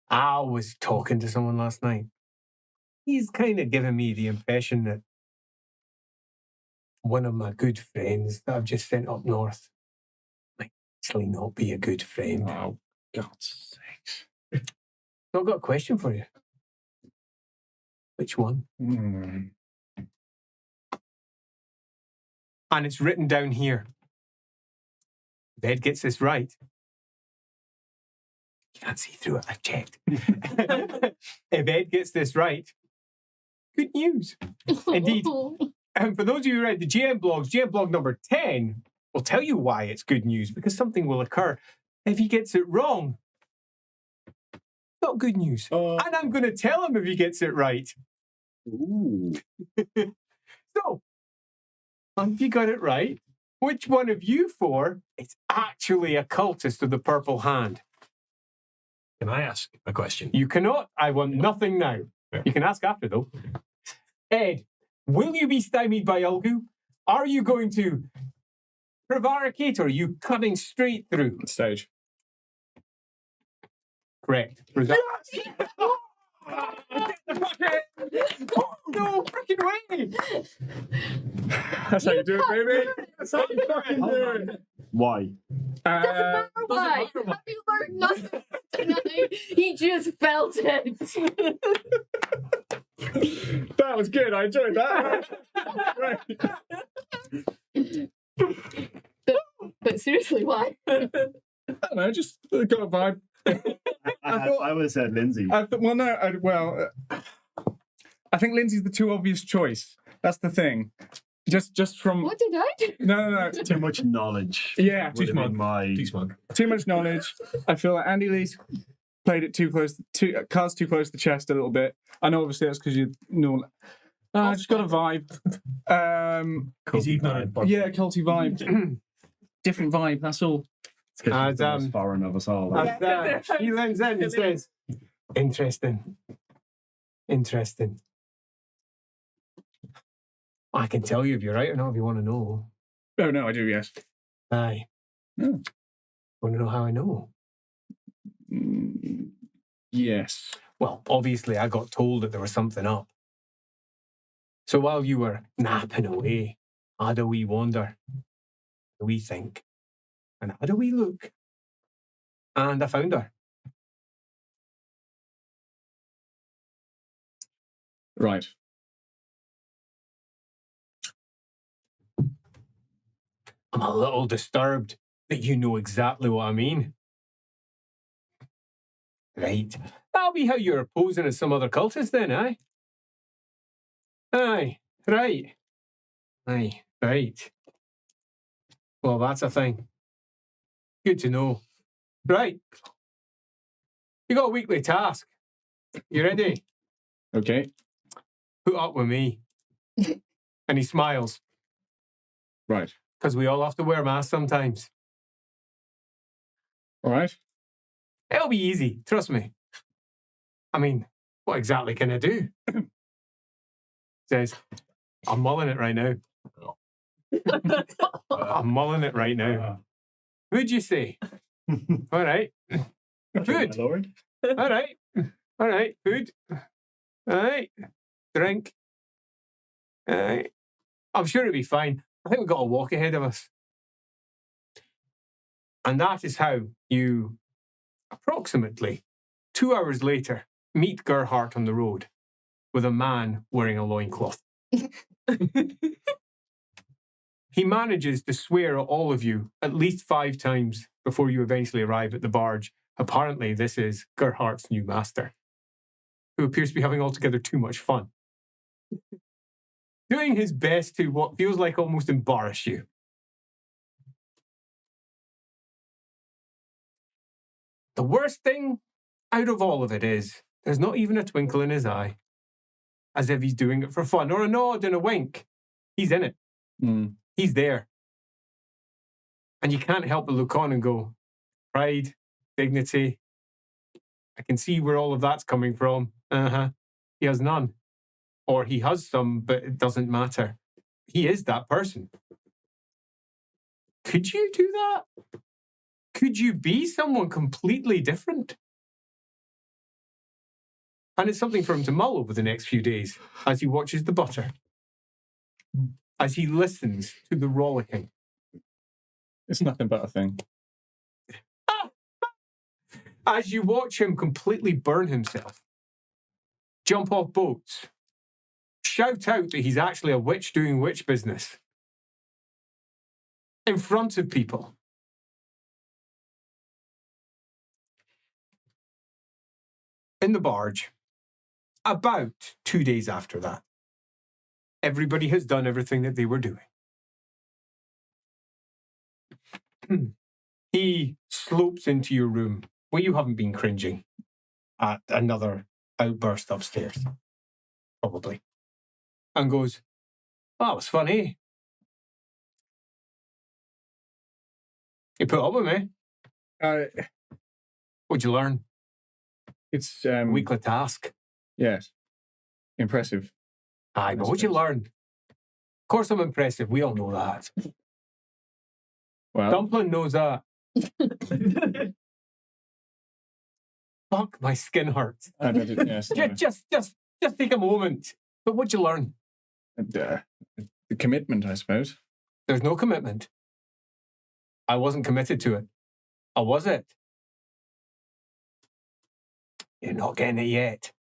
I was talking to someone last night. He's kind of giving me the impression that one of my good friends that I've just sent up north might actually not be a good friend. Oh, God's sakes. So I've got a question for you. Which one? And it's written down here. If Ed gets this right, you can't see through it, I've checked. If Ed gets this right, good news. Indeed. And for those of you who read the GM blogs, GM blog number 10 will tell you why it's good news, because something will occur if he gets it wrong. Not good news. And I'm going to tell him if he gets it right. Ooh. So, if you got it right, which one of you 4 is actually a cultist of the Purple Hand? Can I ask a question? You cannot. I want nothing now. You can ask after, though. Ed, will you be stymied by Ulgu? Are you going to prevaricate, or are you cutting straight through? Stage. Correct. No freaking way! That's how you do it, baby. That's how you fucking do it. Why? Doesn't matter why. Have you learned nothing tonight? He just felt it. That was good. I enjoyed that. But seriously, why? I don't know, just got a vibe. I would have said Lindsay. I think Lindsay's the too obvious choice. That's the thing. Just from What did I do? no. Too much knowledge. Yeah, Would have been my. Too smug. too much knowledge. I feel like Andy Lee's played it too close, cards too close to the chest a little bit. I know, obviously, that's because you know. I just got a vibe. He's ignorant. Yeah, culty vibe. Different vibe. That's all. It's 'cause she's the most foreign of us all. He leans in and says, interesting. I can tell you if you're right or not if you want to know. Oh no, I do. Yes. Aye. Hmm. Want to know how I know? Yes. Well, obviously I got told that there was something up. So while you were napping away, I had a wee wander, a wee think, and I had a wee look. And I found her. Right. I'm a little disturbed that you know exactly what I mean. Right. That'll be how you're posing as some other cultist then, aye? Aye, right. Aye, right. Well, that's a thing. Good to know. Right. You got a weekly task. You ready? Okay. Put up with me. And he smiles, Right. because we all have to wear masks sometimes. All right. It'll be easy, trust me. I mean, what exactly can I do? Says, I'm mulling it right now. I'm mulling it right now. Who'd you say? All right. Good. My lord. All right. All right. Food. All right. Drink. All right. I'm sure it'll be fine. I think we've got a walk ahead of us. And that is how you, approximately 2 hours later, meet Gerhardt on the road with a man wearing a loincloth. He manages to swear at all of you at least 5 times before you eventually arrive at the barge. Apparently, this is Gerhardt's new master, who appears to be having altogether too much fun. Doing his best to what feels like almost embarrass you. The worst thing out of all of it is, there's not even a twinkle in his eye, as if he's doing it for fun, or a nod and a wink. He's in it. He's there. And you can't help but look on and go, pride, dignity. I can see where all of that's coming from. He has none. Or he has some, but it doesn't matter. He is that person. Could you do that? Could you be someone completely different? And it's something for him to mull over the next few days as he watches the butter, as he listens to the rollicking. It's nothing but a thing. As you watch him completely burn himself, jump off boats, shout out that he's actually a witch doing witch business in front of people. In the barge, about 2 days after that, everybody has done everything that they were doing. He slopes into your room where you haven't been cringing at another outburst upstairs, probably, and goes, "Oh, that was funny. You put up with me. What'd you learn? It's Weekly task. Yes. Impressive. Aye, but what'd you learn? Of course I'm impressive. We all know that. Well, Dumpling knows that. Fuck, my skin hurts. I don't, yes, Just take a moment. But what'd you learn? the commitment, I suppose. There's no commitment. I wasn't committed to it. Or was it? You're not getting it yet.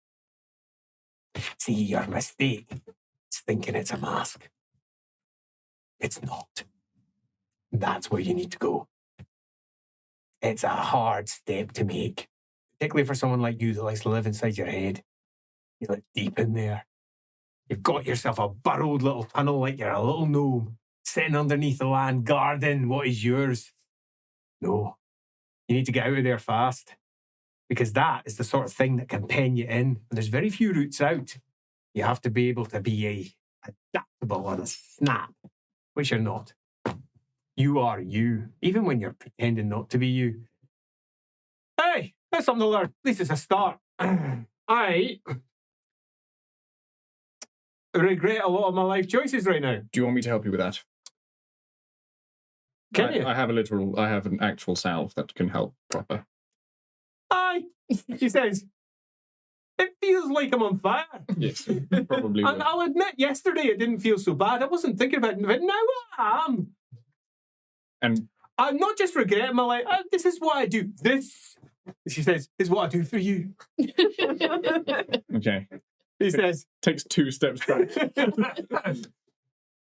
See, your mistake is thinking it's a mask. It's not. That's where you need to go. It's a hard step to make, particularly for someone like you that likes to live inside your head. You look deep in there. You've got yourself a burrowed little tunnel like you're a little gnome, sitting underneath the land guarding what is yours. No, you need to get out of there fast, because that is the sort of thing that can pen you in. And there's very few routes out. You have to be able to be adaptable on a snap, which you're not. You are you, even when you're pretending not to be you. Hey, that's something to learn. At least it's a start. I regret a lot of my life choices right now. Do you want me to help you with that? Can you? I have an actual salve that can help proper. Aye, she says. It feels like I'm on fire. Yes, probably. And I'll admit, yesterday it didn't feel so bad. I wasn't thinking about it, but now I am. And I'm not just regretting my life. This is what I do. This, she says, is what I do for you. okay, He says, takes 2 steps back.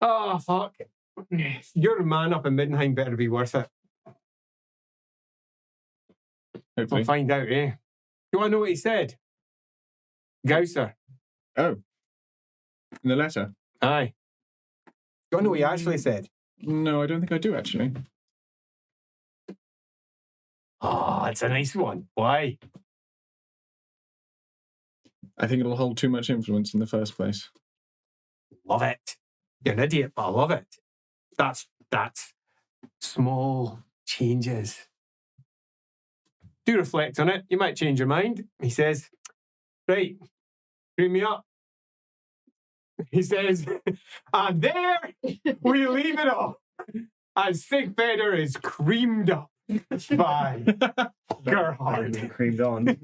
oh, fuck. Your man up in Middenheim better be worth it. Hopefully. We'll find out, eh? You want to know what he said? Gausser. Oh, in the letter? Aye. You want to know what he actually said? No, I don't think I do actually. Oh, it's a nice one. Why? I think it'll hold too much influence in the first place. Love it. You're an idiot, but I love it. That's small changes. Do reflect on it. You might change your mind. He says, right, bring me up. He says, and there we leave it all. And Sigfeder is creamed up by Gerhardt. Creamed on.